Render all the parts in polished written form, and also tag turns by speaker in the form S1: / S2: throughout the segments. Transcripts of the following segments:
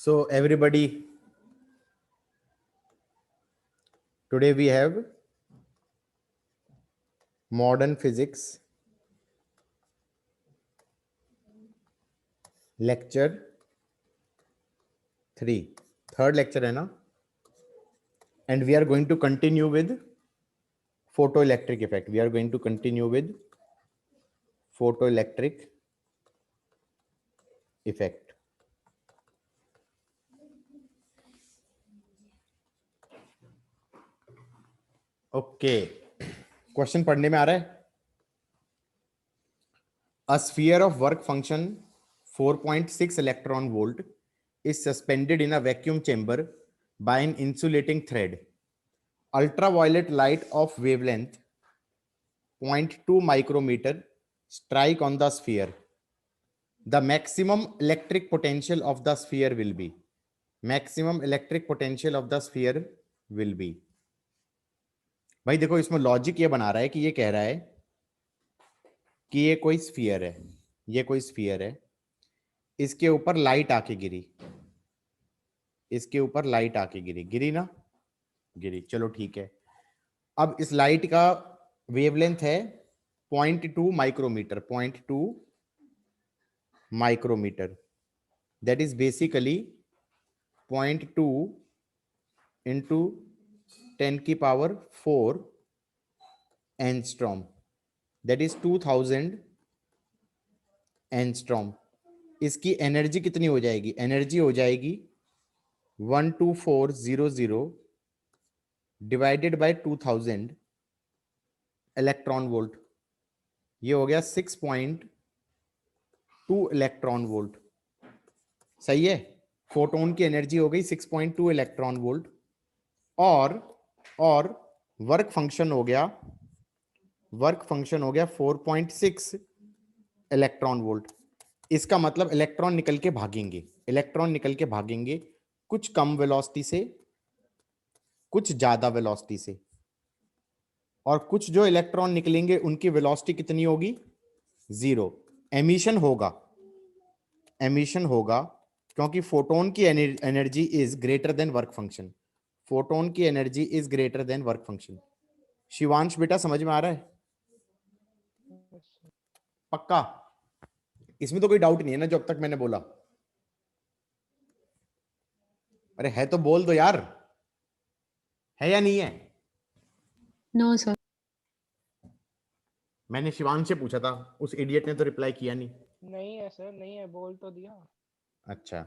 S1: So everybody, today we have modern physics lecture 3, third lecture है ना, and we are going to continue with photoelectric effect. We are going to continue with photoelectric effect. Okay, question पढ़ने में आ रहा है. A sphere of work function 4.6 electron volt is suspended in a vacuum chamber by an insulating thread. Ultraviolet light of wavelength 0.2 micrometer strike on the sphere. The maximum electric potential of the sphere will be. Maximum electric potential of the sphere will be. भाई देखो, इसमें logic ये बना रहा है कि ये कह रहा है कि ये कोई स्फीयर है, ये कोई स्फीयर है, इसके ऊपर लाइट आके गिरी, इसके ऊपर लाइट आके गिरी, गिरी ना, गिरी, चलो ठीक है. अब इस लाइट का वेवलेंथ है 0.2 micrometre, 0.2 micrometre, that is basically 0.2 into 10 की power 4 angstrom, that is 2000 angstrom. इसकी एनर्जी कितनी हो जाएगी? एनर्जी हो जाएगी 12400 डिवाइडेड बाय 2000 इलेक्ट्रॉन वोल्ट. ये हो गया 6.2 इलेक्ट्रॉन वोल्ट. सही है, फोटोन की एनर्जी हो गई 6.2 इलेक्ट्रॉन वोल्ट. और वर्क फंक्शन हो गया, वर्क फंक्शन हो गया 4.6 इलेक्ट्रॉन वोल्ट. इसका मतलब इलेक्ट्रॉन निकल के भागेंगे, इलेक्ट्रॉन निकल के भागेंगे, कुछ कम वेलोसिटी से, कुछ ज्यादा वेलोसिटी से. और कुछ जो इलेक्ट्रॉन निकलेंगे उनकी वेलोसिटी कितनी होगी? 0. एमिशन होगा, एमिशन होगा, क्योंकि फोटोन की energy is greater than work function. Photon की energy is greater than work function. Shivansh बेटा समझ में आ रहा है? पक्का? इसमें तो कोई डाउट नहीं है ना जो अब तक मैंने बोला? अरे है तो बोल दो यार, है या नहीं है?
S2: No sir.
S1: मैंने शिवांश से पूछा था, उस इडियट ने तो रिप्लाई किया नहीं.
S3: नहीं है सर, नहीं है, बोल तो दिया.
S1: अच्छा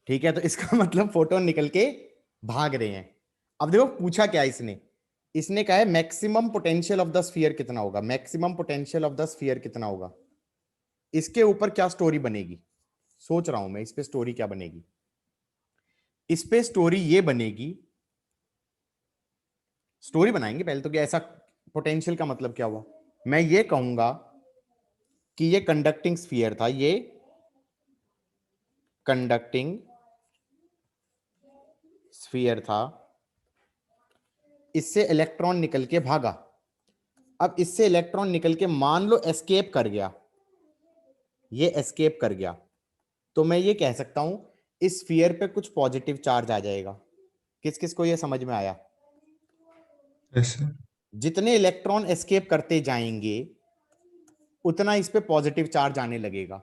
S1: ठीक है, तो इसका मतलब फोटोन निकल के भाग रहे हैं. अब देखो पूछा क्या इसने, इसने कहा है maximum potential of the sphere कितना होगा, maximum potential of the sphere कितना होगा. इसके ऊपर क्या स्टोरी बनेगी, सोच रहा हूं मैं, इस पे स्टोरी क्या बनेगी. इस पे स्टोरी ये बनेगी, स्टोरी बनाएंगे पहले तो कि ऐसा पोटेंशियल का मतलब क्या हुआ. मैं ये कहूंगा कि ये कंडक्टिंग स्फीयर था, ये कंडक्टिंग स्फीयर था, इससे इलेक्ट्रॉन निकल के भागा. अब इससे इलेक्ट्रॉन निकल के मान लो एस्केप कर गया, ये एस्केप कर गया, तो मैं ये कह सकता हूं इस स्फीयर पे कुछ पॉजिटिव चार्ज आ जाएगा. किस किस को ये समझ में आया?
S4: yes,
S1: जितने इलेक्ट्रॉन एस्केप करते जाएंगे उतना इस पे पॉजिटिव चार्ज आने लगेगा,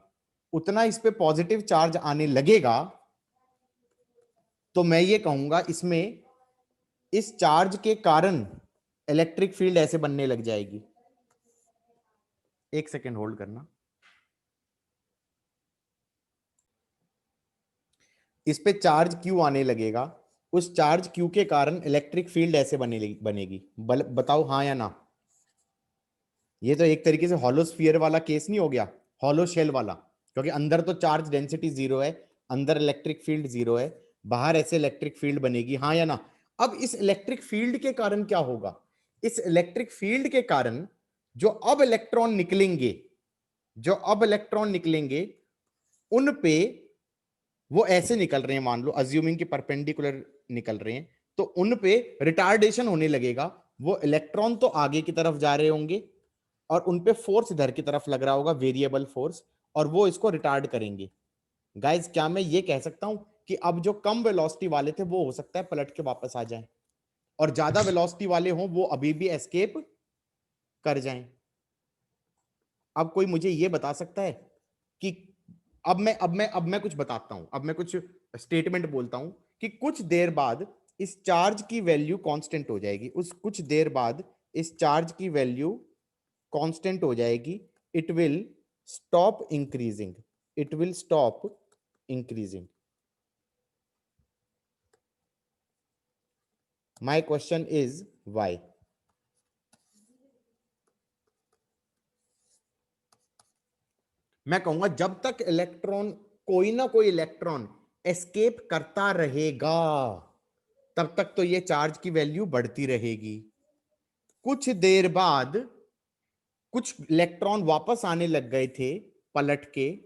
S1: उतना इस पे पॉजिटिव चार्ज आने लगेगा, तो मैं ये कहूंगा इसमें इस चार्ज के कारण इलेक्ट्रिक फील्ड ऐसे बनने लग जाएगी. एक सेकेंड होल्ड करना. इस पे चार्ज क्यू आने लगेगा, उस चार्ज क्यू के कारण इलेक्ट्रिक फील्ड ऐसे बनेगी. बताओ हाँ या ना. ये तो एक तरीके से हॉलो स्फीयर वाला केस नहीं हो गया, हॉलो शेल वाला, क्योंकि अंदर तो चार्ज डेंसिटी 0 है, अंदर इलेक्ट्रिक फील्ड 0 है, बाहर ऐसे इलेक्ट्रिक फील्ड बनेगी. हाँ या ना? अब इस इलेक्ट्रिक फील्ड के कारण क्या होगा, इस इलेक्ट्रिक फील्ड के कारण जो अब इलेक्ट्रॉन निकलेंगे, जो अब इलेक्ट्रॉन निकलेंगे उन पे, वो ऐसे निकल रहे हैं, मान लो अज्यूमिंग कि परपेंडिकुलर निकल रहे हैं, तो उन पे रिटार्डेशन होने लगेगा. वो इलेक्ट्रॉन तो आगे की तरफ जा रहे होंगे और उन पे फोर्स इधर की तरफ लग रहा होगा, वेरिएबल फोर्स, और वो इसको रिटार्ड करेंगे. गाइस क्या मैं ये कह सकता हूं कि अब जो कम वेलोसिटी वाले थे वो हो सकता है पलट के वापस आ जाएं, और ज्यादा वेलोसिटी वाले हों वो अभी भी एस्केप कर जाएं? अब कोई मुझे ये बता सकता है कि अब मैं कुछ बताता हूं, अब मैं कुछ स्टेटमेंट बोलता हूं कि कुछ देर बाद इस चार्ज की वैल्यू कांस्टेंट हो जाएगी, उस कुछ देर बाद इस चार्ज की वैल्यू कांस्टेंट हो जाएगी, it will stop increasing, it will stop increasing. My question is why? मैं कहूंगा जब तक इलेक्ट्रॉन, कोई ना कोई इलेक्ट्रॉन एस्केप करता रहेगा तब तक तो ये चार्ज की वैल्यू बढ़ती रहेगी। कुछ देर बाद कुछ इलेक्ट्रॉन वापस आने लग गए थे पलट के,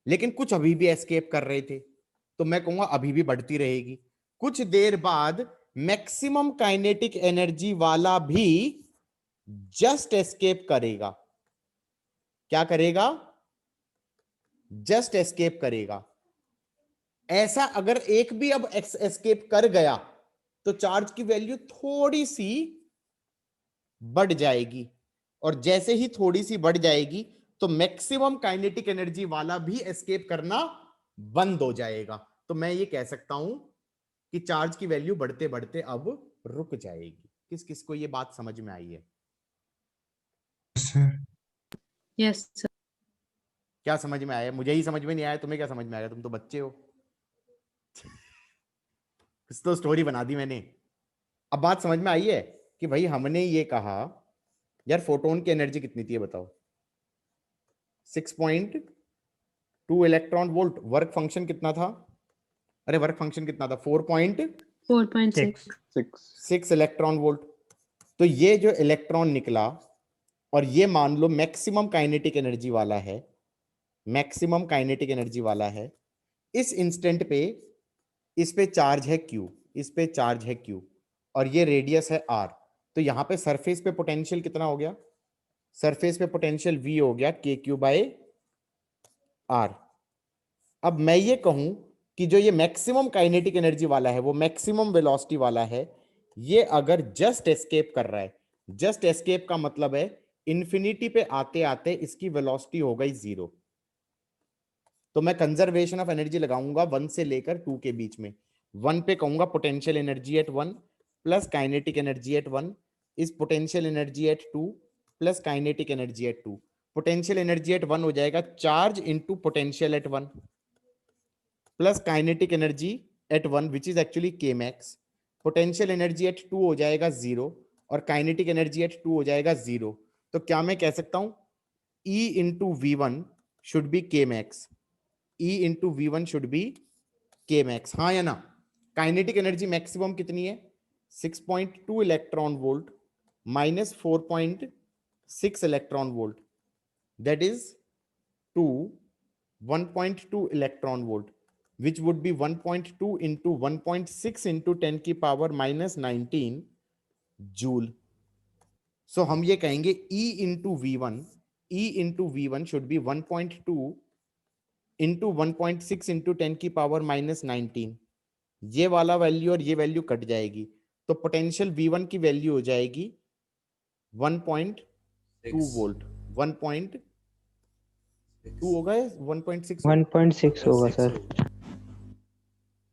S1: लेकिन कुछ अभी भी एस्केप कर रहे थे, तो मैं कहूंगा अभी भी बढ़ती रहेगी। कुछ देर बाद मैक्सिमम काइनेटिक एनर्जी वाला भी जस्ट एस्केप करेगा। क्या करेगा? जस्ट एस्केप करेगा। ऐसा अगर एक भी अब एस्केप कर गया तो चार्ज की वैल्यू थोड़ी सी बढ़ जाएगी, और जैसे ही थोड़ी सी बढ़ जाएगी तो मैक्सिमम काइनेटिक एनर्जी वाला भी एस्केप करना बंद हो जाएगा। तो मैं ये कह सकता हूं कि चार्ज की वैल्यू बढ़ते बढ़ते अब रुक जाएगी। किस किस को ये बात समझ में आई है?
S4: Yes, sir.
S2: Yes, sir.
S1: क्या समझ में आया? मुझे ही समझ में नहीं आया, तुम्हें क्या समझ में आएगा? तुम तो बच्चे हो। कुछ तो स्टोरी बना दी मैंने। अब बात समझ में आई है कि भाई हमने ये कहा यार फोटोन की एनर्जी कितनी थी ये बताओ? 6.2 इलेक्ट्रॉन वोल्ट। वर्क फंक्शन कितना था? अरे वर्क फंक्शन कितना था?
S2: 4.6.
S1: 4.6 इलेक्ट्रॉन वोल्ट। तो ये जो इलेक्ट्रॉन निकला और ये मान लो मैक्सिमम काइनेटिक एनर्जी वाला है, मैक्सिमम काइनेटिक एनर्जी वाला है। इस इंस्टेंट पे इस पे चार्ज है Q, इस पे चार्ज है Q, और ये रेडियस है R। तो यहां पे सरफेस पे पोटेंशियल कितना हो गया? सरफेस पे पोटेंशियल V हो गया KQ/R। अब मैं ये कहूं कि जो ये मैक्सिमम काइनेटिक एनर्जी वाला है वो मैक्सिमम वेलोसिटी वाला है, ये अगर जस्ट एस्केप कर रहा है, जस्ट एस्केप का मतलब है इंफिनिटी पे आते आते इसकी वेलोसिटी हो गई 0, तो मैं कंजर्वेशन ऑफ एनर्जी लगाऊंगा 1 से लेकर 2 के बीच में। 1 पे कहूंगा potential energy at 1 plus kinetic energy at 1 is potential energy at 2 plus kinetic energy at 2। Potential energy at 1 हो जाएगा charge into potential at 1 plus kinetic energy at 1 which is actually k max। Potential energy at 2 हो जाएगा 0 और kinetic energy at 2 हो जाएगा 0। तो क्या मैं कह सकता हूं E into V1 should be k max, E into V1 should be k max, हाँ या ना? काइनेटिक एनर्जी मैक्सिमम कितनी है? 6.2 electron volt minus 4.6 electron volt, that is to 1.2 electron volt, which would be 1.2 into 1.6 into 10 की power minus 19 joule. सो हम ये कहेंगे E into V1, E into V1 should be 1.2 into 1.6 into 10 की power minus 19। ये वाला value और ये value cut जाएगी, तो पोटेंशियल V1 की वैल्यू हो जाएगी 1.2 वोल्ट। 1.2 होगा या 1.6 होगा?
S5: 1.6 होगा सर।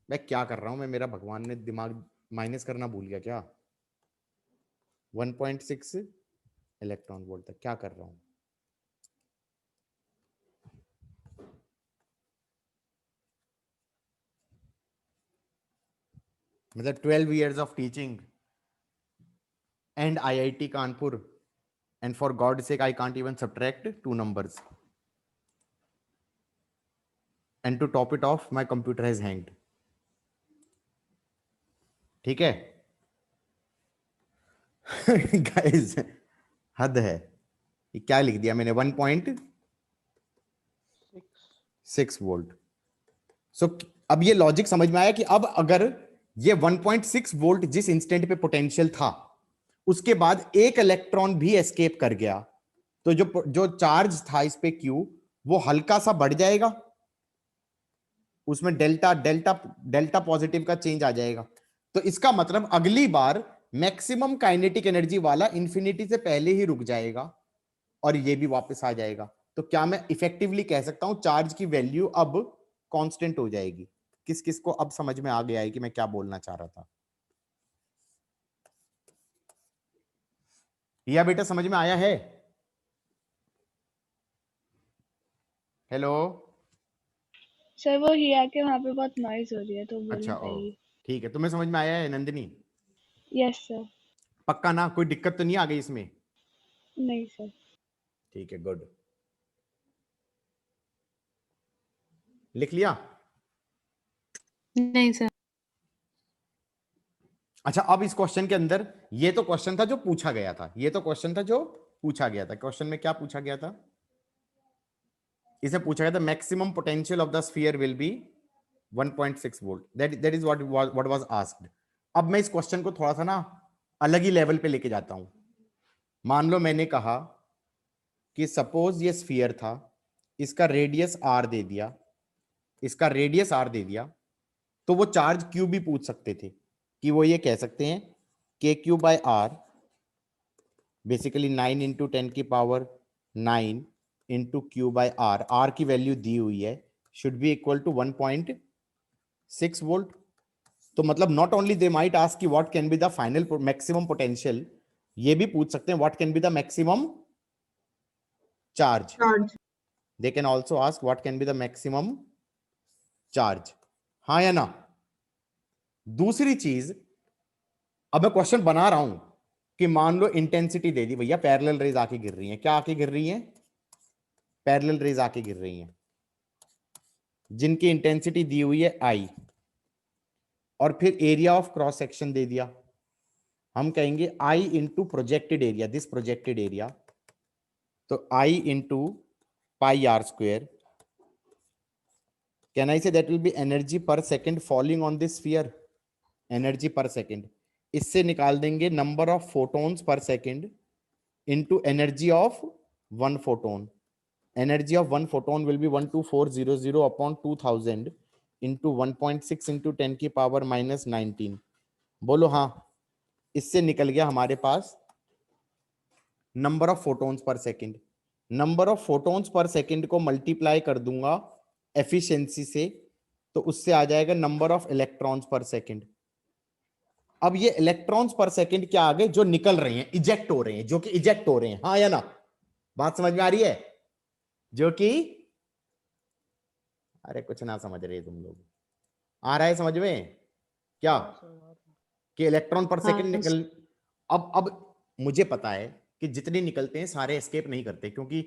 S1: मैं क्या कर रहा हूं? मैं, मेरा भगवान ने दिमाग माइनस करना भूल गया क्या? 1.6 इलेक्ट्रॉन वोल्ट तक क्या कर रहा हूं? मतलब 12 years of teaching and IIT Kanpur, and for God's sake I can't even subtract two numbers, and to top it off my computer has hanged. ठीक है गाइस, हद है। ये क्या लिख दिया मैंने? 1.6 वोल्ट। सो अब ये लॉजिक समझ में आया कि अब अगर ये 1.6 वोल्ट जिस इंस्टेंट पे पोटेंशियल था उसके बाद एक इलेक्ट्रॉन भी एस्केप कर गया, तो जो चार्ज था इस पे Q वो हल्का सा बढ़ जाएगा, उसमें डेल्टा डेल्टा डेल्टा पॉजिटिव का चेंज आ जाएगा। तो इसका मतलब अगली बार मैक्सिमम काइनेटिक एनर्जी वाला इंफिनिटी से पहले ही रुक जाएगा और ये भी वापस आ जाएगा। तो क्या मैं इफेक्टिवली कह सकता हूं चार्ज की वैल्यू अब कांस्टेंट हो जाएगी? किस किस को अब समझ में आ गया है कि मैं क्या बोलना चाह रहा था? या बेटा समझ में आया है? हेलो
S5: सर वो हिया के वहाँ पे बहुत नॉइज हो रही है तो बोल
S1: अच्छा,
S5: नहीं
S1: ओ
S5: पाएगी।
S1: ठीक है, तुम्हें समझ में आया है नंदिनी?
S5: Yes sir.
S1: पक्का ना? कोई दिक्कत तो नहीं आ गई इसमें?
S5: नहीं सर।
S1: ठीक है, गुड। लिख लिया?
S2: नहीं सर।
S1: अच्छा, अब इस क्वेश्चन के अंदर ये तो क्वेश्चन था जो पूछा गया था, ये तो क्वेश्चन था जो पूछा गया था। क्वेश्चन में क्या पूछा गया था? इसे पूछा गया था maximum potential of the sphere will be 1.6 volt. That is what was asked. अब मैं इस क्वेश्चन को थोड़ा सा ना अलग ही लेवल पे लेके जाता हूं। मान लो मैंने कहा कि सपोज ये स्फीयर था, इसका रेडियस आर दे दिया, इसका रेडियस आर दे दिया, तो वो चार्ज क्यू भी पूछ सकते थे कि वो ये कह सकते हैं के Q by R, basically 9 into 10⁻9 into Q by R, R की वैल्यू दी हुई है, should be equal to 1.6 volt. तो मतलब not only they might ask कि what can be the final maximum potential, ये भी पूछ सकते हैं what can be the maximum charge. They can also ask what can be the maximum charge. हाँ या ना? दूसरी चीज, अब मैं क्वेश्चन बना रहा हूं कि मान लो इंटेंसिटी दे दी भैया, पैरेलल रेज आके गिर रही हैं। क्या आके गिर रही हैं? पैरेलल रेज आके गिर रही हैं, जिनकी इंटेंसिटी दी हुई है आई, और फिर एरिया ऑफ क्रॉस सेक्शन दे दिया। हम कहेंगे I into projected area, this projected area, तो I into pi are square. Can I say that will be energy per second falling on this sphere, energy per second. इससे निकाल देंगे number of photons per second into energy of one photon. Energy of one photon will be 12400 upon 2000 into 1.6 into 10 की power minus 19। बोलो हाँ। इससे निकल गया हमारे पास number of photons per second. Number of photons per second को multiply कर दूंगा एफिशिएंसी से, तो उससे आ जाएगा नंबर ऑफ इलेक्ट्रॉन्स पर सेकेंड। अब ये इलेक्ट्रॉन्स पर सेकंड क्या आ गए? जो निकल रहे हैं, इजेक्ट हो रहे हैं, जो कि इजेक्ट हो रहे हैं। हाँ या ना? बात समझ में आ रही है? जो कि, अरे कुछ ना समझ रहे तुम लोग। आ रहा है समझ में क्या?
S3: हाँ सर, हाँ सर।
S1: कि इलेक्ट्रॉन पर
S2: हाँ
S1: सेकंड निकल, अब मुझे पता है कि जितने निकलते हैं सारे एस्केप नहीं करते, क्योंकि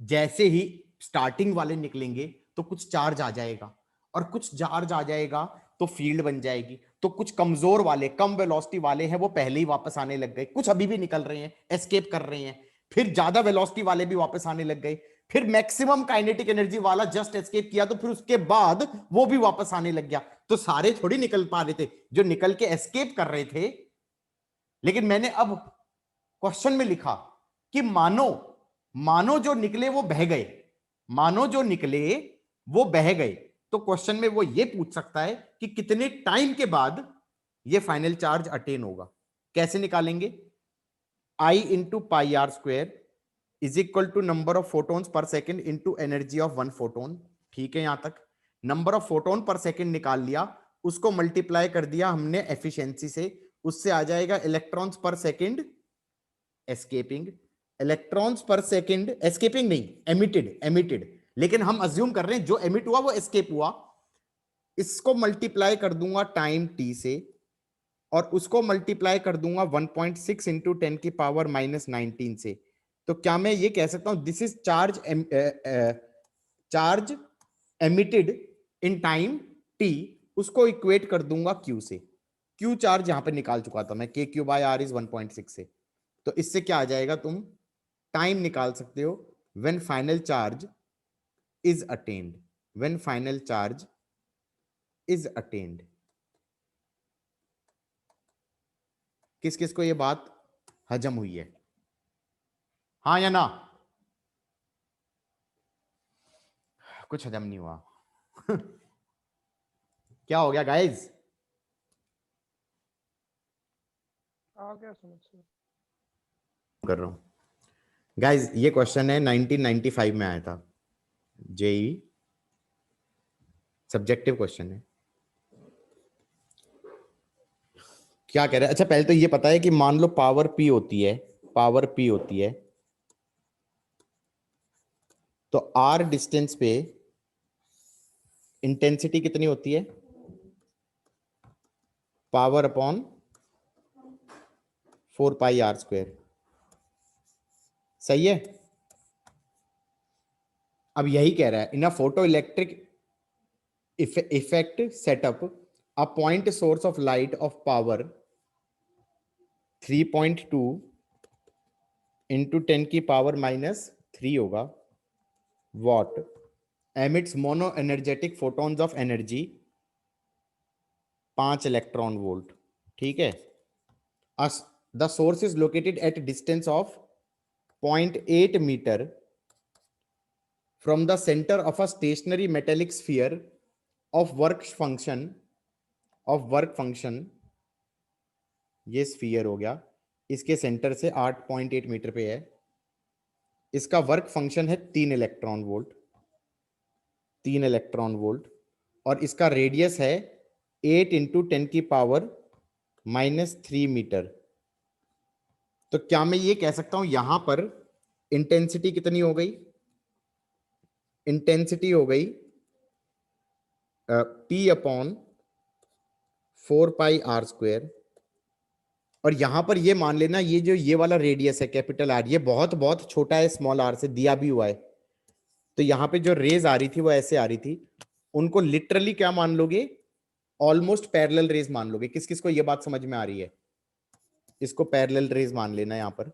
S1: जैसे ही स्टार्टिंग वाले निकलेंगे तो कुछ चार्ज आ जाएगा, और कुछ चार्ज आ जाएगा तो फील्ड बन जाएगी। तो कुछ कमजोर वाले, कम वेलोसिटी वाले हैं, वो पहले ही वापस आने लग गए, कुछ अभी भी निकल रहे हैं, एस्केप कर रहे हैं। फिर ज्यादा वेलोसिटी वाले भी वापस आने लग गए। फिर मैक्सिमम काइनेटिक एनर्जी वाला जस्ट एस्केप किया, तो फिर उसके बाद वो भी वापस आने लग गया। तो सारे थोड़ी निकल पा रहे थे, जो निकल के एस्केप कर रहे थे। लेकिन मैंने अब क्वेश्चन में लिखा कि मानो मानो जो निकले वो बह गए, मानो जो निकले वो बह गए, तो क्वेश्चन में वो ये पूछ सकता है कि कितने टाइम के बाद ये फाइनल चार्ज अटेन होगा। कैसे निकालेंगे? I into pi are square is equal to number of photons per second into energy of one photon. ठीक है, यहां तक number of photon per second निकाल लिया, उसको मल्टीप्लाई कर दिया हमने एफिशिएंसी से, उससे आ जाएगा इलेक्ट्रॉन्स पर सेकेंड एस्केपिंग, इलेक्ट्रॉन्स पर सेकेंड एस्केपिंग नहीं, एमिटेड, एमिटेड। लेकिन हम अज्यूम कर रहे हैं जो एमिट हुआ वो एस्केप हुआ। इसको मल्टीप्लाई कर दूंगा टाइम टी से, और उसको मल्टीप्लाई कर दूंगा 1.6 इंटू 10 की पावर माइनस 19 से। तो क्या मैं ये कह सकता हूं this is charge, charge emitted in time T, उसको इक्वेट कर दूंगा क्यू से। क्यू चार्ज यहां पे निकाल चुका था मैं, के क्यू बाय आर इज 1.6 से। तो इससे क्या आ जाएगा? तुम टाइम निकाल सकते हो when final charge is attend, when final charge is attend. किस किस को ये बात हजम हुई है? हाँ या ना? कुछ हजम नहीं हुआ। क्या हो गया गाइज?
S3: आ गया समझ से।
S1: कर रहा हूं गाइज, ये क्वेश्चन है 1995 में आया था, जेई सब्जेक्टिव क्वेश्चन है। क्या कह रहे हैं? अच्छा पहले तो ये पता है कि मान लो पावर पी होती है, पावर पी होती है, तो आर डिस्टेंस पे इंटेंसिटी कितनी होती है? Power upon 4 pi are square. सही है। अब यही कह रहा है, in a photoelectric effect setup a point source of light of power 3.2 into 10 की पावर -3 होगा watt emits monoenergetic photons of energy 5 electron volt. ठीक है। The source is located at distance of 0.8 metre from the center of a stationary metallic sphere of work function ये sphere हो गया, इसके centre से 8.8 metre पे है, इसका वर्क फंक्शन है 3 इलेक्ट्रॉन वोल्ट, 3 इलेक्ट्रॉन वोल्ट, और इसका रेडियस है 8 इंटू 10 की पावर -3 मीटर। तो क्या मैं ये कह सकता हूं यहां पर इंटेंसिटी कितनी हो गई? इंटेंसिटी हो गई P upon 4 pi are square, और यहां पर ये मान लेना ये जो ये वाला रेडियस है कैपिटल आर, ये बहुत बहुत छोटा है, स्मॉल आर से दिया भी हुआ है। तो यहां पे जो रेज आ रही थी वो ऐसे आ रही थी, उनको लिटरली क्या मान लोगे? ऑलमोस्ट पैरेलल रेज मान लोगे। किस किस को ये बात समझ में आ रही है? इसको पैरेलल रेज मान लेना यहां पर,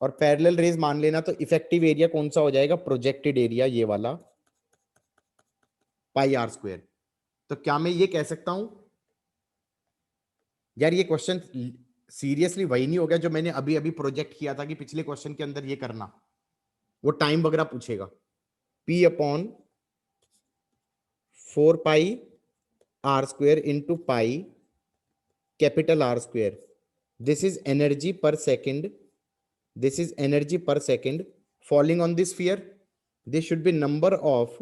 S1: और पैरेलल रेज मान लेना तो इफेक्टिव एरिया कौन सा हो जाएगा? प्रोजेक्टेड एरिया ये वाला पाई आर स्क्वायर। तो क्या मैं ये कह सकता हूं यार, ये क्वेश्चन सीरियसली वही नहीं हो गया जो मैंने अभी अभी प्रोजेक्ट किया था कि पिछले क्वेश्चन के अंदर ये करना, वो टाइम वगैरह पूछेगा। P upon 4 pi are square into pi capital R square, this is energy per second, this is energy per second falling on this sphere. This should be number of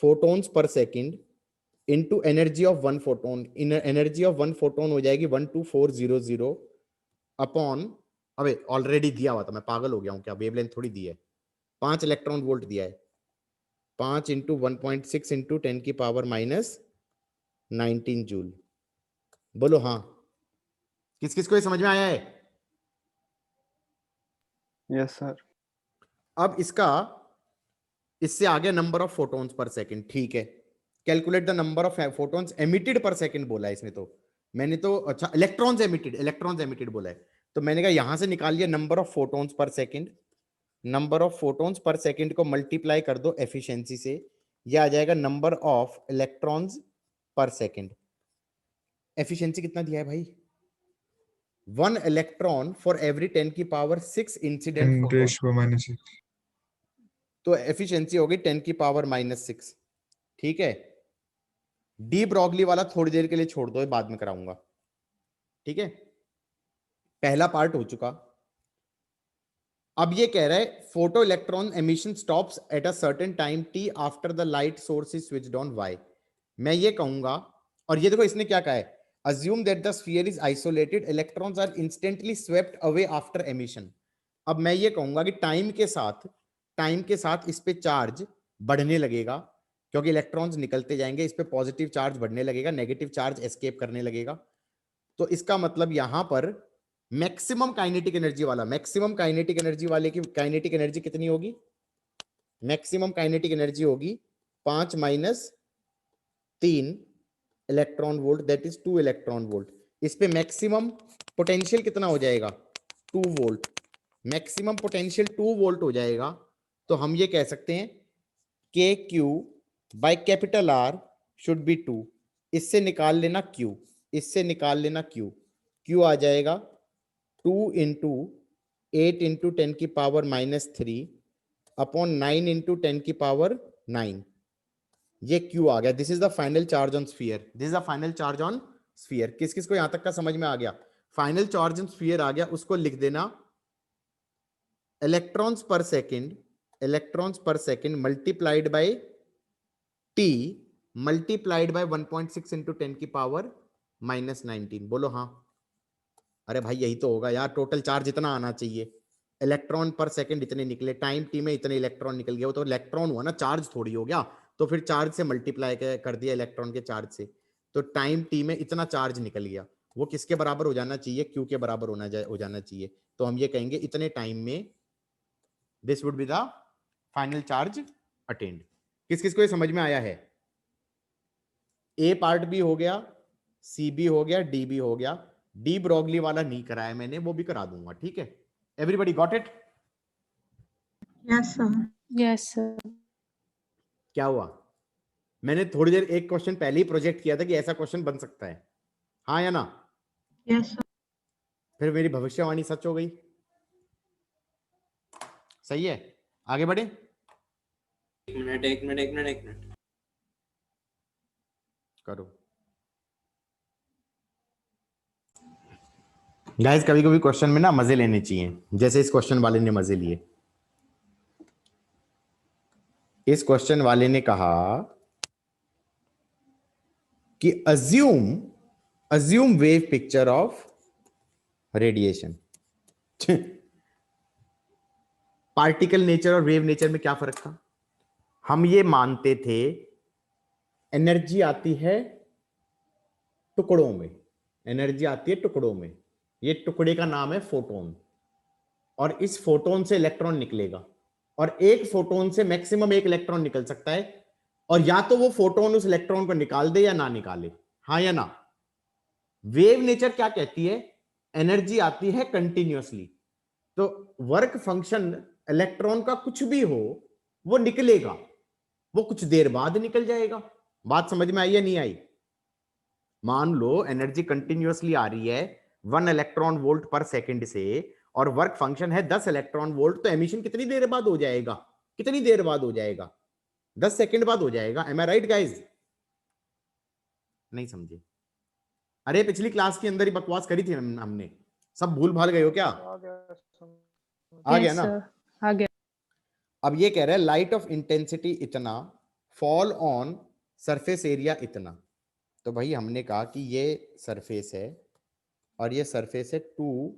S1: photons per second into energy of one photon. In energy of one photon हो जाएगी 12400 upon, अबे already दिया हुआ था, मैं पागल हो गया हूं क्या? वेवलेंथ थोड़ी दी है, 5 इलेक्ट्रॉन वोल्ट दिया है, 5 इंटू 1.6 इंटू 10 की पावर -19 जूल। बोलो हाँ, किस किस को ये समझ में आया है?
S6: Yes sir.
S1: अब इसका इससे आगे number of photons per second. ठीक है, calculate the number of photons emitted पर सेकंड बोला है इसने, तो मैंने तो अच्छा इलेक्ट्रॉन्स एमिटेड बोला है, तो मैंने कहा यहां से निकाल लिया number of photons per second. Number of photons per second को मल्टीप्लाई कर दो एफिशिएंसी से, यह आ जाएगा नंबर ऑफ इलेक्ट्रॉन्स पर सेकंड। एफिशिएंसी कितना दिया है भाई? 1 इलेक्ट्रॉन फॉर एवरी 10 की power 6 incident
S4: 10
S1: photon.
S4: raised to -6.
S1: तो एफिशिएंसी होगी 10 की पावर -6। ठीक है, डी ब्रॉगली वाला थोड़ी देर के लिए छोड़ दो, बाद में कराऊंगा। ठीक है, पहला पार्ट हो चुका। अब ये कह रहा है photoelectron emission stops at a certain time t after the light source is switched on why. मैं ये कहूंगा, और ये देखो इसने क्या कहा है, assume that the sphere is isolated, electrons are instantly swept away after emission। अब मैं ये कहूंगा कि टाइम के साथ इस पे चार्ज बढ़ने लगेगा, क्योंकि इलेक्ट्रॉन्स निकलते जाएंगे, इस पे पॉजिटिव चार्ज बढ़ने लगेगा, नेगेटिव चार्ज एस्केप करने लगेगा। तो इसका मतलब यहां पर मैक्सिमम काइनेटिक एनर्जी वाले की काइनेटिक एनर्जी कितनी होगी? मैक्सिमम काइनेटिक एनर्जी होगी 5 - 3 electron volt, that is 2 electron volt. इस पे मैक्सिमम पोटेंशियल कितना हो जाएगा? 2 वोल्ट। मैक्सिमम पोटेंशियल 2 वोल्ट हो जाएगा, तो हम ये कह सकते हैं के Q by capital R should be 2। इससे निकाल लेना क्यू, क्यू आ जाएगा 2 इंटू 8 इंटू 10 की पावर -3 अपॉन 9 इंटू 10 की पावर 9। ये Q आ गया, this is the final charge on sphere, this is the final charge on sphere. किस किस को यहां तक का समझ में आ गया? फाइनल चार्ज ऑन स्फीयर आ गया, उसको लिख देना इलेक्ट्रॉन्स पर सेकेंड, इलेक्ट्रॉन्स पर second multiplied by T multiplied by 1.6 into 10 की पावर -19। बोलो हाँ। अरे भाई यही तो होगा यार, टोटल चार्ज इतना आना चाहिए, इलेक्ट्रॉन पर सेकंड इतने निकले, टाइम टी में इतने इलेक्ट्रॉन निकल गए, वो तो इलेक्ट्रॉन हुआ ना, चार्ज थोड़ी हो गया। तो फिर चार्ज से मल्टीप्लाई कर दिया इलेक्ट्रॉन के चार्ज से, तो टाइम टी में इतना चार्ज निकल गया। वो किसके बराबर हो जाना चाहिए? क्यू के बराबर हो जाना चाहिए। तो हम ये कहेंगे इतने टाइम में this would be the final charge attend. किस किस को ये समझ में आया है? ए पार्ट भी हो गया, सी भी हो गया, डी भी हो गया। डी ब्रॉगली वाला नहीं कराया मैंने, वो भी करा दूंगा, ठीक है? Everybody got it?
S2: Yes, sir. Yes, sir.
S1: क्या हुआ? मैंने थोड़ी देर एक क्वेश्चन पहले ही प्रोजेक्ट किया था कि ऐसा क्वेश्चन बन सकता है, हाँ या ना?
S2: Yes, sir.
S1: फिर मेरी भविष्यवाणी सच हो गई। सही है, आगे बढ़े।
S6: एक मिनट
S1: करो गाइस, कभी कभी क्वेश्चन में ना मजे लेने चाहिए, जैसे इस क्वेश्चन वाले ने मजे लिए। इस क्वेश्चन वाले ने कहा कि assume wave picture of radiation. Particle nature और वेव नेचर में क्या फर्क था? हम ये मानते थे एनर्जी आती है टुकड़ों में, एनर्जी आती है टुकड़ों में, ये टुकड़े का नाम है फोटोन, और इस फोटोन से इलेक्ट्रॉन निकलेगा, और एक फोटोन से मैक्सिमम एक इलेक्ट्रॉन निकल सकता है, और या तो वो फोटोन उस इलेक्ट्रॉन को निकाल दे या ना निकाले, हाँ या ना? वेव नेचर क्या कहती है? एनर्जी आती है कंटिन्यूअसली, तो वर्क फंक्शन इलेक्ट्रॉन का कुछ भी हो वो निकलेगा, वो कुछ देर बाद निकल जाएगा। बात समझ में आई या नहीं आई? मान लो एनर्जी कंटिन्यूअसली आ रही है 1 इलेक्ट्रॉन वोल्ट पर सेकंड से, और वर्क फंक्शन है 10 इलेक्ट्रॉन वोल्ट, तो एमिशन कितनी देर बाद हो जाएगा? कितनी देर बाद हो जाएगा? 10 सेकंड बाद हो जाएगा। M I right guys? नहीं समझे? अरे पिछली क्लास के अंदर ही बकवास करी थी हमने, सब भूल भाल गए हो क्या?
S3: आ गया समझ।
S1: आ गया
S2: Yes,
S1: ना?
S2: sir. आ गया.
S1: अब ये कह रहा है लाइट ऑफ इंटेंसिटी इतना, फॉल ऑन सरफेस एरिया इतना। तो भाई हमने कहा कि ये सरफेस है, और ये सरफेस है 2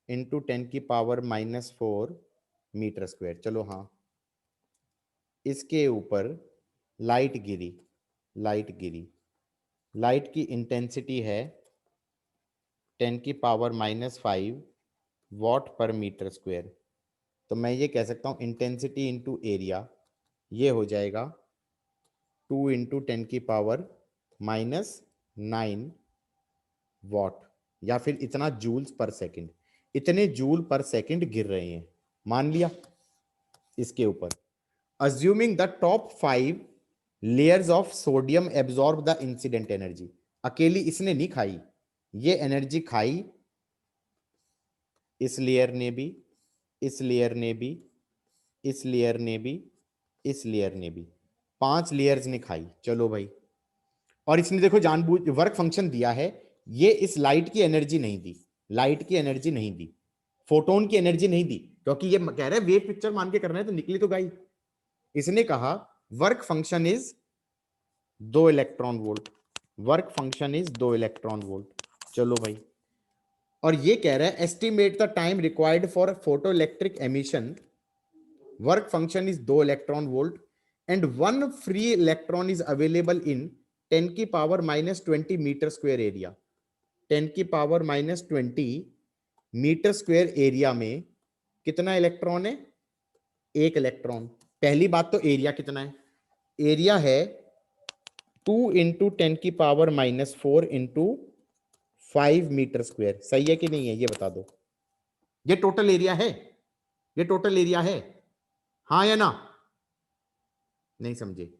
S1: इंटू 10 की पावर -4 मीटर स्क्वायर। चलो हाँ, इसके ऊपर लाइट गिरी, लाइट की इंटेंसिटी है 10 की पावर -5 वॉट पर मीटर स्क्वायर। तो मैं ये कह सकता हूँ इंटेंसिटी इंटू एरिया, ये हो जाएगा 2 इंटू 10 की पावर -9 वॉट, या फिर इतना जूल्स पर सेकंड। इतने जूल पर सेकंड गिर रहे हैं, मान लिया। इसके ऊपर assuming the top 5 layers of sodium absorb the incident energy. अकेली इसने नहीं खाई, ये एनर्जी खाई इस लेयर ने भी, इस लेयर ने भी, इस लेयर ने भी, इस लेयर ने भी, 5 लेयर्स ने खाई। चलो भाई, और इसने देखो जानबूझ वर्क फंक्शन दिया है, ये इस लाइट की एनर्जी नहीं दी, लाइट की एनर्जी नहीं दी, फोटोन की एनर्जी नहीं दी, क्योंकि ये कह रहा है वेव पिक्चर मान के करना है, तो निकली तो गई। इसने कहा work function is 2 electron volt, work function is 2 electron volt. चलो भाई, और ये कह रहा है estimate the time required for photo electric emission, work function is 2 electron volt, and 1 free electron is available in 10 की पावर -20 मीटर स्क्वायर एरिया। 10 की power -20 metre square area में कितना इलेक्ट्रॉन है? 1 इलेक्ट्रॉन। पहली बात तो एरिया कितना है? एरिया है 2 इंटू 10 की पावर -4 इंटू 5 मीटर स्क्वायर। सही है कि नहीं है, ये बता दो। ये टोटल एरिया है, ये टोटल एरिया है, हाँ या ना? नहीं समझे?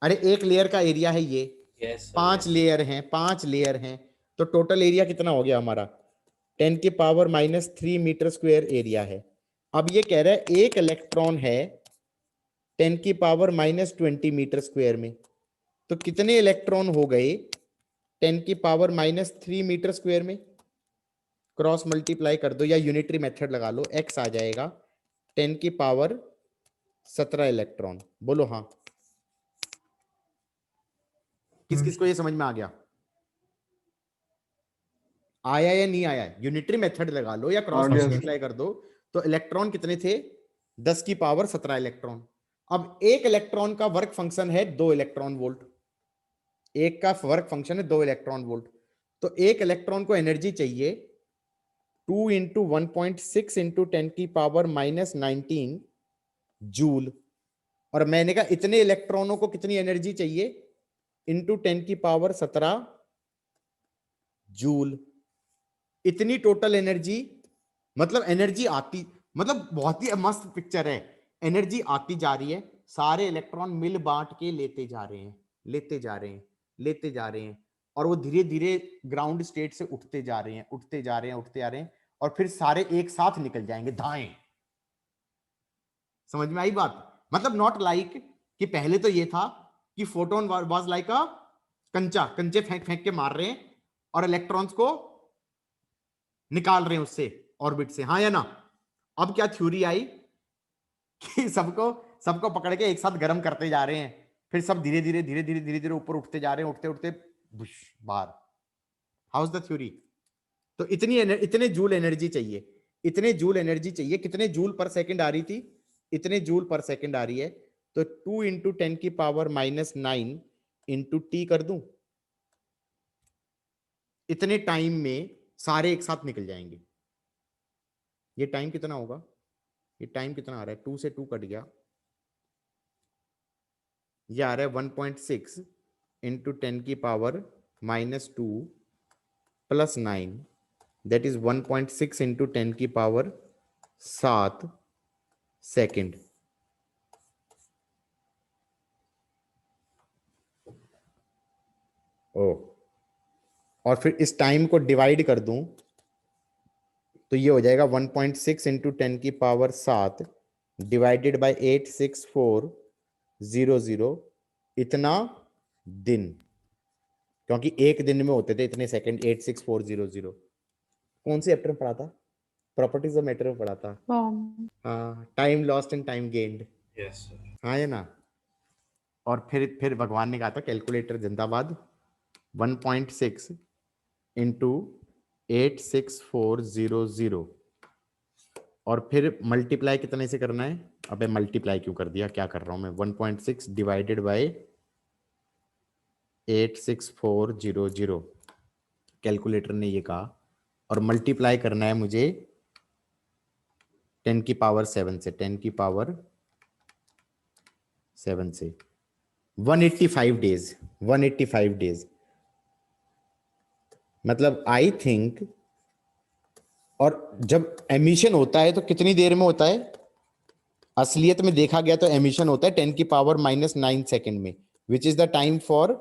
S1: अरे एक लेयर का एरिया है ये,
S6: Yes, sir.
S1: 5 लेयर हैं, 5 लेयर हैं, तो टोटल एरिया कितना हो गया हमारा? 10 की पावर -3 मीटर स्क्वायर एरिया है। अब ये कह रहा है एक इलेक्ट्रॉन है 10 की पावर -20 मीटर स्क्वायर में। तो कितने इलेक्ट्रॉन हो गए 10 की पावर -3 मीटर स्क्वायर में? क्रॉस मल्टीप्लाई कर दो या यूनिटरी मेथड लगा लो, x आ जाएगा 10 की पावर 17 इलेक्ट्रॉन। बोलो हाँ। किस किस को ये समझ में आ गया? आया या नहीं आया? यूनिटरी मेथड लगा लो या क्रॉस
S4: आ गया,
S1: मल्टीप्लाई कर दो। तो इलेक्ट्रॉन कितने थे? 10 की पावर 17 इलेक्ट्रॉन। अब एक इलेक्ट्रॉन का वर्क फंक्शन है 2 इलेक्ट्रॉन वोल्ट। एक का वर्क फंक्शन है 2 इलेक्ट्रॉन वोल्ट। तो एक इलेक्ट्रॉन को एनर्जी चाहिए 2 इंटू 1.6 इंटू 10 की पावर -19 जूल। और मैंने कहा इतने इलेक्ट्रॉनों को कितनी एनर्जी चाहिए? इंटू 10 की पावर 17 जूल। इतनी टोटल एनर्जी, मतलब एनर्जी आती, मतलब बहुत ही मस्त पिक्चर है। एनर्जी आती जा रही है, सारे इलेक्ट्रॉन मिल बांट के लेते जा रहे हैं, लेते जा रहे हैं, लेते जा रहे हैं, और वो धीरे धीरे ग्राउंड स्टेट से उठते जा रहे हैं, उठते जा रहे हैं, उठते जा रहे हैं, और फिर सारे एक साथ निकल जाएंगे धाएं। समझ में आई बात? मतलब नॉट लाइक कि पहले तो ये था कि फोटोन वाज लाइक अ कंचा, कंचे फेंक फेंक के मार रहे हैं और इलेक्ट्रॉन्स को निकाल रहे हैं उससे ऑर्बिट से, हाँ या ना? अब क्या थ्योरी आई कि सबको सबको पकड़ के एक साथ गर्म करते जा रहे हैं, फिर सब धीरे धीरे धीरे धीरे धीरे धीरे ऊपर उठते जा रहे हैं, उठते उठते बुश बाहर। How is the theory? तो इतने जूल एनर्जी चाहिए, इतने जूल एनर्जी चाहिए। कितने जूल पर सेकंड आ रही थी? इतने जूल पर सेकंड आ रही है। तो 2 इंटू 10 की पावर -9 इंटू टी कर दूं, इतने टाइम में सारे एक साथ निकल जाएंगे। ये टाइम कितना होगा? ये टाइम कितना आ रहा है? 2 से 2 कट गया, ये आ रहा है 1.6 इंटू 10 की power -2 plus 9, that is 1.6 into 10 की पावर 7 सेकेंड। ओ, और फिर इस टाइम को डिवाइड कर दूं तो ये हो जाएगा 1.6 इंटू 10 की पावर 7 डिवाइडेड बाय 86400, इतना दिन। क्योंकि एक दिन में होते थे इतने सेकंड, 86400। कौन से चैप्टर में पढ़ा था? प्रॉपर्टीज ऑफ मैटर में पढ़ा था। हाँ, time lost and time gained.
S6: Yes, sir.
S1: हाँ है ना? और फिर भगवान ने कहा था कैलकुलेटर जिंदाबाद, 1.6 इंटू 86400, और फिर मल्टीप्लाई कितने से करना है? अबे मल्टीप्लाई क्यों कर दिया, क्या कर रहा हूं मैं? 1.6 डिवाइडेड बाय 86400 कैलकुलेटर ने ये कहा, और मल्टीप्लाई करना है मुझे 10 की पावर 7 से, 10 की पावर 7 से। 185 डेज, 185 डेज, मतलब आई थिंक। और जब एमिशन होता है तो कितनी देर में होता है? असलियत में देखा गया तो एमिशन होता है 10 की पावर -9 सेकेंड में, which is the time for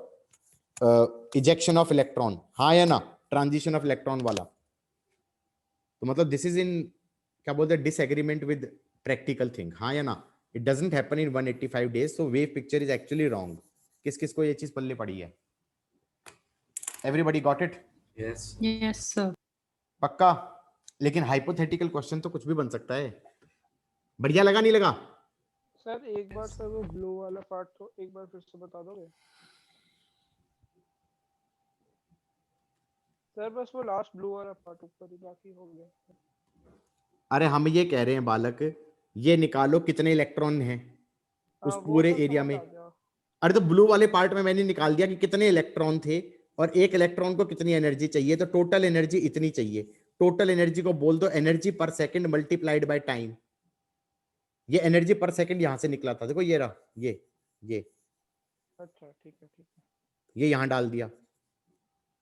S1: ejection of electron, हाँ या ना? ट्रांजिशन ऑफ इलेक्ट्रॉन वाला। तो मतलब दिस इज इन, क्या बोलते हैं, डिसएग्रीमेंट विद प्रैक्टिकल थिंग, हाँ या ना? It doesn't happen in 185 days, so wave picture is actually wrong. किस किस को ये चीज पल्ले पड़ी है? Everybody got it?
S6: Yes.
S2: Yes, sir.
S1: पक्का? लेकिन हाइपोथेटिकल क्वेश्चन तो कुछ भी बन सकता है। बढ़िया लगा नहीं लगा?
S3: सर एक बार सर वो ब्लू वाला पार्ट तो एक बार फिर से बता दोगे? सर बस वो लास्ट ब्लू वाला पार्ट ऊपर ही, बाकी हो गया।
S1: अरे हम ये कह रहे हैं बालक, ये निकालो कितने इलेक्ट्रॉन हैं उस
S3: हाँ वो
S1: पूरे
S3: तो
S1: एरिया
S3: समझ
S1: में।
S3: आ गया।
S1: अरे तो ब्लू वाले पार्ट में मैंने निकाल दिया कि कितने इलेक्ट्रॉन थे और एक इलेक्ट्रॉन को कितनी एनर्जी चाहिए, तो टोटल एनर्जी इतनी चाहिए। टोटल एनर्जी को बोल दो एनर्जी पर सेकंड मल्टीप्लाइड बाय टाइम। ये एनर्जी पर सेकंड यहां से निकला था, देखो ये रहा, ये
S3: अच्छा ठीक है ठीक है।
S1: ये यहां डाल दिया,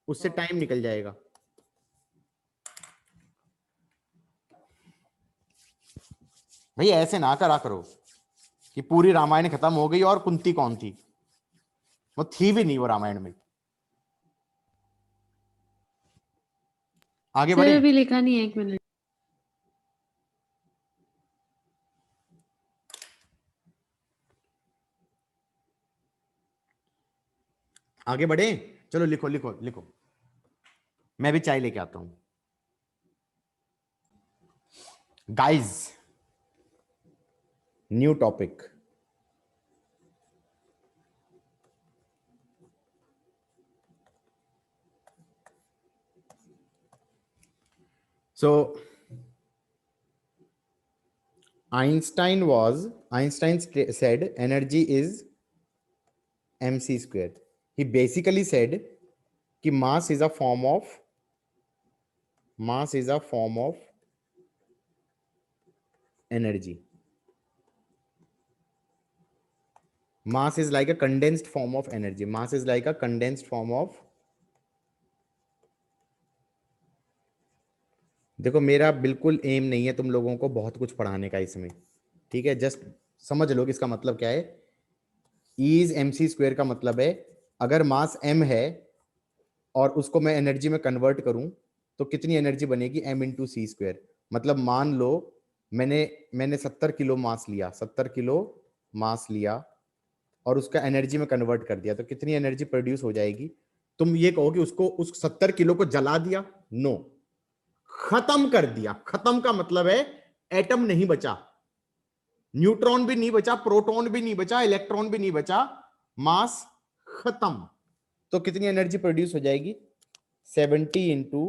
S1: उससे
S3: हाँ।
S1: टाइम निकल जाएगा। भैया ऐसे ना करा करो कि पूरी रामायण खत्म हो गई और कुंती कौन थी, वो थी भी नहीं वो रामायण में। आगे बढ़े।
S2: सर अभी लिखा नहीं है, 1 मिनट।
S1: आगे बढ़े, चलो लिखो लिखो लिखो, मैं भी चाय लेके आता हूं। Guys, new topic. So Einstein said energy is mc square. He basically said कि mass is a form of energy. Mass is like a condensed form of energy. Mass is like a condensed form of, देखो मेरा बिल्कुल M नहीं है तुम लोगों को बहुत कुछ पढ़ाने का इसमें, ठीक है, जस्ट समझ लो कि इसका मतलब क्या है। E इज mc स्क्वायर का मतलब है अगर मास m है और उसको मैं एनर्जी में कन्वर्ट करूं तो कितनी एनर्जी बनेगी, m इंटू सी स्क्वायर। मतलब मान लो मैंने 70 किलो मास लिया, 70 किलो मास लिया और उसका एनर्जी में कन्वर्ट कर दिया, तो कितनी एनर्जी प्रोड्यूस हो जाएगी। तुम ये कहो कि उसको उस 70 किलो को जला दिया, नो, खत्म कर दिया। खत्म का मतलब है एटम नहीं बचा, न्यूट्रॉन भी नहीं बचा, प्रोटॉन भी नहीं बचा, इलेक्ट्रॉन भी नहीं बचा, मास खत्म। तो कितनी एनर्जी प्रोड्यूस हो जाएगी, 70 इंटू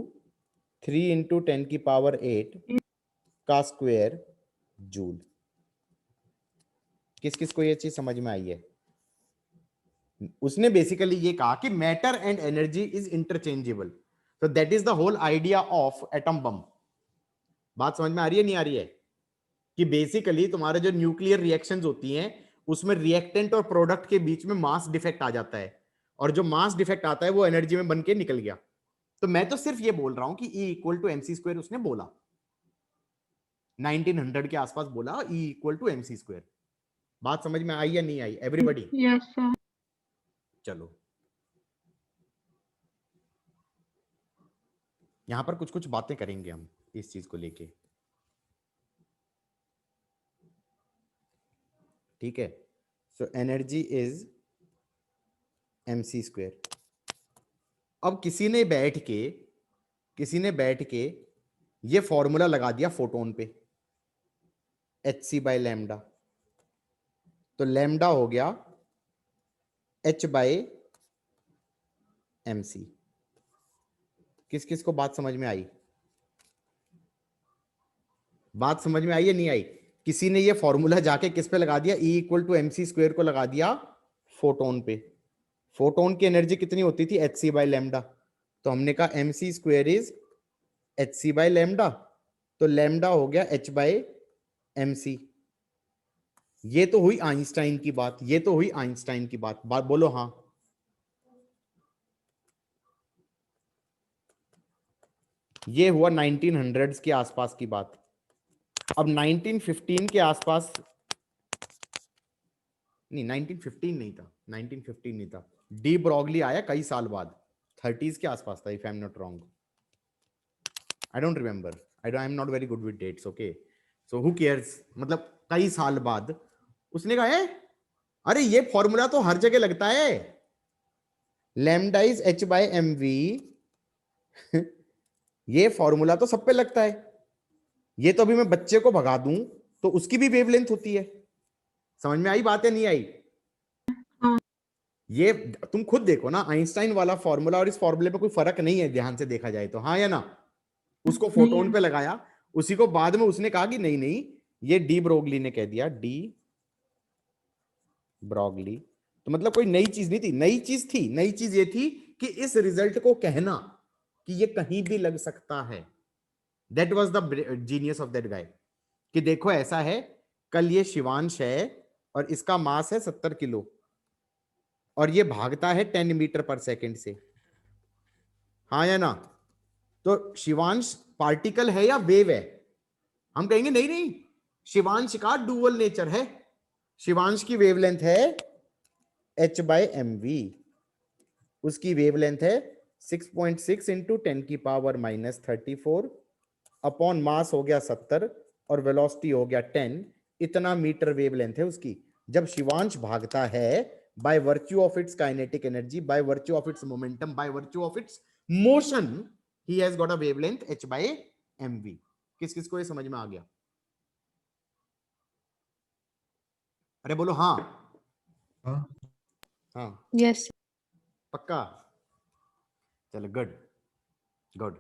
S1: 3 इंटू 10 की पावर 8 का स्क्वायर जूल। किस किस को ये चीज समझ में आई है। उसने बेसिकली ये कहा कि matter and energy is interchangeable, तो that is the whole idea of atom bomb. बात समझ में आ रही है, नहीं आ रही है, कि बेसिकली तुम्हारे जो न्यूक्लियर रिएक्शंस होती हैं उसमें रिएक्टेंट और प्रोडक्ट के बीच में मास डिफेक्ट आ जाता है, और जो मास डिफेक्ट आता है वो एनर्जी में बन के निकल गया। तो मैं तो सिर्फ ये बोल रहा हूं कि E equal to mc square उसने बोला, 1900 के आसपास बोला E equal to mc square. बात समझ में आई या नहीं आई एवरीबॉडी?
S2: Yes, sir.
S1: चलो यहां पर कुछ कुछ बातें करेंगे हम इस चीज को लेके, ठीक है। So energy is mc square. अब किसी ने बैठ के ये फॉर्मूला लगा दिया फोटोन पे, hc बाय लैम्डा, तो लैम्डा हो गया h बाय mc। किस किस को बात समझ में आई? बात समझ में आई या नहीं आई? किसी ने ये फॉर्मूला जाके किस पे लगा दिया, E equal to mc square को लगा दिया फोटोन पे। फोटोन की एनर्जी कितनी होती थी, hc बाय लैम्डा, तो हमने कहा mc square is hc by lambda, तो लैम्डा हो गया h बाय mc। ये तो हुई आइंस्टाइन की बात, ये तो हुई आइंस्टाइन की बात बोलो हाँ। ये हुआ 1900s के आसपास की बात। अब 1915 के आसपास, नहीं 1915 नहीं था, 1915 नहीं था, डी ब्रॉगली आया कई साल बाद, 30s के आसपास था, if I am not wrong, I don't remember, I am not very good with dates, okay, so who cares, मतलब कई साल बाद उसने कहा है अरे ये फॉर्मूला तो हर जगह लगता है, lambda is h by m v, ये फॉर्मूला तो सब पे लगता है, ये तो अभी मैं बच्चे को भगा दूं तो उसकी भी वेवलेंथ होती है। समझ में आई बात है नहीं आई? ये तुम खुद देखो ना, आइंस्टाइन वाला फॉर्मूला और इस फॉर्मूले पे कोई फर्क नहीं है ध्यान से देखा जाए तो, हाँ या ना? उसको फोटोन पे लगाया, उसी को बाद में उसने कहा कि नहीं नहीं ये डी ब्रोगली ने कह दिया, डी ब्रॉगली, तो मतलब कोई नई चीज नहीं थी, नई चीज थी, नई चीज ये थी कि इस रिजल्ट को कहना कि ये कहीं भी लग सकता है, that was the genius of that guy, कि देखो ऐसा है, कल ये शिवांश है और इसका मास है 70 किलो और ये भागता है 10 मीटर पर सेकंड से, हाँ या ना? तो शिवांश पार्टिकल है या वेव है? हम कहेंगे नहीं नहीं, शिवांश का डुअल नेचर है, शिवांश की वेवलेंथ है h बाय एम वी, उसकी वेवलेंथ है 6.6 इंटू 10 की पावर माइनस 34 अपॉन मास हो गया 70 और वेलोसिटी हो गया 10, इतना मीटर वेवलेंथ है उसकी। जब शिवांश भागता है by virtue of its kinetic energy, by virtue of its momentum, by virtue of its motion, he has got a wavelength h by mv. किस किस को ये समझ में आ गया? अरे बोलो हाँ
S4: हाँ
S1: हाँ
S2: Yes.
S1: पक्का? चलो good good.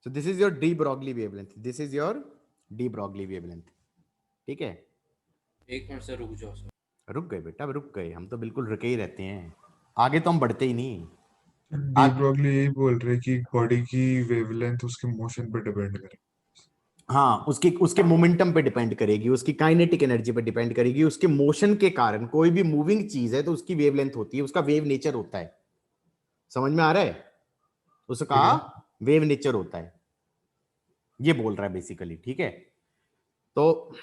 S1: So this is your de Broglie wavelength. This is your de Broglie wavelength. ठीक है?
S6: एक मिनट से रुक जाओ सर.
S1: रुक गए बेटा, रुक गए. हम तो बिल्कुल रुके ही रहते हैं, आगे तो हम बढ़ते ही नहीं.
S4: डी ब्रॉगली यही बोल रहे कि बॉडी की वेवलेंथ उसके मोशन पर डिपेंड करे.
S1: हाँ, उसके उसके मोमेंटम पे डिपेंड करेगी, उसकी काइनेटिक एनर्जी पे डिपेंड करेगी, उसके मोशन के कारण. कोई भी मूविंग चीज है तो उसकी वेवलेंथ होती है, उसका वेव नेचर होता है. समझ में आ रहा है? उसका वेव नेचर होता है, ये बोल रहा है बेसिकली. ठीक है, तो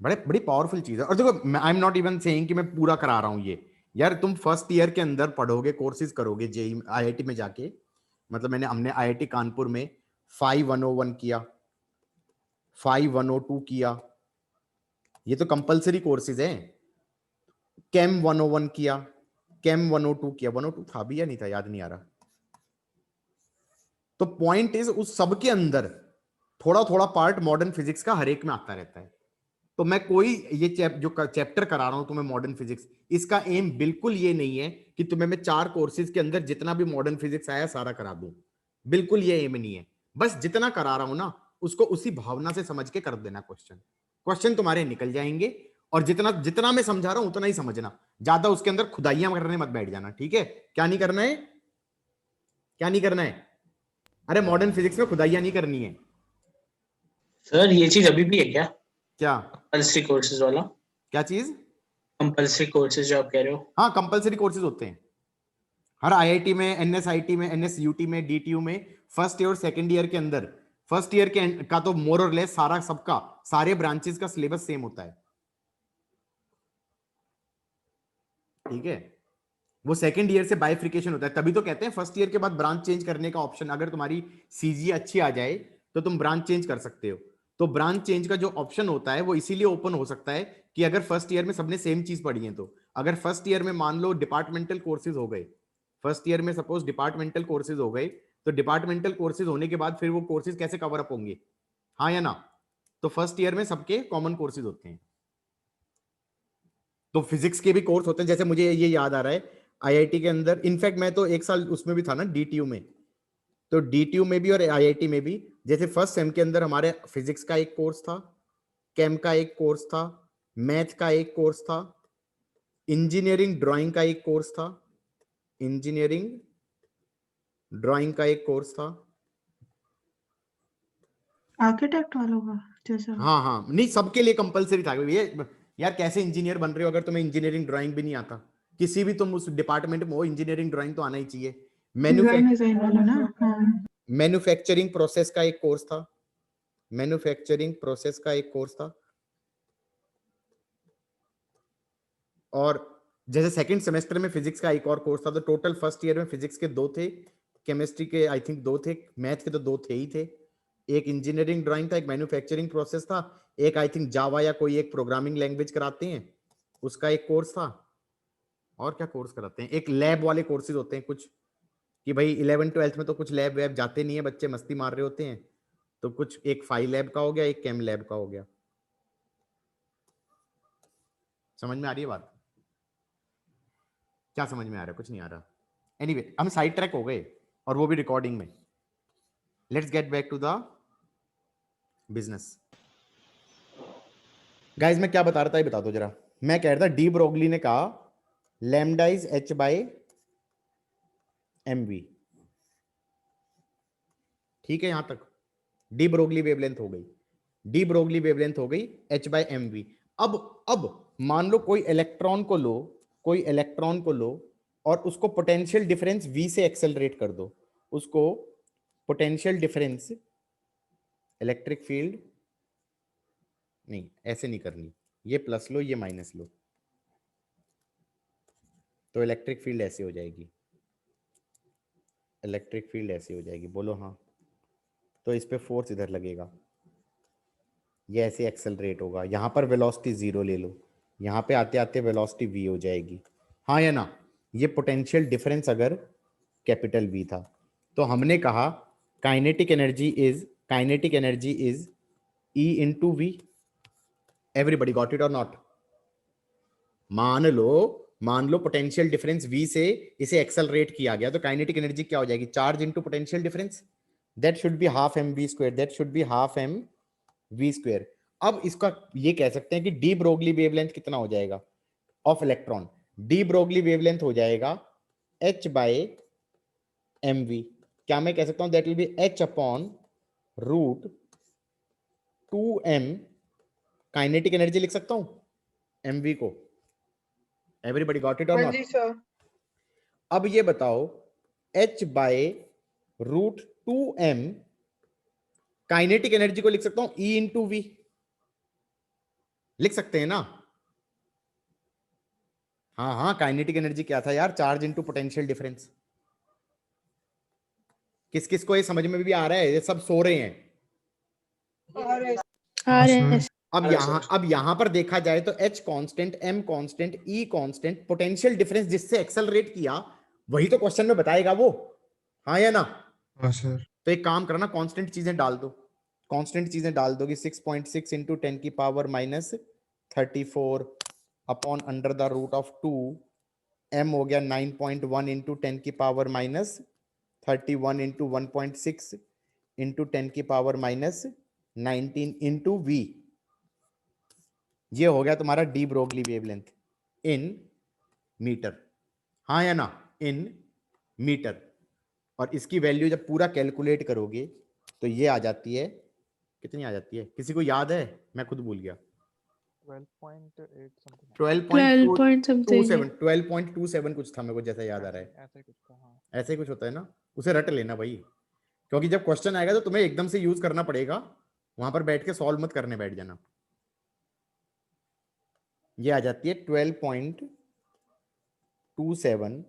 S1: बड़ी पावरफुल चीज है. और देखो, आई एम नॉट इवन सेइंग कि मैं पूरा करा रहा हूं ये. यार तुम फर्स्ट ईयर के अंदर पढ़ोगे, कोर्सेज करोगे जेई आईआईटी में जाके. मतलब हमने आईआईटी कानपुर में 5101 किया, 5102 किया, ये तो कंपलसरी कोर्सेज हैं. केम 101 किया, केम 102 किया. 102 था भी या नहीं था, याद नहीं आ रहा. तो पॉइंट इज, उस सब के अंदर थोड़ा थोड़ा पार्ट मॉडर्न फिजिक्स का हर एक में आता रहता है. तो मैं कोई ये जो चैप्टर करा रहा हूं तुम्हें मॉडर्न फिजिक्स, इसका एम बिल्कुल ये नहीं है कि तुम्हें मैं 4 कोर्सेज के अंदर जितना भी मॉडर्न फिजिक्स आया सारा करा दूं. बिल्कुल ये एम नहीं है. बस जितना करा रहा हूं ना, उसको उसी भावना से समझ के कर देना. क्वेश्चन तुम्हारे निकल जाएंगे. और जितना जितना मैं समझा रहा हूं उतना ही समझना, ज्यादा उसके अंदर खुदाइयां करने मत बैठ जाना. ठीक है? क्या नहीं करना है? क्या नहीं करना है? अरे मॉडर्न फिजिक्स में खुदाइयां नहीं करनी है.
S7: सर ये चीज अभी भी है क्या?
S1: क्या
S7: कंपल्सरी कोर्सेज वाला?
S1: क्या चीज?
S7: कंपल्सरी कोर्सेज जो आप कह रहे हो?
S1: हाँ, कंपलसरी कोर्सेज होते हैं हर आईआईटी में, एनएसआईटी में, एनएसयूटी में, डीटीयू में. फर्स्ट ईयर और सेकंड ईयर के अंदर, फर्स्ट ईयर के का तो मोर और लेस सारा सबका, सारे ब्रांचेस का सिलेबस सेम होता है. ठीक है? वो सेकंड ईयर से बाइफ्रिकेशन होता है. तभी तो कहते हैं फर्स्ट ईयर के बाद ब्रांच चेंज करने का ऑप्शन, अगर तुम्हारी सीजी अच्छी आ जाए तो तुम ब्रांच चेंज कर सकते हो. तो ब्रांच चेंज का जो ऑप्शन होता है वो इसीलिए ओपन हो सकता है कि अगर फर्स्ट ईयर में सबने सेम चीज पढ़ी है. तो अगर फर्स्ट ईयर में मान लो डिपार्टमेंटल कोर्सेज हो गए, फर्स्ट ईयर में सपोज डिपार्टमेंटल कोर्सेज हो गए, तो डिपार्टमेंटल कोर्सेज होने के बाद फिर वो कोर्सेज कैसे कवर अप होंगे? हाँ या ना? तो फर्स्ट ईयर में सबके कॉमन कोर्सेज होते हैं. तो फिजिक्स के भी कोर्स होते हैं. जैसे मुझे ये याद आ रहा है, आईआईटी के अंदर, इनफैक्ट मैं तो एक साल उसमें भी था ना, डीटीयू में. तो डीटीयू में भी और आईआईटी में भी, जैसे फर्स्ट सेम के अंदर हमारे फिजिक्स का एक कोर्स था, केम का एक कोर्स था, मैथ का एक कोर्स था, इंजीनियरिंग ड्राइंग का एक कोर्स था, इंजीनियरिंग ड्राइंग का एक कोर्स था.
S8: आर्किटेक्ट वालों का जैसा?
S1: हाँ हाँ, नहीं सबके लिए कंपलसरी था. ये यार कैसे इंजीनियर बन रहे हो अगर तुम्हें इंजीनियरिंग ड्राइंग भी नहीं आता? किसी भी तुम उस डिपार्टमेंट में हो, इंजीनियरिंग ड्राइंग तो आना ही चाहिए.
S8: डिजाइन वाला ना? हाँ.
S1: मैन्युफैक्चरिंग प्रोसेस का एक कोर्स था, मैन्युफैक्चरिंग प्रोसेस का एक कोर्स था. और जैसे सेकंड सेमेस्टर में फिजिक्स का एक और कोर्स था. तो टोटल फर्स्ट ईयर में फिजिक्स के 2 थे, केमिस्ट्री के आई थिंक 2 थे, मैथ के तो 2 थे ही थे. एक इंजीनियरिंग ड्राइंग था, एक मैन्युफैक्चरिंग प्रोसेस था, एक आई थिंक जावा या कोई एक प्रोग्रामिंग लैंग्वेज कराते हैं उसका एक कोर्स था. और क्या कोर्स कराते हैं? एक लैब वाले कोर्सेज होते हैं कुछ, कि भाई 11 12th में तो कुछ लैब वैब जाते नहीं है, बच्चे मस्ती मार रहे होते हैं. तो कुछ एक फाई लैब का हो गया, एक केम लैब का हो गया. समझ में आ रही है बात? क्या समझ में आ रहा है? कुछ नहीं आ रहा. एनीवे, हम साइड ट्रैक हो गए, और वो भी रिकॉर्डिंग में. Let's get back to the business. Guys मैं क्या बता रहा था ये बता दो जरा. मैं कह रहा था डी ब्रोगली ने कहा lambda is h by mv. ठीक है? यहां तक डी ब्रोगली वेवलेंथ हो गई, डी ब्रोगली वेवलेंथ हो गई h बाय mv. अब मान लो कोई इलेक्ट्रॉन को लो, कोई इलेक्ट्रॉन को लो और उसको पोटेंशियल डिफरेंस v से एक्सेलरेट कर दो. उसको पोटेंशियल डिफरेंस, इलेक्ट्रिक फील्ड नहीं, ऐसे नहीं करनी, ये प्लस लो ये माइनस लो, तो इलेक्ट्रिक फील्ड ऐसे हो जाएगी, इलेक्ट्रिक फील्ड ऐसे हो जाएगी. बोलो हाँ. तो इस पे फोर्स इधर लगेगा, ये ऐसे एक्सेलरेट होगा. यहां पर वेलोसिटी 0 ले लो, यहाँ पे आते आते वेलोसिटी v हो जाएगी, हाँ या ना? ये पोटेंशियल डिफरेंस अगर कैपिटल V था तो हमने कहा kinetic energy is E into v. Everybody got it और नॉट? मान लो पोटेंशियल डिफरेंस V से इसे एक्सेलरेट किया गया तो काइनेटिक एनर्जी क्या हो जाएगी? Charge into potential difference, that should be half mv square, अब इसका ये कह सकते हैं कि डी ब्रोगली वेवलेंथ कितना हो जाएगा of electron? D Broglie wavelength हो जाएगा h बाय mv। क्या मैं कह सकता हूं that will be h upon root 2m, kinetic energy लिख सकता हूं mv को? एवरीबॉडी गॉट इट और
S3: हाँ
S1: नॉट?
S3: Ji sir.
S1: अब ये बताओ h by root 2m kinetic energy को लिख सकता हूं E इंटू वी, लिख सकते हैं ना? हाँ, काइनेटिक एनर्जी क्या था यार? Charge into potential difference. किस किस को ये समझ में भी आ रहा है? ये सब सो रहे हैं।
S4: हाँ सर।
S1: अब यहां पर देखा जाए तो H constant, M constant, E constant, potential difference जिससे एक्सेलरेट किया वही तो क्वेश्चन में बताएगा वो, हाँ या ना?
S4: हाँ सर।
S1: तो एक काम करना, कांस्टेंट चीजें डाल दो। कांस्टेंट चीजें डाल दोगे 6.6 इंटू 10 की power minus 34 upon under the root of 2, m हो गया 9.1 इंटू 10 की पावर माइनस 31 इंटू 1.6 इंटू 10 की पावर माइनस 19 इंटू v। ये हो गया तुम्हारा de Broglie wavelength in metre, हाँ या ना? In metre. और इसकी वैल्यू जब पूरा कैलकुलेट करोगे तो ये आ जाती है, कितनी आ जाती है? किसी को याद है? मैं खुद भूल गया।
S2: 12 point something.
S1: 12.27 कुछ था, मेरे को जैसा याद आ रहा है। ऐसे ही कुछ होता है ना, उसे रट लेना भाई, क्योंकि जब क्वेश्चन आएगा तो तुम्हें एकदम से यूज करना पड़ेगा, वहां पर बैठ के सॉल्व मत करने बैठ जाना। ये आ जाती है 12.27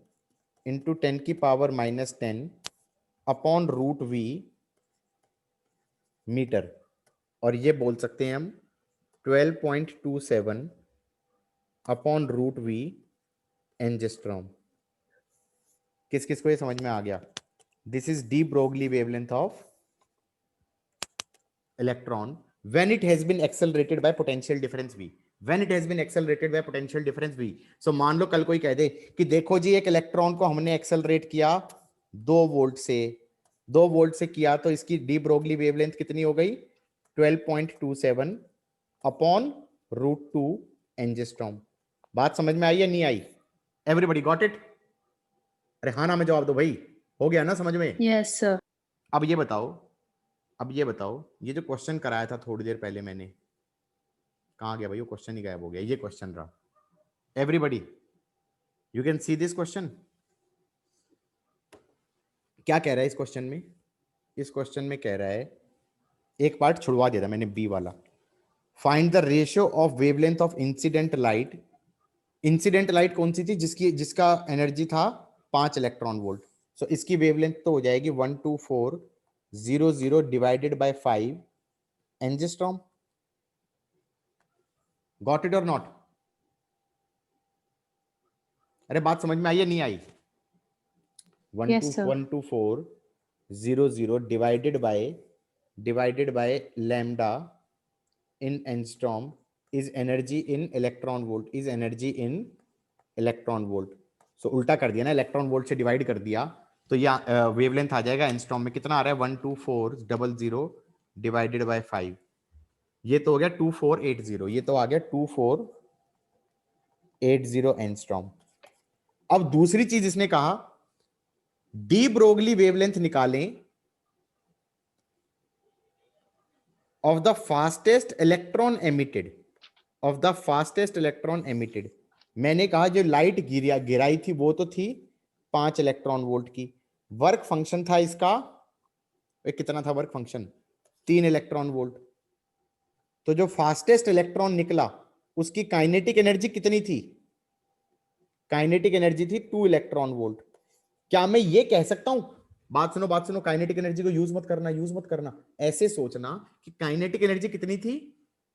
S1: इंटू 10 की power minus 10 upon root v metre, और ये बोल सकते हैं हम 12.27 अपॉन रूट v एंजिस्ट्रॉम। किस किस को ये समझ में आ गया? This is D Broglie wavelength of electron when it has been accelerated by potential difference v, when it has been accelerated by potential difference v। so मान लो कल कोई कह दे कि देखो जी एक इलेक्ट्रॉन को हमने एक्सेलरेट किया 2 वोल्ट से किया तो इसकी डी ब्रोगली वेवलेंथ कितनी हो गई? 12.27 अपॉन रूट 2 एंजिस्ट्रॉम। बात समझ में आई या नहीं आई? Everybody got it? अरे हाँ ना में जवाब दो भाई, हो गया ना समझ में?
S2: Yes, sir.
S1: अब ये बताओ, ये जो क्वेश्चन कराया था थोड़ी देर पहले मैंने, कहाँ गया भाई? वो क्वेश्चन ही गायब हो गया। ये क्वेश्चन रहा। Everybody you can see this question. क्या कह रहा है इस क्वेश्चन में? इस क्वेश्चन में कह रहा है, एक पार्ट छुड़वा दिया था मैंने, बी वाला। Find the ratio of wavelength of incident light. Incident light कौन सी थी? जिसका एनर्जी था 5 इलेक्ट्रॉन वोल्ट। सो इसकी वेवलेंथ तो हो जाएगी 12400 डिवाइडेड बाय 5 एंजिस्ट्रॉम। गॉट इट और नॉट? अरे बात समझ में आई या नहीं आई?
S2: Yes, sir.
S1: 12400 divided by lambda in angstrom is energy in electron volt, so उल्टा कर दिया ना, इलेक्ट्रॉन वोल्ट से डिवाइड कर दिया तो ये वेवलेंथ आ जाएगा एंस्ट्रॉम में। कितना आ रहा है? 12400 डिवाइडेड बाय 5, ये तो हो गया 2480, ये तो आ गया 2480 एंस्ट्रॉम। अब दूसरी चीज इसने कहा डी ब्रोगली वेवलेंथ निकालें of the fastest electron emitted. मैंने कहा जो लाइट गिराई थी वो तो थी 5 इलेक्ट्रॉन वोल्ट की। वर्क फंक्शन था इसका, कितना था वर्क फंक्शन? 3 electron volt. तो जो फास्टेस्ट इलेक्ट्रॉन निकला उसकी काइनेटिक एनर्जी कितनी थी? काइनेटिक एनर्जी थी 2 इलेक्ट्रॉन वोल्ट। क्या मैं ये कह सकता हूं, बात सुनो, काइनेटिक एनर्जी को यूज मत करना, ऐसे सोचना कि काइनेटिक एनर्जी कितनी थी?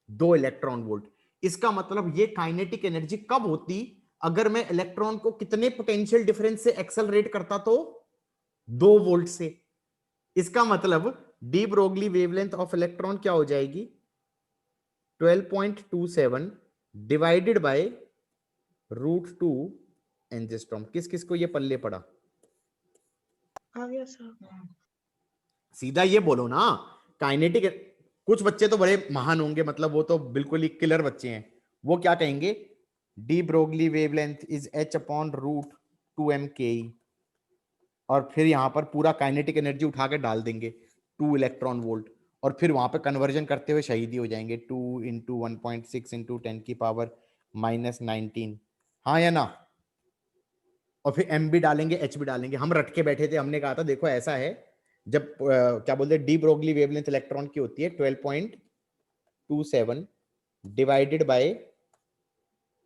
S1: 2 इलेक्ट्रॉन वोल्ट। इसका मतलब ये काइनेटिक एनर्जी कब होती, अगर मैं इलेक्ट्रॉन को कितने पोटेंशियल डिफरेंस से एक्सेलरेट करता, तो 2 वोल्ट से। इसका मतलब D Broglie wavelength of electron क्या हो जाएगी, 12.27 डिवाइडेड बाय √2 एंजिस्ट्रॉम। किस किस को ये पल्ले पड़ा?
S8: आ गया सर।
S1: सीधा ये बोलो ना, काइनेटिक। कुछ बच्चे तो बड़े महान होंगे, मतलब वो तो बिल्कुल ही किलर बच्चे हैं, वो क्या कहेंगे, D Broglie wavelength is h/√2m ke, और फिर यहां पर पूरा काइनेटिक एनर्जी उठा के डाल देंगे 2 इलेक्ट्रॉन वोल्ट, और फिर वहां पे कन्वर्जन करते हुए शहीद ही हो जाएंगे, 2 × 1.6 × 10⁻⁻19। हाँ या ना? और फिर m भी डालेंगे, h भी डालेंगे। हम रट के बैठे थे, हमने कहा था देखो ऐसा है, जब क्या बोलते हैं, डी ब्रोगली वेवलेंथ इलेक्ट्रॉन की होती है 12.27 डिवाइडेड बाय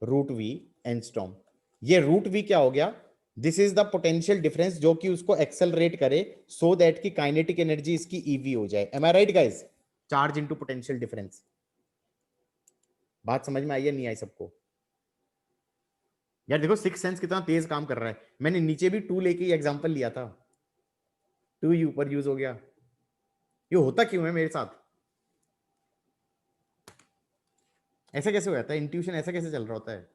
S1: √v एंगस्ट्रॉम। ये √v क्या हो गया, this is the potential difference जो कि उसको एक्सेलरेट करे सो दैट की काइनेटिक एनर्जी इसकी ईवी हो जाए। Am I right guys? Charge into potential difference. बात समझ में आई या नहीं आई सबको? यार देखो सिक्स सेंस कितना तेज काम कर रहा है। मैंने नीचे भी 2 लेके एग्जांपल लिया था, 2 ऊपर यूज हो गया। ये होता क्यों है मेरे साथ? ऐसा कैसे हो जाता है? इंट्यूशन ऐसा कैसे चल रहा होता है?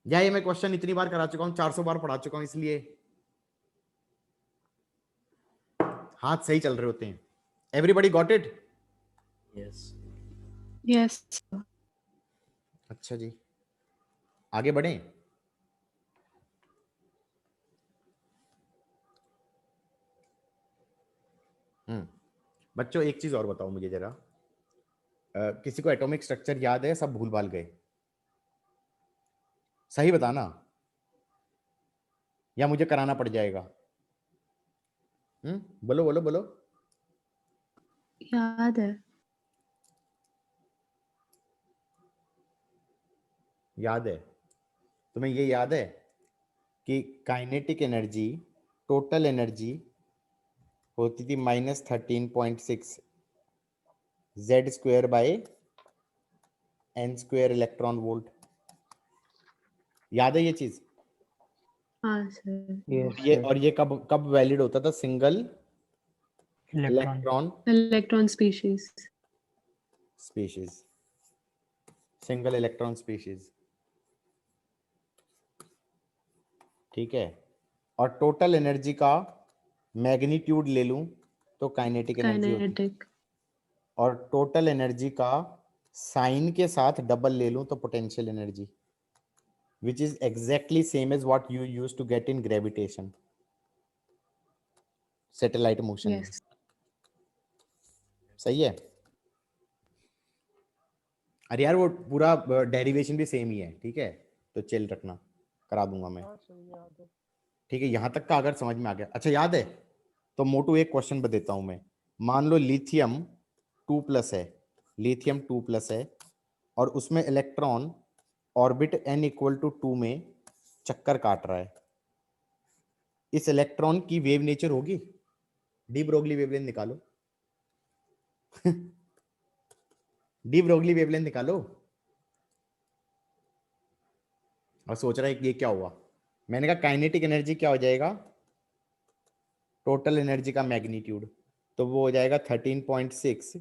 S1: या ये मैं क्वेश्चन इतनी बार करा चुका हूं, 400 बार पढ़ा चुका हूं, इसलिए हाथ सही चल रहे होते हैं। Everybody got it?
S6: Yes.
S2: Yes.
S1: अच्छा जी, आगे बढ़ें। बच्चों एक चीज और बताओ मुझे जरा, किसी को एटॉमिक स्ट्रक्चर याद है? सब भूल भाल गए? सही बताना, या मुझे कराना पड़ जाएगा? बोलो बोलो बोलो।
S2: याद है।
S1: याद है? तुम्हें ये याद है कि काइनेटिक एनर्जी, टोटल एनर्जी होती थी -13.6 Z² bye n² electron volt. याद है ये चीज?
S2: हाँ सर।
S1: ये कब कब वैलिड होता था? Single electron
S2: electron species.
S1: Single electron species, ठीक है। और टोटल एनर्जी का मैग्नीट्यूड ले लूं तो काइनेटिक एनर्जी होती है,
S2: काइनेटिक।
S1: और टोटल एनर्जी का साइन के साथ डबल ले लूं तो potential energy, which is exactly same as what you used to get in gravitation, satellite motion में।
S2: Yes.
S1: सही है? अरे यार वो पूरा डेरिवेशन भी सेम ही है, ठीक है, तो चिल रखना, करा दूंगा मैं।
S3: हाँ सही याद है।
S1: ठीक है, यहां तक का अगर समझ में आ गया। अच्छा याद है? तो मोटू एक क्वेश्चन देता हूं मैं। मान लो लिथियम 2+ है, लिथियम 2+ है, और उसमें इलेक्ट्रॉन ऑर्बिट n = 2 में चक्कर काट रहा है। इस इलेक्ट्रॉन की वेव नेचर होगी, डी ब्रोगली वेवलेंथ निकालो। डी ब्रोगली वेवलेंथ निकालो। और सोच रहा है कि ये क्या हुआ? मैंने कहा काइनेटिक एनर्जी क्या हो जाएगा, टोटल एनर्जी का मैग्नीट्यूड, तो वो हो जाएगा 13.6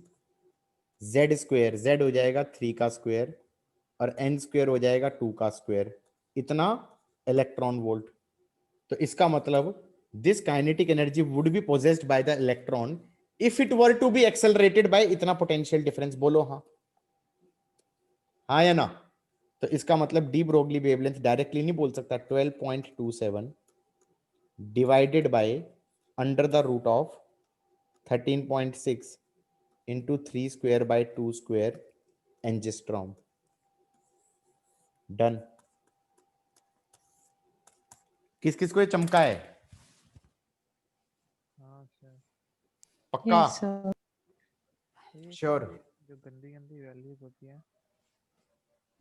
S1: Z², Z हो जाएगा 3 का स्क्वायर, और n² हो जाएगा 2 का स्क्वायर, इतना इलेक्ट्रॉन वोल्ट। तो इसका मतलब this kinetic energy would be possessed by the electron if it were to be accelerated by इतना पोटेंशियल डिफरेंस। बोलो हाँ, हाँ या ना? तो इसका मतलब डी ब्रोगली वेवलेंथ डायरेक्टली नहीं बोल सकता, 12.27 divided by √13.6 into 3² by 2² angstrom. Done. किस किस को ये चमका है?
S3: हाँ सर।
S1: पक्का?
S2: Yes sir.
S1: श्योर?
S3: जो गंदी गंदी वैल्यूज होती हैं।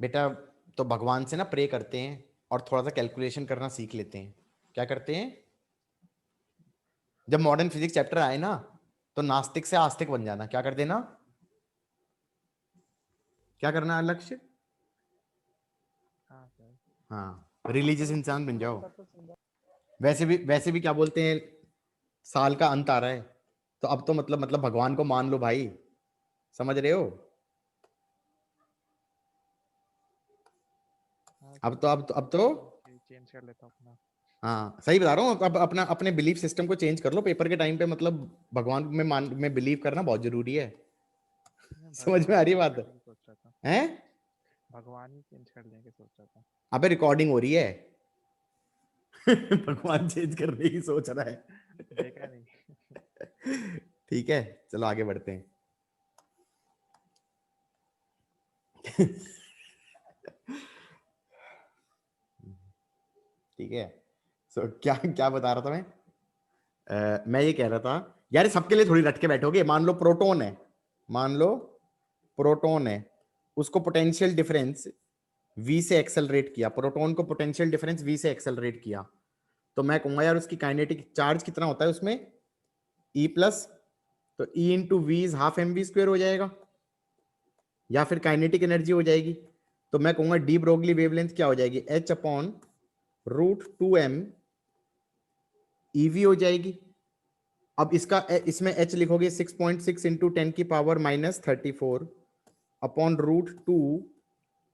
S1: बेटा तो भगवान से ना प्रे करते हैं और थोड़ा सा कैलकुलेशन करना सीख लेते हैं। क्या करते हैं? जब मॉडर्न फिजिक्स चैप्टर आए ना, तो नास्तिक से आस्तिक बन जाना। क्या कर देना? क्या करना है लक्ष्य?
S3: हाँ सर।
S1: हाँ, रिलीजियस इंसान बन जाओ।
S3: तो समझा।
S1: वैसे भी क्या बोलते हैं, साल का अंत आ रहा है, तो अब तो मतलब भगवान को मान लो भाई, समझ रहे हो?
S3: हाँ
S1: अब तो
S3: चेंज कर लेता हूँ अपना।
S1: हाँ सही बता रहा हूँ। अब अपना अपने बिलीफ सिस्टम को चेंज कर लो पेपर के टाइम पे, मतलब भगवान में बिलीव करना बहुत जरूरी है। समझ में आ रही है बात?
S3: सोच रहा था
S1: हैं?
S3: भगवान ही चेंज कर लेंगे सोच रहा था।
S1: अबे रिकॉर्डिंग हो रही है। भगवान चेंज करने की सोच रहा है।
S3: देखा नहीं।
S1: ठीक है, चलो आगे बढ़ते हैं। ठीक है, सो क्या क्या बता रहा था मैं? मैं ये कह रहा था यार, सबके लिए थोड़ी रट के बैठोगे। मान लो प्रोटॉन है, मान लो प्रोटॉन है, उसको पोटेंशियल डिफरेंस v से एक्सेलरेट किया, प्रोटॉन को पोटेंशियल डिफरेंस v से एक्सेलरेट किया, तो मैं कहूंगा यार उसकी काइनेटिक चार्ज कितना होता है उसमें, E प्लस, तो E into v is half m v square हो जाएगा, या फिर काइनेटिक एनर्जी हो जाएगी। तो मैं कहूंगा डी ब्रोगली वेवलेंथ क्या हो जाएगी, h upon root 2m EV हो जाएगी। अब इसमें h लिखोगे 6.6 इंटू 10 की पावर -34 अपॉन रूट 2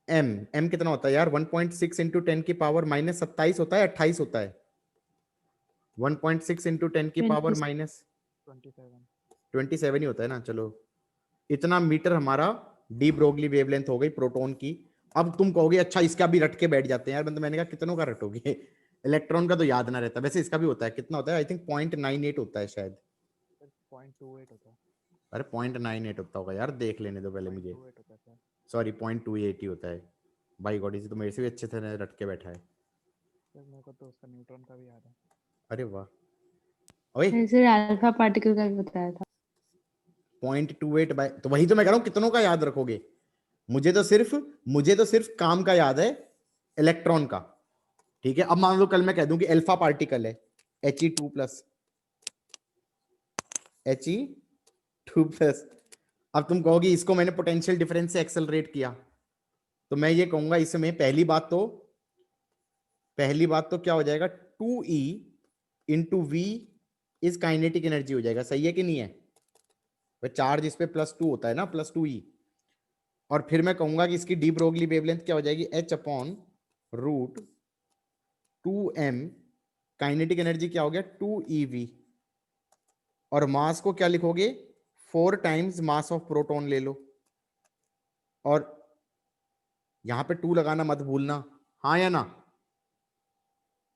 S1: m कितना होता है यार, 1.6 इंटू 10 की पावर -27 होता है, 28 होता है। 1.6 इंटू 10 की पावर
S2: 27
S1: -27 ही होता है ना। चलो, इतना मीटर हमारा डी ब्रोगली वेवलेंथ हो गई प्रोटॉन की। अब तुम कहोगे अच्छा इसका भी रट के बैठ जाते हैं यार, मतलब मैंने कहा कितनों का रटोगे? इलेक्ट्रॉन का तो याद ना रहता, वैसे इसका भी होता है। कितना होता है? आई थिंक 0.98 होता है शायद।
S3: 0.28 होता है।
S1: अरे 0.98 होता होगा यार, देख लेने दो पहले मुझे।
S3: 0.28 होता है सर।
S1: सॉरी 0.28 ही होता है। बाई गॉड, इसे तो मेरे से भी अच्छे से रट के बैठा है।
S3: सर मेरे को तो उसका न्यूट्रॉन का भी याद है।
S1: अरे वाह। ओए
S2: ऐसे अल्फा पार्टिकल का भी बताया था।
S1: 0.28 बाय, तो वही तो मैं कह रहा हूँ, कितनों का याद रखोगे? मुझे तो सिर्फ काम का याद है, इलेक्ट्रॉन का। ठीक है, अब मान लो कल मैं कह दूं कि अल्फा पार्टिकल है He2 प्लस, He2 प्लस। अब तुम कहोगे इसको मैंने पोटेंशियल डिफरेंस से एक्सेलरेट किया, तो मैं ये कहूंगा इसमें पहली बात तो क्या हो जाएगा, 2E into v is kinetic energy हो जाएगा। सही है कि नहीं है? वह चार्ज इस पे +2 होता है ना, +2E। और फिर मैं कहूंगा कि इसकी डी ब्रोगली वेवलेंथ क्या हो जाएगी, h upon root 2m, kinetic energy क्या हो गया 2eV, और मास को क्या लिखोगे, 4 टाइम्स मास ऑफ प्रोटॉन ले लो, और यहां पे 2 लगाना मत भूलना, हाँ या ना?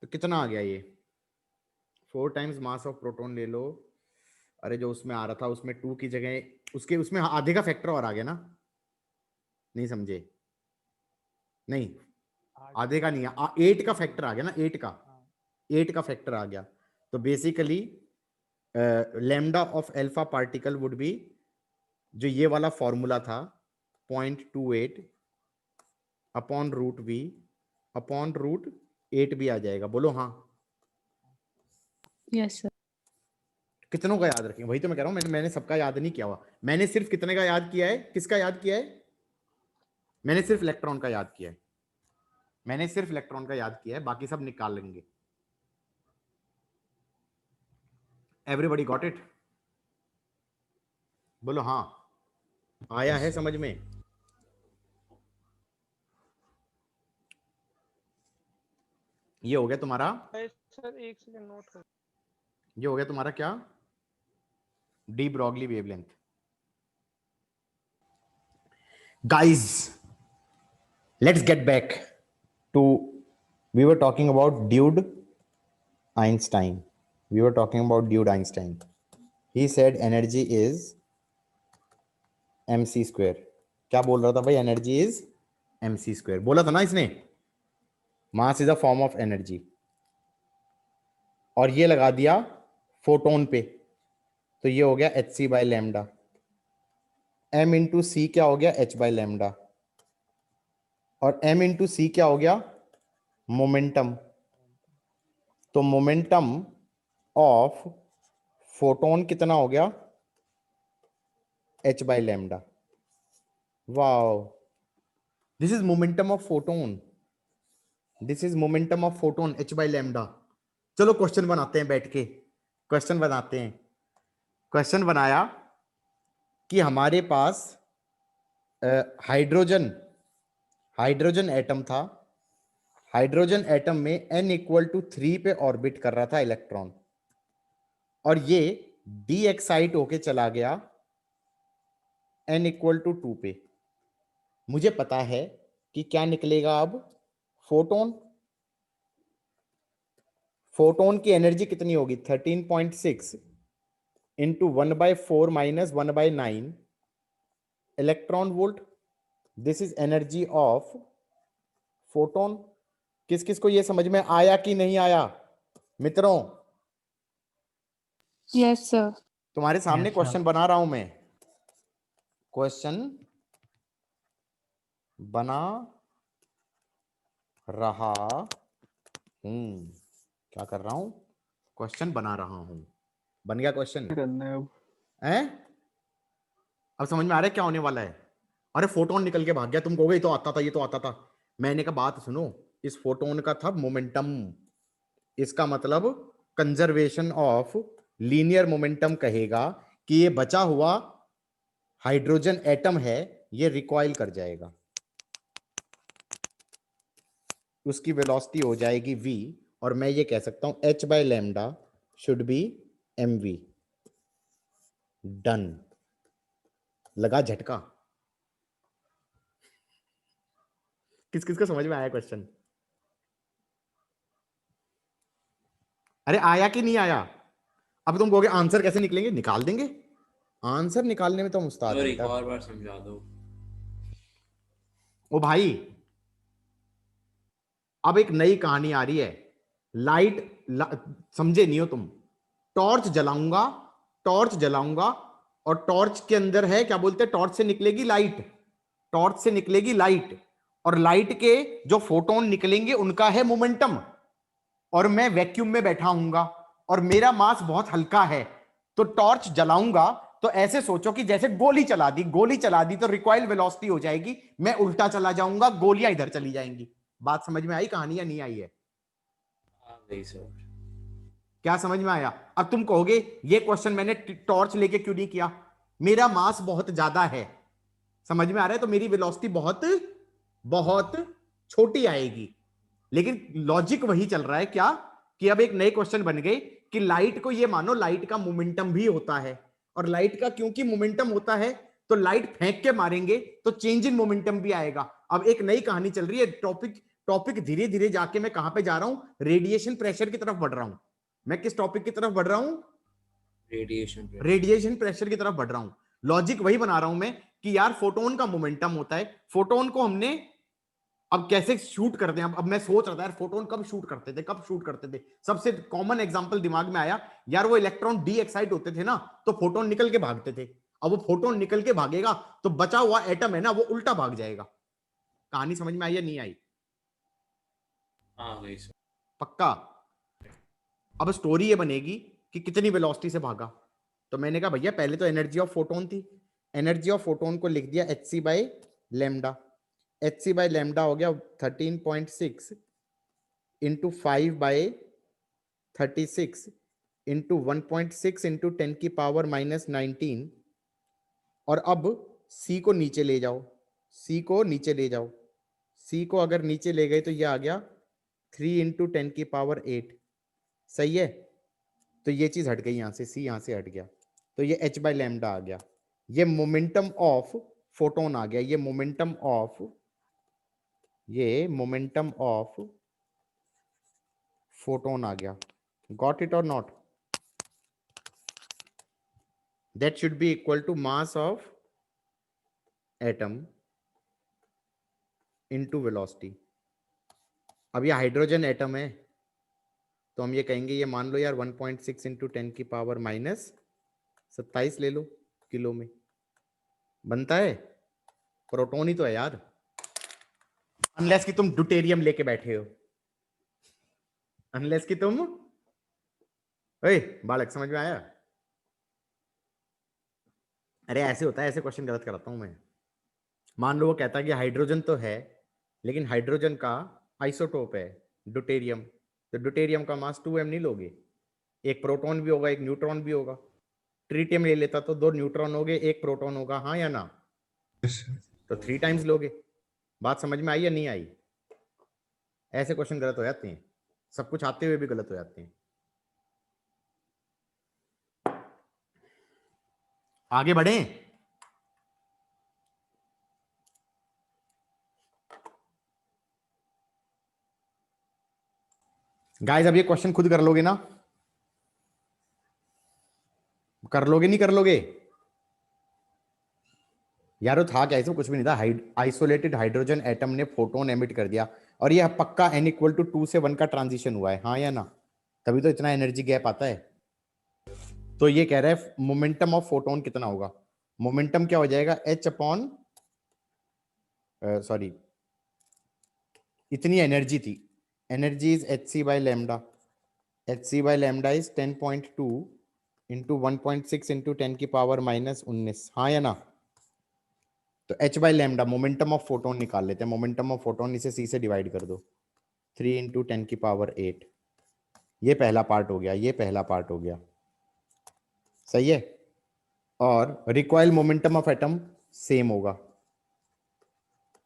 S1: तो कितना आ गया ये, 4 टाइम्स मास ऑफ प्रोटॉन ले लो। अरे जो उसमें आ रहा था उसमें 2 की जगह उसमें आधे का फैक्टर और आ गया ना, नहीं समझे? नहीं, आधे का नहीं है, 8 का फैक्टर आ गया ना, 8 का फैक्टर आ गया। तो basically lambda of alpha particle would be, जो ये वाला फॉर्मूला था, 0.28 upon root v upon root 8 भी आ जाएगा। बोलो हाँ।
S2: Yes sir.
S1: कितनों का याद रखें, वही तो मैं कह रहा हूं, मैंने सबका याद नहीं किया हुआ। मैंने सिर्फ कितने का याद किया है, किसका याद किया है? मैंने सिर्फ इलेक्ट्रॉन का याद किया है, मैंने सिर्फ इलेक्ट्रॉन का याद किया है, बाकी सब निकाल लेंगे। Everybody got it? बोलो हाँ, आया है समझ में? ये हो गया तुम्हारा,
S3: सर एक सेकंड नोट कर।
S1: ये हो गया तुम्हारा क्या, de Broglie wavelength. Guys, let's get back to, we were talking about dude Einstein. We were talking about Dude Einstein. He said energy is mc square. क्या बोल रहा था भाई, एनर्जी इज mc square बोला था ना इसने। Mass is a form of energy, और ये लगा दिया फोटोन पे, तो ये हो गया hc by lambda. m into C क्या हो गया, h बाय लैम्डा, और m इंटू सी क्या हो गया, मोमेंटम। तो मोमेंटम ऑफ फोटोन कितना हो गया, h by lambda. Wow, this is momentum of photon, this is momentum of photon h by lambda. चलो क्वेश्चन बनाते हैं बैठ के, क्वेश्चन बनाते हैं। क्वेश्चन बनाया कि हमारे पास हाइड्रोजन हाइड्रोजन एटम था, हाइड्रोजन एटम में n इक्वल टू 3 पे ऑर्बिट कर रहा था इलेक्ट्रॉन, और ये डी एक्साइट होके चला गया n इक्वल टू 2 पे। मुझे पता है कि क्या निकलेगा अब, फोटोन। फोटोन की एनर्जी कितनी होगी, 13.6 into 1/4 minus 1/9 electron volt. This is energy of photon. किस किस को ये समझ में आया कि नहीं आया मित्रों?
S2: Yes sir.
S1: तुम्हारे सामने
S9: Yes,
S1: क्वेश्चन बना रहा हूं मैं, क्वेश्चन बना रहा हूं। क्या कर रहा हूं, क्वेश्चन बना रहा हूं। बन गया क्वेश्चन
S3: करना है अब।
S1: है? अब समझ में आ रहा है क्या होने वाला है? अरे फोटोन निकल के भाग गया, तुम कहोगे ये तो आता था, ये तो आता था। मैंने कहा बात सुनो, इस फोटोन का था मोमेंटम, इसका मतलब कंजर्वेशन ऑफ लीनियर मोमेंटम कहेगा कि ये बचा हुआ हाइड्रोजन एटम है, ये रिकॉइल कर जाएगा, उसकी वेलोसिटी हो जाएगी v, और मैं ये कह सकता हूं h by lambda should be mv। Done, लगा झटका। किस किस को समझ में आया क्वेश्चन? अरे आया कि नहीं आया? अब तुम कहोगे आंसर कैसे निकलेंगे, निकाल देंगे, आंसर निकालने में तो हम उस्ताद
S6: सर
S1: हैं
S6: एक
S1: बेटा।
S6: और बार समझा दो।
S1: ओ भाई, अब एक नई कहानी आ रही है। समझे नहीं हो तुम? टॉर्च जलाऊंगा, टॉर्च जलाऊंगा, और टॉर्च के अंदर है क्या बोलते हैं, टॉर्च से निकलेगी लाइट, टॉर्च से निकलेगी लाइट, और लाइट के जो फोटोन निकलेंगे उनका है मोमेंटम, और मैं वैक्यूम में बैठा हूंगा और मेरा मास बहुत हल्का है, तो टॉर्च जलाऊंगा तो ऐसे सोचो कि जैसे गोली चला दी, गोली चला दी तो रिकॉइल वेलोसिटी हो जाएगी, मैं उल्टा चला जाऊंगा, गोलियां इधर चली जाएंगी। बात समझ में आई कहानी या नहीं आई है?
S6: आ गई सर।
S1: क्या समझ में आया? अब तुम कहोगे ये क्वेश्चन मैंने टॉर्च लेके क्यों नहीं किया, मेरा मास बहुत ज्यादा है, समझ में आ रहा है, तो मेरी वेलोसिटी बहुत बहुत छोटी आएगी। लेकिन लॉजिक वही चल रहा है क्या, कि अब एक नए क्वेश्चन बन गए कि लाइट को ये मानो लाइट का मोमेंटम भी होता है, और लाइट का क्योंकि मोमेंटम होता है तो लाइट फेंक के मारेंगे तो चेंज इन मोमेंटम भी आएगा। अब एक नई कहानी चल रही है, टॉपिक धीरे धीरे जाके मैं कहां पे जा रहा हूं, रेडिएशन प्रेशर की तरफ बढ़ रहा हूं। मैं किस टॉपिक की तरफ बढ़ रहा हूं, रेडिएशन प्रेशर की तरफ बढ़ रहा हूं। लॉजिक वही बना रहा हूं मैं कि यार फोटोन का मोमेंटम होता है, फोटोन को हमने अब कैसे शूट करते हैं। अब मैं सोच रहा था यार फोटोन कब शूट करते थे, कब शूट करते थे। सबसे कॉमन एग्जांपल दिमाग में आया, यार वो इलेक्ट्रॉन डी एक्साइट होते थे ना, तो फोटोन निकल के भागते थे। अब वो फोटोन निकल के भागेगा तो बचा हुआ एटम है ना, वो उल्टा भाग जाएगा। कहानी समझ में आई या नहीं आई?
S6: आ गई सर।
S1: पक्का? अब स्टोरी ये बनेगी कि कितनी वेलोसिटी से भागा। तो मैंने कहा भैया पहले तो एनर्जी ऑफ फोटोन थी, एनर्जी ऑफ फोटोन को लिख दिया hc by lambda. hc by lambda हो गया 13.6 इंटू 5/36 इंटू 1.6 इंटू 10 की पावर -19। और अब c को नीचे ले जाओ, c को नीचे ले जाओ, c को अगर नीचे ले गए तो ये आ गया 3 इंटू 10 की पावर 8। सही है? तो ये चीज हट गई यहां से, c यहां से हट गया, तो ये h बाय लैम्डा आ गया। ये मोमेंटम ऑफ फोटोन आ गया, ये मोमेंटम ऑफ फोटोन आ गया। गॉट इट और not? That should be equal to mass of atom into velocity. अब ये हाइड्रोजन एटम है तो हम ये कहेंगे, ये मान लो यार 1.6 इंटू 10 की पावर -27 ले लो किलो में बनता है। प्रोटॉन ही तो है यार, अनलेस कि तुम ड्यूटेरियम लेके बैठे हो, अनलेस कि तुम, ओए बालक समझ में आया? अरे ऐसे होता है, ऐसे क्वेश्चन गलत कराता हूं मैं। मान लो वो कहता है कि हाइड्रोजन तो है, लेकिन हाइड्रोजन का आइसोटोप है ड्यूटेरियम, तो ड्यूटेरियम का मास 2m नहीं लोगे, एक प्रोटॉन भी होगा एक न्यूट्रॉन भी होगा। ट्रीटियम ले लेता तो 2 न्यूट्रॉन हो गए 1 प्रोटॉन होगा, हाँ या ना?
S4: Yes, sir.
S1: तो 3 टाइम्स लोगे। बात समझ में आई या नहीं आई? ऐसे क्वेश्चन गलत हो जाते हैं, सब कुछ आते हुए भी गलत हो जाते हैं। आगे बढ़े। गाइस अब ये क्वेश्चन खुद कर लोगे ना? कर लोगे नहीं कर लोगे? यार वो था क्या, इसमें कुछ भी नहीं था। आइसोलेटेड हाइड्रोजन एटम ने फोटोन एमिट कर दिया और ये पक्का n इक्वल टू 2 से 1 का ट्रांजिशन हुआ है, हाँ या ना? तभी तो इतना एनर्जी गैप आता है। तो ये कह रहा है मोमेंटम ऑफ फोटोन कितना होगा। मोमेंटम क्या हो जाएगा, h अपॉन सॉरी इतनी एनर्जी थी, energy is hc by lambda, hc by lambda is 10.2 into 1.6 into 10 की पावर -19, हाँ या ना? तो h by lambda momentum of photon निकाल लेते हैं। मोमेंटम ऑफ फोटोन इसे c से डिवाइड कर दो, 3 इंटू 10 की पावर 8। ये पहला पार्ट हो गया, ये पहला पार्ट हो गया, सही है। और recoil momentum of atom same होगा,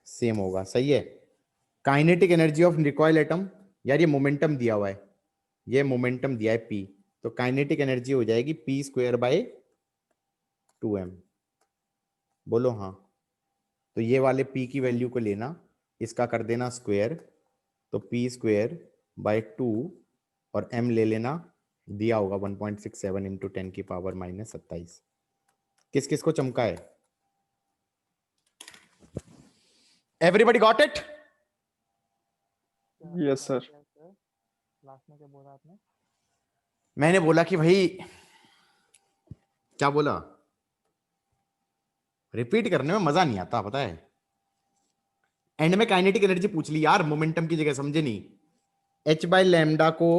S1: सेम होगा, सही है। Kinetic energy of recoil atom, यार ये मोमेंटम दिया हुआ है, ये मोमेंटम दिया है p, तो काइनेटिक एनर्जी हो जाएगी p स्क्वायर बाय 2m। बोलो हाँ। तो ये वाले p की वैल्यू को लेना, इसका कर देना स्क्वायर, तो p स्क्वायर बाय 2 और m ले लेना, दिया होगा 1.67 इंटू 10 की पावर -27। किस किस को चमका है? Everybody got it?
S3: Yes sir. Last में क्या बोला आपने?
S1: मैंने बोला कि भाई, क्या बोला, रिपीट करने में मजा नहीं आता, पता है। एंड में काइनेटिक एनर्जी पूछ ली यार, मोमेंटम की जगह, समझे नहीं? h बाय लैम्डा को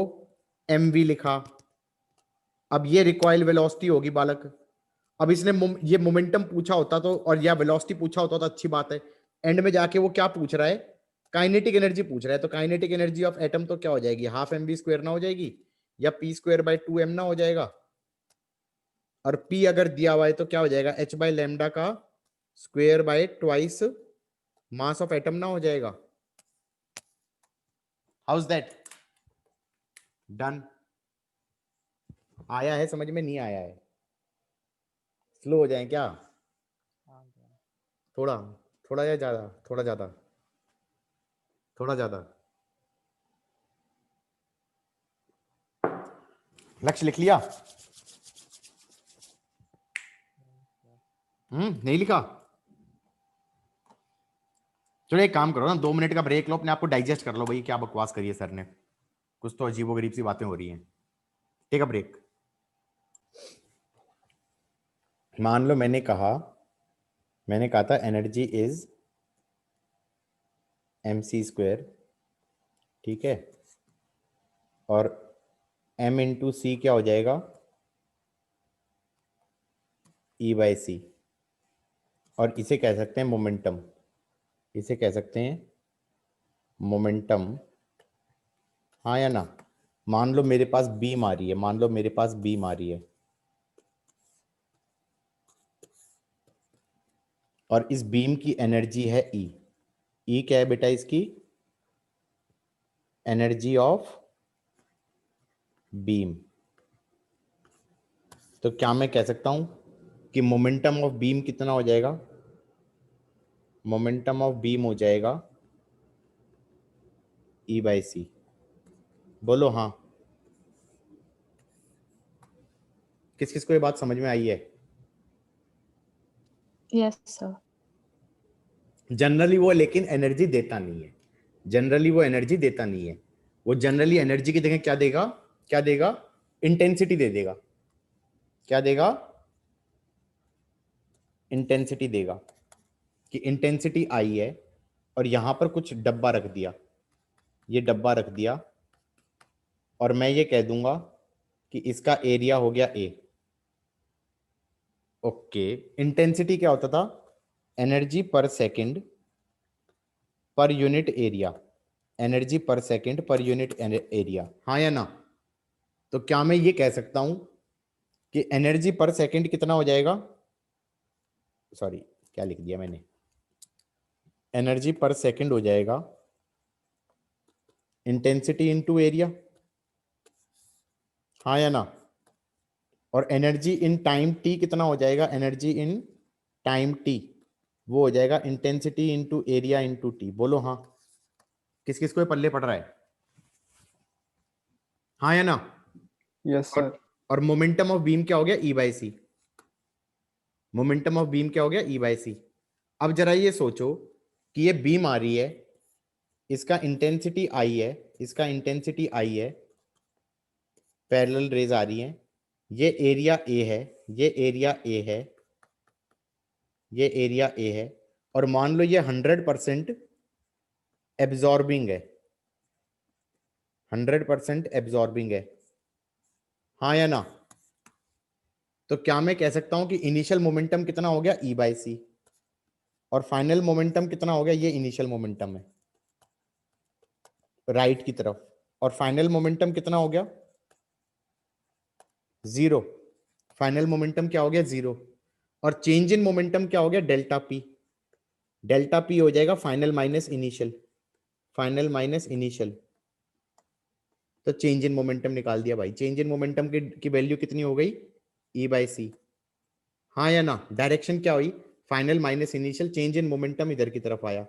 S1: mv लिखा, अब ये रिकॉइल वेलोसिटी होगी बालक। अब इसने ये मोमेंटम पूछा होता तो, और या वेलोसिटी पूछा होता तो अच्छी बात है। एंड में जाके वो क्या पूछ रहा है, काइनेटिक एनर्जी पूछ रहा है, तो काइनेटिक एनर्जी ऑफ एटम तो क्या हो जाएगी, हाफ mv स्क्वायर ना हो जाएगी, या p स्क्वायर बाय 2m ना हो जाएगा। और p अगर दिया हुआ है तो क्या हो जाएगा, h बाय लैम्डा का square by twice mass of atom ना हो जाएगा। How is that done? आया है समझ में? नहीं आया है? स्लो हो जाए क्या? थोड़ा थोड़ा या ज्यादा? थोड़ा ज्यादा, थोड़ा ज्यादा। लक्ष्य लिख लिया? नहीं लिखा? चलो एक काम करो ना, 2 मिनट का ब्रेक लो, अपने आप को डाइजेस्ट कर लो भाई, क्या बकवास करी है सर ने, कुछ तो अजीबोगरीब सी बातें हो रही हैं। Take a break. मान लो मैंने कहा था एनर्जी इज mc स्क्वायर, ठीक है, और m इंटू सी क्या हो जाएगा, e बाय सी, और इसे कह सकते हैं मोमेंटम, इसे कह सकते हैं मोमेंटम, हाँ या ना? मान लो मेरे पास बीम आ रही है, मान लो मेरे पास बीम आ रही है, और इस बीम की एनर्जी है E। E क्या है बेटा इसकी? Energy of beam. तो क्या मैं कह सकता हूं कि मोमेंटम ऑफ बीम कितना हो जाएगा? मोमेंटम ऑफ बीम हो जाएगा E बाय सी। बोलो हाँ। किस किस को ये बात समझ में आई है?
S2: Yes sir.
S1: जनरली वो लेकिन एनर्जी देता नहीं है, जनरली वो एनर्जी देता नहीं है। वो जनरली एनर्जी की जगह क्या देगा, क्या देगा? इंटेंसिटी दे देगा। क्या देगा? इंटेंसिटी देगा, कि इंटेंसिटी आई है और यहां पर कुछ डब्बा रख दिया, ये डब्बा रख दिया, और मैं ये कह दूंगा कि इसका एरिया हो गया A। ओके, इंटेंसिटी क्या होता था? एनर्जी पर second per unit area, energy पर सेकंड पर यूनिट एरिया, हाँ या ना? तो क्या मैं ये कह सकता हूं कि एनर्जी पर सेकंड कितना हो जाएगा, सॉरी क्या लिख दिया मैंने, एनर्जी पर सेकंड हो जाएगा इंटेंसिटी इनटू एरिया, हाँ या ना? और एनर्जी इन टाइम टी कितना हो जाएगा, एनर्जी इन टाइम टी वो हो जाएगा intensity into area into T. बोलो हाँ, किस किस को ये पल्ले पड़ रहा है, हाँ या ना?
S3: Yes sir.
S1: और मोमेंटम ऑफ बीम क्या हो गया, E by C. Momentum of beam क्या हो गया, ई बाई सी। अब जरा ये सोचो कि ये बीम आ रही है, इसका इंटेंसिटी आई है, इसका इंटेंसिटी आई है, पैरेलल रेज आ रही है, ये एरिया ए है, ये एरिया ए है, ये एरिया ए है, और मान लो ये 100% एब्जॉर्बिंग है, 100% एब्जॉर्बिंग है, हाँ या ना? तो क्या मैं कह सकता हूं कि इनिशियल मोमेंटम कितना हो गया, ई बाई सी, और फाइनल मोमेंटम कितना हो गया, ये इनिशियल मोमेंटम है राइट की तरफ, और फाइनल मोमेंटम कितना हो गया, जीरो। फाइनल मोमेंटम क्या हो गया, जीरो। और चेंज इन मोमेंटम क्या हो गया, डेल्टा पी। डेल्टा पी हो जाएगा final minus initial, final minus initial. तो चेंज इन मोमेंटम निकाल दिया भाई, चेंज इन मोमेंटम की वैल्यू कितनी हो गई, ई बाई सी, हाँ या ना? डायरेक्शन क्या हुई, final minus initial, change in momentum इधर की तरफ आया,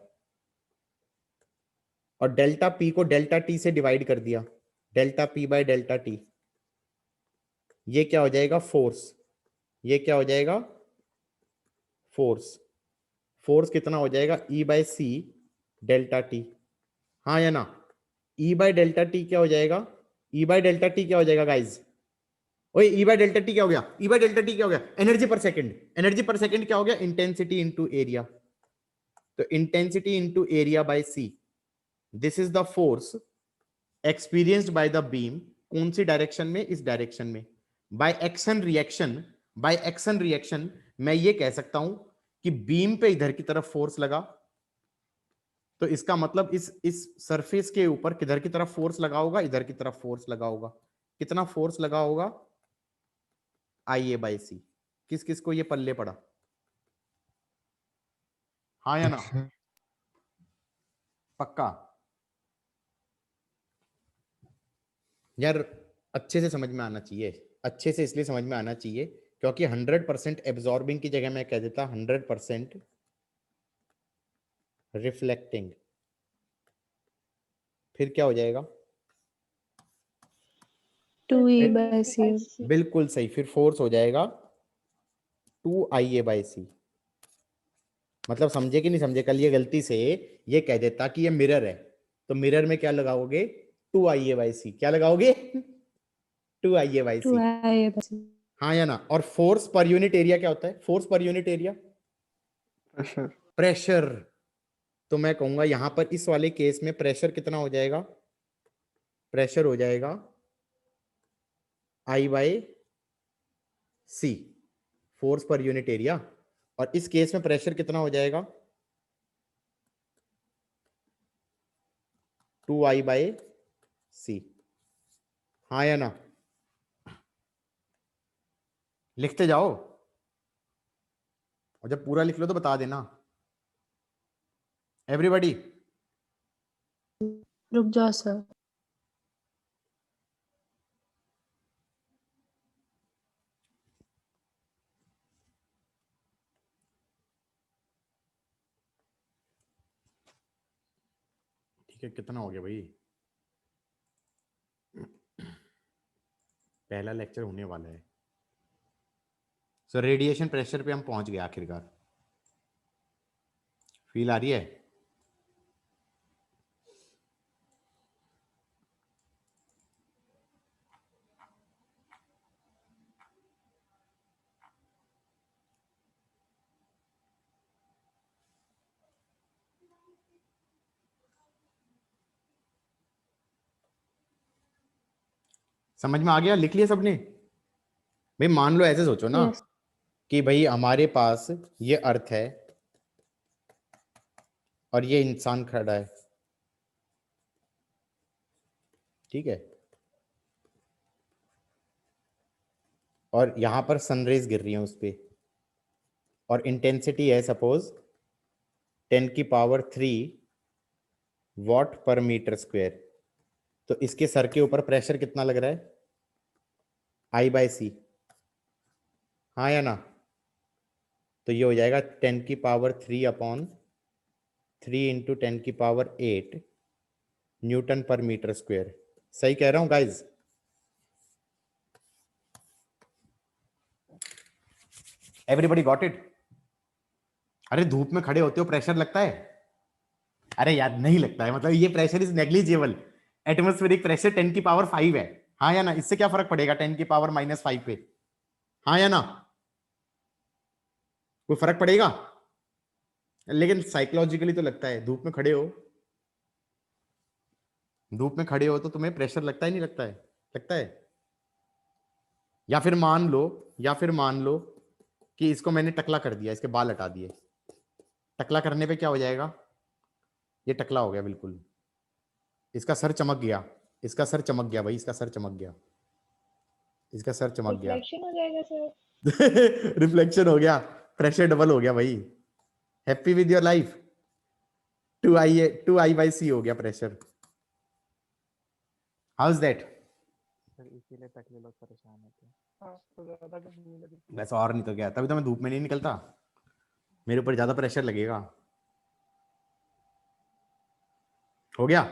S1: और डेल्टा पी को डेल्टा टी से डिवाइड कर दिया, delta P bye delta T, ये क्या हो जाएगा, फोर्स। ये क्या हो जाएगा, फोर्स। फोर्स कितना हो जाएगा, E by c delta t, हाँ या ना? ई बाय डेल्टा टी क्या हो जाएगा, ई बाय डेल्टा टी क्या हो जाएगा गाइज, ओए ई बाय डेल्टा टी क्या हो गया, ई बाय डेल्टा टी क्या हो गया, एनर्जी पर सेकंड। एनर्जी पर सेकंड क्या हो गया, इंटेंसिटी इनटू एरिया। तो intensity into area by c, this is the force experienced by the beam, कौन सी डायरेक्शन में, इस डायरेक्शन में। By action reaction, by action reaction मैं ये कह सकता हूं कि बीम पे इधर की तरफ फोर्स लगा, तो इसका मतलब इस सरफेस के ऊपर किधर की तरफ फोर्स लगा होगा, इधर की तरफ फोर्स लगा होगा। कितना फोर्स लगा होगा, आई ए बाई सी। किस किस को ये पल्ले पड़ा, हाँ या ना?
S4: अच्छा,
S1: पक्का यार, अच्छे से समझ में आना चाहिए, अच्छे से इसलिए समझ में आना चाहिए क्योंकि 100% एब्जॉर्बिंग की जगह मैं कह देता 100% रिफ्लेक्टिंग, फिर क्या हो जाएगा,
S2: 2E/C।
S1: बिल्कुल सही, फिर फोर्स हो जाएगा 2IA/C। मतलब समझे कि नहीं समझे, कल ये गलती से ये कह देता कि ये मिरर है, तो मिरर में क्या लगाओगे, 2IA/C, क्या लगाओगे 2IA/C,
S2: 2IA/C।
S1: हाँ या ना? और फोर्स पर यूनिट एरिया क्या होता है, force per unit area,
S3: pressure.
S1: Pressure. तो मैं कहूंगा यहां पर इस वाले केस में प्रेशर कितना हो जाएगा, प्रेशर हो जाएगा I/C, force per unit area. और इस केस में प्रेशर कितना हो जाएगा, 2I/C, हाँ या ना? लिखते जाओ, और जब पूरा लिख लो तो बता देना एवरीबॉडी।
S2: रुक जाओ सर।
S1: ठीक है, कितना हो गया भाई, पहला लेक्चर होने वाला है। सो रेडिएशन प्रेशर पे हम पहुंच गए आखिरकार, फील आ रही है? समझ में आ गया, लिख लिया सबने? भाई मान लो ऐसे सोचो ना
S2: यस।
S1: कि भाई हमारे पास ये अर्थ है, और ये इंसान खड़ा है, ठीक है, और यहां पर सनरेज गिर रही है उस पे, और इंटेंसिटी है सपोज 10⁻³ वॉट पर मीटर स्क्वायर। तो इसके सर के ऊपर प्रेशर कितना लग रहा है? I/C, हाँ या ना? तो ये हो जाएगा 10⁻³ इंटू 10⁸ न्यूटन पर मीटर स्क्वायर। सही कह रहा हूं गाइज? Everybody got it? अरे धूप में खड़े होते हो प्रेशर लगता है? अरे यार नहीं लगता है, मतलब ये pressure is negligible. Atmospheric pressure 10⁵ है, हाँ या ना? इससे क्या फर्क पड़ेगा 10⁻⁻5 पे, हाँ या ना? कोई फर्क पड़ेगा? लेकिन साइकोलॉजिकली तो लगता है। धूप में खड़े हो, धूप में खड़े हो तो तुम्हें प्रेशर लगता है, नहीं लगता है? लगता है। या फिर मान लो कि इसको मैंने टकला कर दिया, इसके बाल हटा दिए। टकला करने पे क्या हो जाएगा? ये टकला हो गया बिल्कुल, इसका सर चमक गया, इसका सर चमक गया भाई, इसका सर चमक गया, इसका सर चमक गया।
S5: रिफ्लेक्शन हो जाएगा सर।
S1: रिफ्लेक्शन हो गया, प्रेशर डबल हो गया भाई। Happy with your life. 2I/C हो गया प्रेशर। How is that?
S9: इसीलिए टकले लोग परेशान होते हैं।
S3: हाँ तो ज्यादा गर्मी नहीं लगती।
S1: वैसा और नहीं तो क्या, तभी तो मैं धूप में नहीं निकलता, मेरे ऊपर ज्यादा प्रेशर लगेगा। हो गया?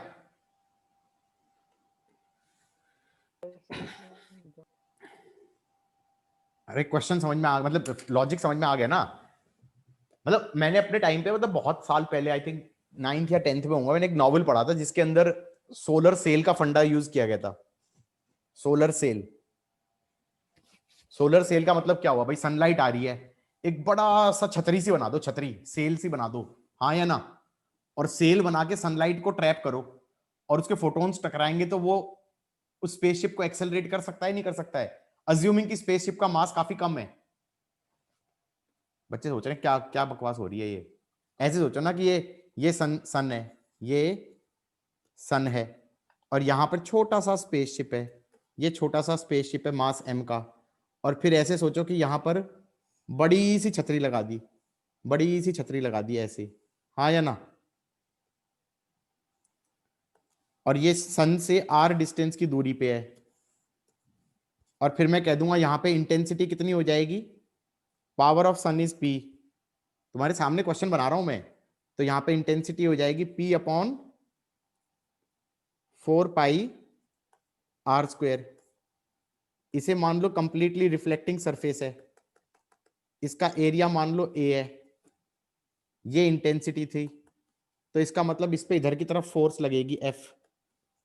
S1: अरे क्वेश्चन समझ में आ, मतलब लॉजिक समझ में आ गया ना? मतलब मैंने अपने टाइम पे, मतलब बहुत साल पहले, आई थिंक 9th या 10th में होऊंगा, मैंने एक नॉवल पढ़ा था जिसके अंदर सोलर सेल का फंडा यूज किया गया था। सोलर सेल, सोलर सेल का मतलब क्या हुआ भाई? सनलाइट आ रही है, एक बड़ा सा छतरी सी बना दो, छतरी सेल सी बना दो, हाँ या ना? और सेल बना के सनलाइट को ट्रैप करो, और उसके फोटोन्स टकराएंगे तो वो उस स्पेसशिप को एक्सेलरेट कर सकता है, नहीं कर सकता है? अज्यूमिंग कि स्पेसशिप का मास काफी कम है। बच्चे सोच रहे हैं क्या क्या बकवास हो रही है ये। ऐसे सोचो ना कि ये सन है, ये सन है, और यहां पर छोटा सा स्पेसशिप है, ये छोटा सा स्पेसशिप है मास m का, और फिर ऐसे सोचो कि यहां पर बड़ी सी छतरी लगा दी, बड़ी सी छतरी लगा दी ऐसे, हाँ या ना? और ये सन से r डिस्टेंस की दूरी पे है, और फिर मैं कह दूंगा यहां पे इंटेंसिटी कितनी हो जाएगी? Power of sun is P। तुम्हारे सामने क्वेश्चन बना रहा हूं मैं, तो यहां पे इंटेंसिटी हो जाएगी P/4πr²। इसे मान लो कंप्लीटली रिफ्लेक्टिंग सरफेस है, इसका एरिया मान लो A है, ये इंटेंसिटी थी, तो इसका मतलब इस पे इधर की तरफ फोर्स लगेगी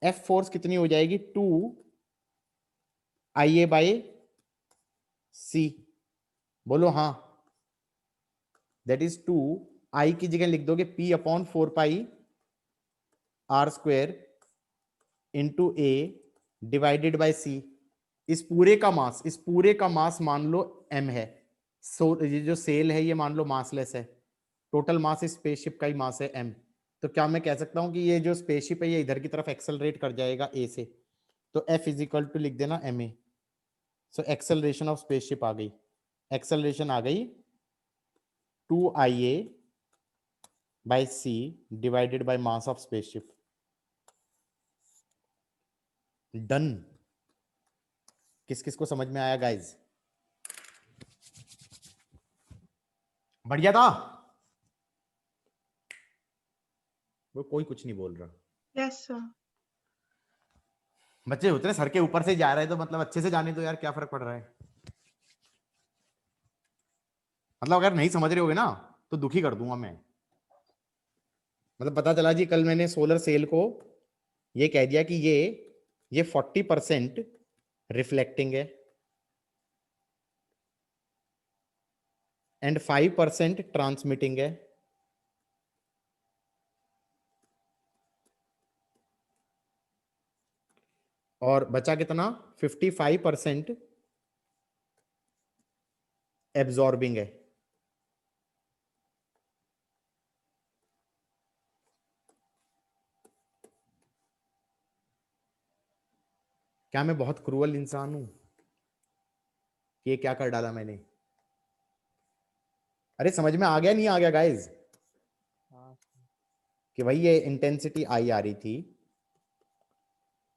S1: F। फोर्स कितनी हो जाएगी? 2IA/C। बोलो हाँ। दैट इज 2I की जगह लिख दोगे P/4πr² into A divided by C। इस पूरे का मास मान लो m है। ये जो सेल है ये मान लो मासलेस है, टोटल मास इस स्पेसशिप का ही मास है m। तो क्या मैं कह सकता हूं कि ये जो स्पेसशिप है ये इधर की तरफ एक्सेलरेट कर जाएगा A से, तो F इज इक्वल टू लिख देना ma। So acceleration of spaceship आ गई, एक्सेलरेशन आ गई 2IA/C divided by mass of spaceship. Done. किस किस को समझ में आया गाइज? बढ़िया था? वो कोई कुछ नहीं बोल रहा।
S8: Yes sir.
S1: बच्चे होते हैं सर के ऊपर से जा रहे हैं तो मतलब अच्छे से जाने दो यार, क्या फर्क पड़ रहा है? मतलब अगर नहीं समझ रहे होगे ना तो दुखी कर दूंगा मैं। मतलब पता चला जी कल मैंने सोलर सेल को ये कह दिया कि ये 40% रिफ्लेक्टिंग है एंड 5% ट्रांसमिटिंग है, और बचा कितना? 55% एब्जॉर्बिंग है। क्या मैं बहुत क्रूअल इंसान हूं कि ये क्या कर डाला मैंने? अरे समझ में आ गया नहीं आ गया गाइज?
S9: हाँ सर।
S1: कि भाई ये इंटेंसिटी आई आ रही थी,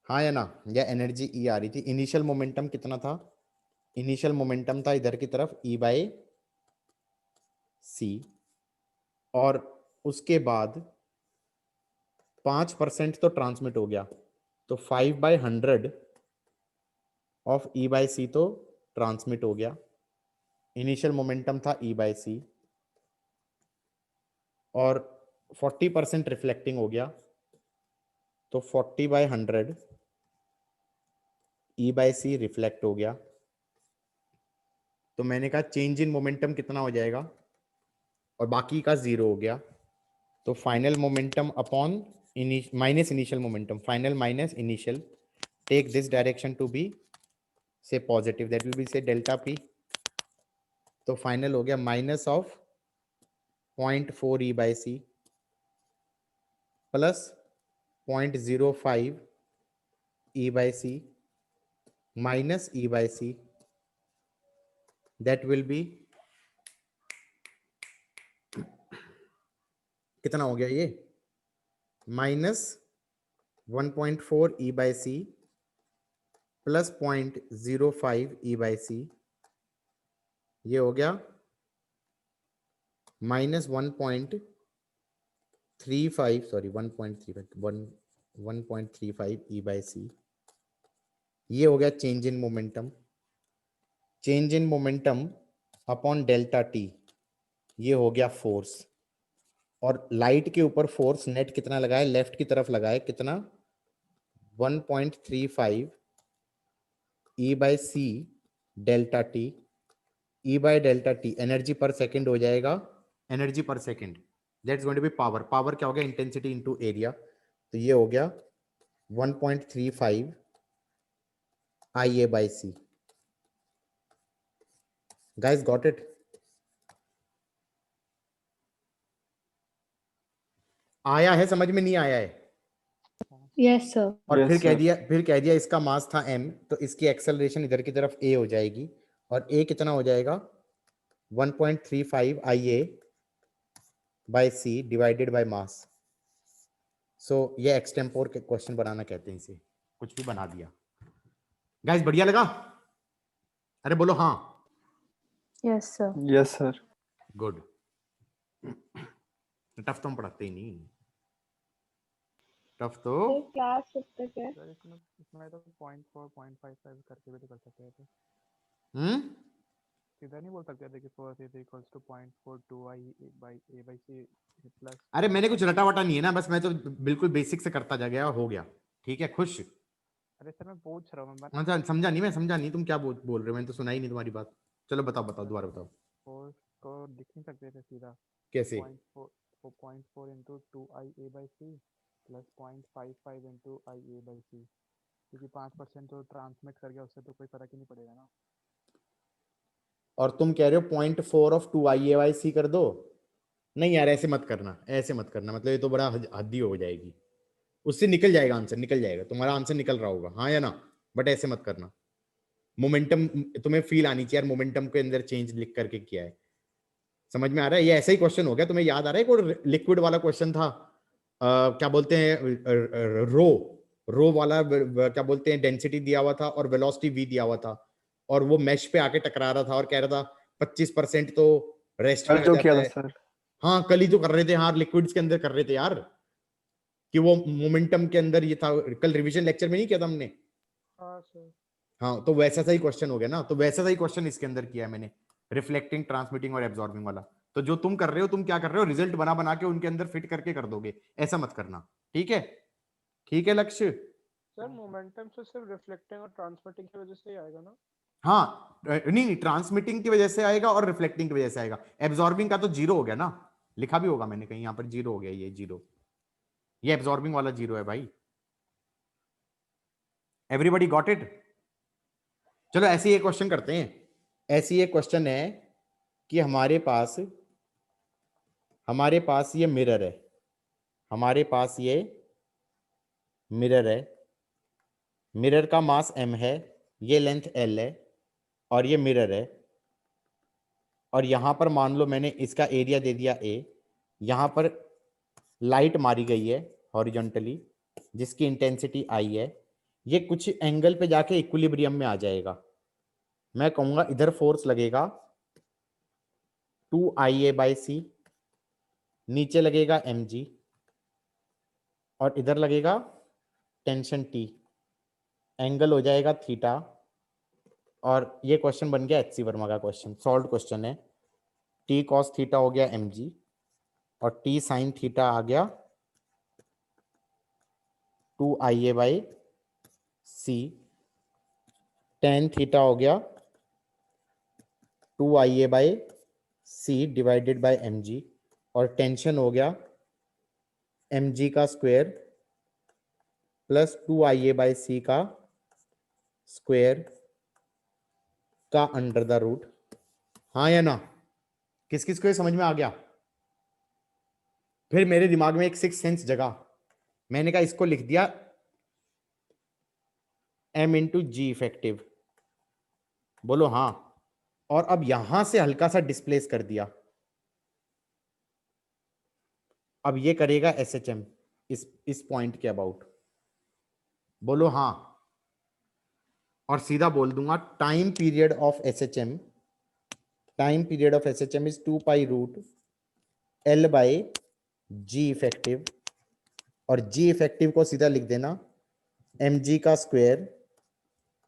S1: हाँ या ना, या एनर्जी ई आ रही थी। इनिशियल मोमेंटम कितना था? इनिशियल मोमेंटम था इधर की तरफ ई बाय सी, और उसके बाद 5% तो ट्रांसमिट हो गया, तो 5/100 ऑफ ई बाय सी तो ट्रांसमिट हो गया। इनिशियल मोमेंटम था ई बाय सी, और 40% रिफ्लेक्टिंग हो गया, तो 40/100 ई बाय सी रिफ्लेक्ट हो गया। तो मैंने कहा चेंज इन मोमेंटम कितना हो जाएगा, और बाकी का जीरो हो गया। तो final momentum upon minus initial momentum, final minus initial, take this direction to be say positive, that will be say delta P. तो फाइनल हो गया minus of 0.4 E by C plus 0.05 E by C minus E by C, that will be कितना हो गया ये, minus 1.4 E by C plus 0.05 E by C, ये हो गया minus 1.35, sorry 1.35 E by C. ये हो गया change in momentum. Change in momentum upon delta T, ये हो गया फोर्स। और लाइट के ऊपर फोर्स नेट कितना लगा है, लेफ्ट की तरफ लगा है कितना, 1.35 E by c delta t. E by delta t energy per second हो जाएगा, energy per second, that's going to be power. Power क्या हो गया, इंटेंसिटी इनटू एरिया। तो ये हो गया 1.35 I A by C. Guys got it? आया है समझ में, नहीं आया है?
S2: Yes, sir.
S1: और
S9: Yes,
S1: फिर कह दिया इसका मास था m, तो इसकी एक्सेलरेशन इधर की तरफ a हो जाएगी, और a कितना हो जाएगा, 1.35 IA by c divided by mass. So ये एक्सटेम्पोर के क्वेश्चन बनाना कहते हैं इसे, कुछ भी बना दिया। गाइस बढ़िया लगा? अरे बोलो हाँ।
S2: Yes, sir.
S9: Yes, sir.
S1: Good. Tough तो हम पढ़ाते ही नहीं, टफ तो
S5: सर क्लास कब तक है?
S9: सर इसमें तो 0.4 0.55 करके भी तो कर सकते थे। सीधा नहीं बोल सकते थे कि force is equals to 0.42 I by A by C plus.
S1: अरे मैंने कुछ रटा वटा नहीं है ना, बस मैं तो बिल्कुल बेसिक से करता जा गया, हो गया। ठीक है, खुश?
S9: अरे सर मैं पूछ रहा हूँ, मैं
S1: अच्छा समझा नहीं, मैं समझा नहीं तुम क्या बोल रहे हो, मैंने तो सुना ही नहीं तुम्हारी बात। चलो बताओ दोबारा बताओ।
S9: फोर्स को लिख नहीं सकते थे सीधा,
S1: कैसे?
S9: 0.4 into 2 I A by C plus 0.55 into I A by सी, क्योंकि 5% तो ट्रांसमिट कर गया, उससे तो कोई फर्क ही नहीं पड़ेगा ना।
S1: और तुम कह रहे हो 0.4 ऑफ 2 आई ए बाय सी कर दो? नहीं यार ऐसे मत करना, ऐसे मत करना, मतलब ये तो बड़ा हद्दी हो जाएगी। उससे निकल जाएगा आंसर, निकल जाएगा, तुम्हारा आंसर निकल रहा होगा, हाँ या ना? बट ऐसे मत करना। मोमेंटम तुम्हें फील आनी चाहिए यार, मोमेंटम के अंदर चेंज लिख करके किया है। समझ में आ रहा है? ये ऐसा ही क्वेश्चन हो गया। तुम्हें याद आ रहा है कोई लिक्विड वाला क्वेश्चन था, क्या बोलते हैं, रो वाला, क्या बोलते हैं, डेंसिटी दिया हुआ था और वेलोसिटी v दिया हुआ था, और वो मेश पे आके टकरा रहा था और कह रहा था 25% तो रेस्ट में आ
S9: जो किया
S1: जाता
S9: था
S1: है।
S9: सर,
S1: हाँ कल ही तो कर रहे थे यार, लिक्विड्स के अंदर कर रहे थे यार, कि वो मोमेंटम के अंदर ये था, कल रिवीजन लेक्चर में नहीं किया था हमने?
S3: हाँ सर।
S1: हाँ तो वैसा सा ही क्वेश्चन हो गया ना, तो वैसा सा ही क्वेश्चन इसके अंदर किया है मैंने, रिफ्लेक्टिंग, ट्रांसमिटिंग और एब्जॉर्बिंग वाला। तो जो तुम कर रहे हो, तुम क्या कर रहे हो, रिजल्ट बना बना के उनके अंदर फिट करके कर दोगे, ऐसा मत करना। ठीक है? ठीक है लक्ष्य?
S3: सर मोमेंटम से सिर्फ रिफ्लेक्टिंग और ट्रांसमिटिंग की वजह से ही आएगा ना?
S1: हाँ नहीं, ट्रांसमिटिंग की वजह से आएगा और रिफ्लेक्टिंग की वजह से आएगा। एब्जॉर्बिंग का तो जीरो हो गया ना, लिखा भी होगा मैंने कहीं, यहाँ पर जीरो हो गया, ये जीरो, ये एब्जॉर्बिंग वाला जीरो है भाई। Everybody got it? चलो ऐसे ही एक क्वेश्चन करते हैं। ऐसी एक क्वेश्चन है कि हमारे पास ये मिरर है, हमारे पास ये मिरर है, मिरर का मास m है, ये लेंथ l है और ये मिरर है, और यहां पर मान लो मैंने इसका एरिया दे दिया a, यहां पर लाइट मारी गई है हॉरिजॉन्टली जिसकी इंटेंसिटी I है, ये कुछ एंगल पे जाके इक्विलिब्रियम में आ जाएगा। मैं कहूंगा इधर फोर्स लगेगा 2IA/c, नीचे लगेगा mg और इधर लगेगा टेंशन T, एंगल हो जाएगा थीटा। और ये क्वेश्चन बन गया HC वर्मा का क्वेश्चन, सॉल्व क्वेश्चन है। T cos थीटा हो गया mg और T sin थीटा आ गया 2IA/c, tan थीटा हो गया 2IA/c डिवाइडेड बाय mg और टेंशन हो गया mg का स्क्वायर प्लस 2IA/c का स्क्वायर का अंडर द रूट। हाँ या ना? किस किस को ये समझ में आ गया? फिर मेरे दिमाग में एक सिक्स सेंस जगा, मैंने कहा इसको लिख दिया m इंटू जी इफेक्टिव। बोलो हाँ। और अब यहां से हल्का सा डिस्प्लेस कर दिया, अब ये करेगा SHM इस पॉइंट के अबाउट। बोलो हाँ। और सीधा बोल दूंगा time period of SHM, time period of SHM is 2 pi root L/G effective, और G इफेक्टिव को सीधा लिख देना mg का स्क्वायर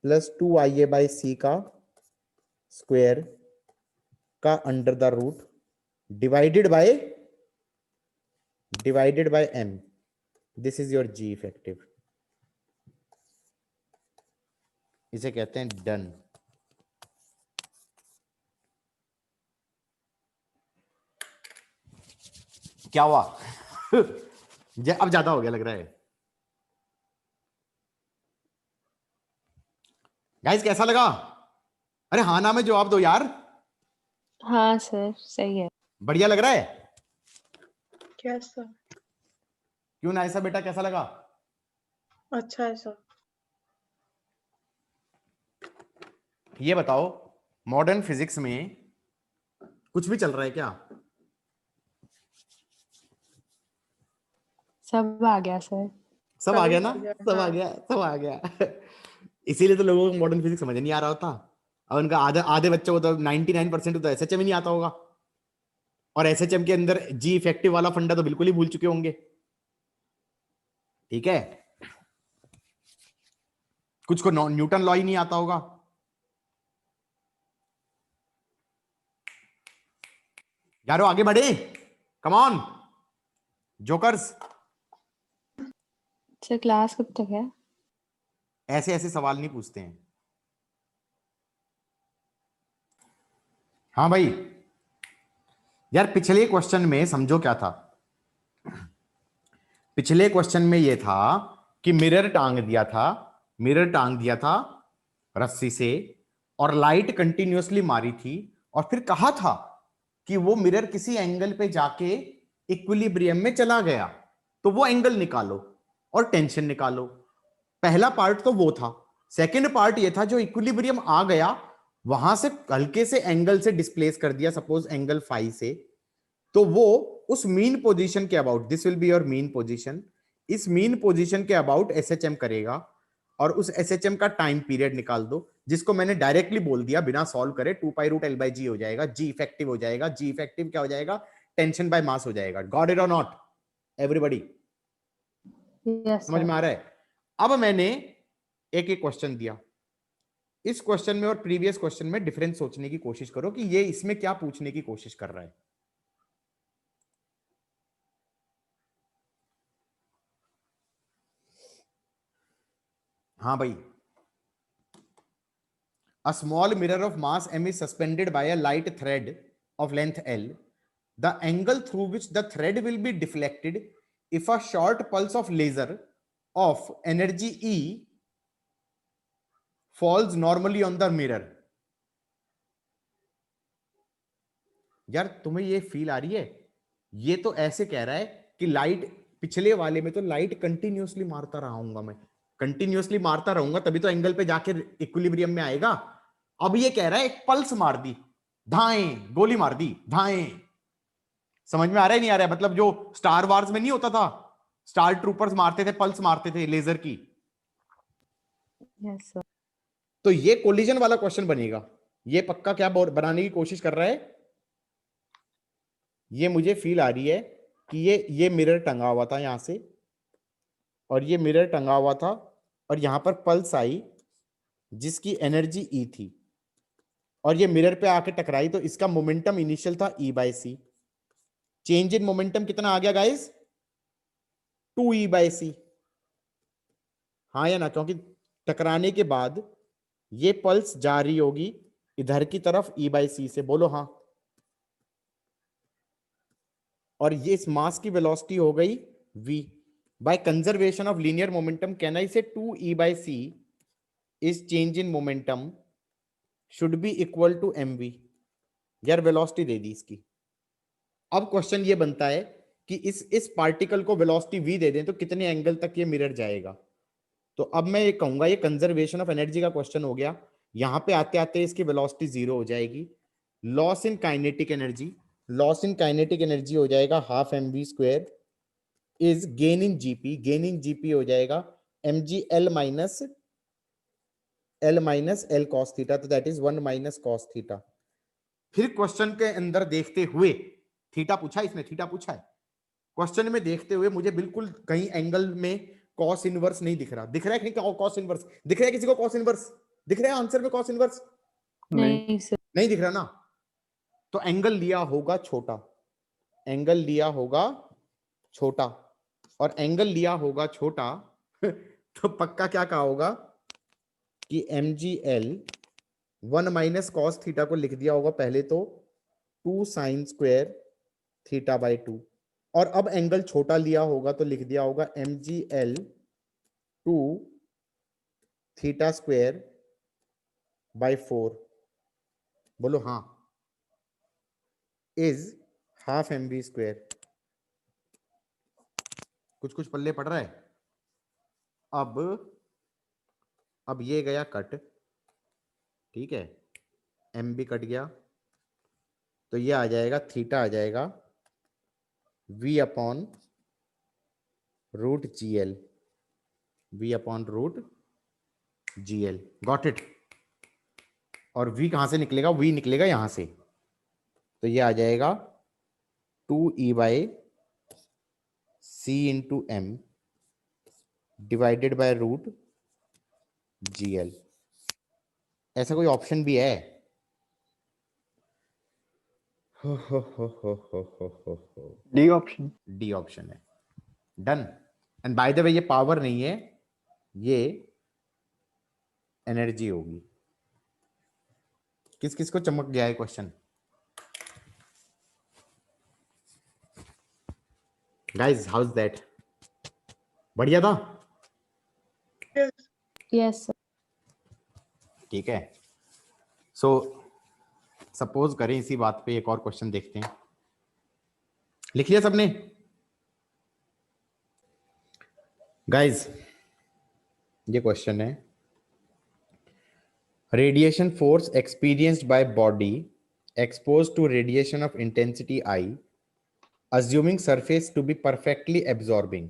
S1: प्लस 2IA/c का स्क्वायर का under the root divided by m। This is your G effective. इसे कहते हैं डन। क्या हुआ? अब ज्यादा हो गया लग रहा है। गाइस कैसा लगा? अरे हाँ ना में जवाब दो यार।
S2: हाँ सर, सही है।
S1: बढ़िया लग रहा है?
S8: क्या सर?
S1: क्यों ना ऐसा बेटा, कैसा लगा?
S8: अच्छा है सर।
S1: ये बताओ, मॉडर्न फिजिक्स में कुछ भी चल रहा है क्या?
S2: सब आ गया सर।
S1: सब आ गया ना?
S8: आ गया,
S1: सब आ
S8: हाँ।
S1: गया, सब आ गया। इसीलिए तो लोगों को मॉडर्न फिजिक्स समझ नहीं आ रहा होता, और उनका आधे बच्चों को तो 99% तो SHM ही नहीं आता होगा, और SHM के अंदर G इफेक्टिव वाला फंडा तो बिल्कुल ही भूल चुके होंगे। ठीक है, कुछ को न्यूटन लॉ ही नहीं आता होगा। यारो आगे बढ़े, come on jokers.
S2: Sir class कब तक है?
S1: ऐसे ऐसे सवाल नहीं पूछते हैं। हाँ भाई यार, पिछले क्वेश्चन में समझो क्या था। पिछले क्वेश्चन में यह था कि मिरर टांग दिया था रस्सी से, और लाइट कंटिन्यूअसली मारी थी, और फिर कहा था कि वो मिरर किसी एंगल पे जाके इक्विलिब्रियम में चला गया, तो वो एंगल निकालो और टेंशन निकालो। पहला पार्ट तो वो था। सेकंड पार्ट ये था जो इक्विलिब्रियम आ गया वहां से हल्के से एंगल से डिस्प्लेस कर दिया, सपोज एंगल फाई से, तो वो उस मीन पोजीशन के about, this will be your mean position, इस मीन पोजीशन के अबाउट SHM करेगा, और उस SHM का टाइम पीरियड निकाल दो, जिसको मैंने डायरेक्टली बोल दिया बिना सॉल्व करे, 2 पाई रूट L/G हो जाएगा। G इफेक्टिव हो जाएगा। G इफेक्टिव क्या हो जाएगा? टेंशन बाय मास हो जाएगा। गॉट इट और नॉट एवरीबॉडी?
S2: यस
S1: समझ में आ
S2: सर।
S1: रहा है? अब मैंने एक एक क्वेश्चन दिया, इस क्वेश्चन में और प्रीवियस क्वेश्चन में डिफरेंस सोचने की कोशिश करो कि ये इसमें क्या पूछने की कोशिश कर रहा है। हाँ भाई, a small mirror of mass m is suspended by a light thread of length L. The angle through which the thread will be deflected if a short pulse of laser of energy E falls normally on the mirror. यार तुम्हें ये feel आ रही है? ये तो ऐसे कह रहा है कि लाइट, पिछले वाले में तो लाइट कंटिन्यूअसली मारता रहा हूंगा मैं, कंटिन्यूअसली मारता रहूंगा तभी तो एंगल पे जाके इक्विलिब्रियम में आएगा। अब ये कह रहा है एक पल्स मार दी, धाएं, गोली मार दी, धाएं। समझ में आ रहा है नहीं आ रहा है? मतलब जो स्टार वार्स में नहीं होता था, स्टार ट्रूपर्स मारते थे, पल्स मारते थे लेजर की।
S2: Yes sir.
S1: तो ये कोलिजन वाला क्वेश्चन बनेगा। ये पक्का क्या बनाने की कोशिश कर रहा है, ये मुझे फील आ रही है कि ये मिरर टंगा हुआ था यहां से, और ये मिरर टंगा हुआ था, और यहां पर पल्स आई जिसकी एनर्जी ई थी, और ये मिरर पे आके टकराई, तो इसका मोमेंटम इनिशियल था E by c. Change in momentum कितना आ गया गाइस? 2e बाय सी। हाँ या ना? क्योंकि टकराने के बाद ये पल्स जा रही होगी इधर की तरफ e बाय सी से, बोलो हाँ। और ये इस मास की वेलोसिटी हो गई v। By conservation of linear momentum can I say 2e by c is change in momentum should be equal to mv। यार वेलोसिटी दे दी इसकी। अब क्वेश्चन ये बनता है कि इस पार्टिकल को वेलोसिटी v दे दें तो कितने एंगल तक ये मिरर जाएगा। तो अब मैं ये कहूंगा ये कंजर्वेशन ऑफ एनर्जी का क्वेश्चन हो गया। यहां पे आते आते इसकी वेलोसिटी 0 हो जाएगी। Loss in kinetic energy, loss in kinetic energy हो जाएगा half mv square is gain in GP, gain in GP हो जाएगा mg l minus L cos theta, तो that is 1 minus cos theta. फिर क्वेश्चन के अंदर देखते हुए, थीटा पूछा इसने, थीटा पूछा है, क्वेश्चन में देखते हुए मुझे बिल्कुल कहीं एंगल में कॉस इनवर्स नहीं दिख रहा। दिख रहा है कि नहीं कॉस इनवर्स? दिख रहा है किसी को कॉस इनवर्स? दिख रहा है आंसर में कॉस इनवर्स?
S2: नहीं सर।
S1: नहीं दिख रहा ना? तो एंगल लिया होगा छोटा, एंगल लिया होगा छोटा, और एंगल लिया होगा छोटा तो पक्का क्या कहा होगा कि mgl 1 माइनस कॉस थीटा को लिख दिया होगा पहले तो 2 साइन स्क्वायर थीटा बाय 2, और अब एंगल छोटा लिया होगा तो लिख दिया होगा mgl 2 थीटा स्क्वायर बाय 4, बोलो हाँ, इज हाफ mv स्क्वायर। कुछ कुछ पल्ले पड़ रहा है। अब ये गया कट, ठीक है, एम भी कट गया, तो ये आ जाएगा थीटा आ जाएगा v upon root g l, v upon root g l. Got it? और v कहां से निकलेगा? v निकलेगा यहां से, तो ये आ जाएगा 2e by c into m divided by root g l. ऐसा कोई ऑप्शन भी है? हो।
S9: D option.
S1: डी ऑप्शन है। Done. And by the way ये पावर नहीं है, ये एनर्जी होगी। किस किस को चमक गया है question? Guys how is that? बढ़िया था?
S2: Yes sir.
S1: ठीक है। सो सपोज करें इसी बात पे एक और क्वेश्चन देखते हैं। लिख लिया सबने? गाइस ये क्वेश्चन है, radiation force experienced by body exposed to radiation of intensity I assuming surface to be perfectly absorbing।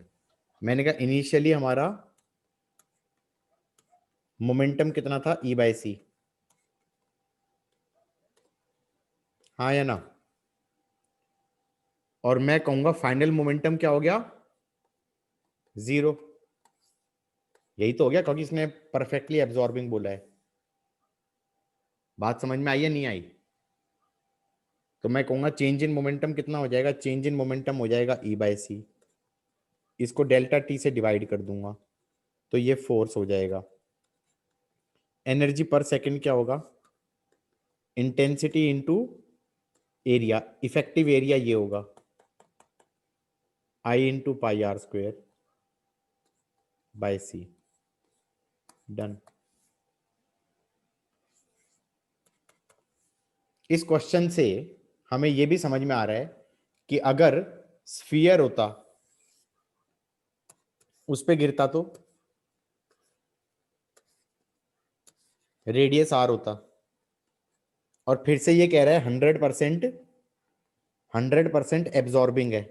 S1: मैंने कहा इनिशियली हमारा मोमेंटम कितना था? E बाय सी, हाँ या ना? और मैं कहूंगा फाइनल मोमेंटम क्या हो गया? 0। यही तो हो गया, क्योंकि इसने परफेक्टली एब्जॉर्बिंग बोला है। बात समझ में आई या नहीं आई? तो मैं कहूंगा चेंज इन मोमेंटम कितना हो जाएगा? चेंज इन मोमेंटम हो जाएगा E बाय सी, इसको डेल्टा टी से डिवाइड कर दूंगा तो ये फोर्स हो जाएगा। एनर्जी पर सेकंड क्या होगा? Intensity into area, effective area ये होगा I into pi are square by C. Done. इस क्वेश्चन से हमें यह भी समझ में आ रहा है कि अगर स्फीयर होता, उस पे गिरता तो रेडियस आर होता, और फिर से ये कह रहा है 100% एब्जॉर्बिंग है।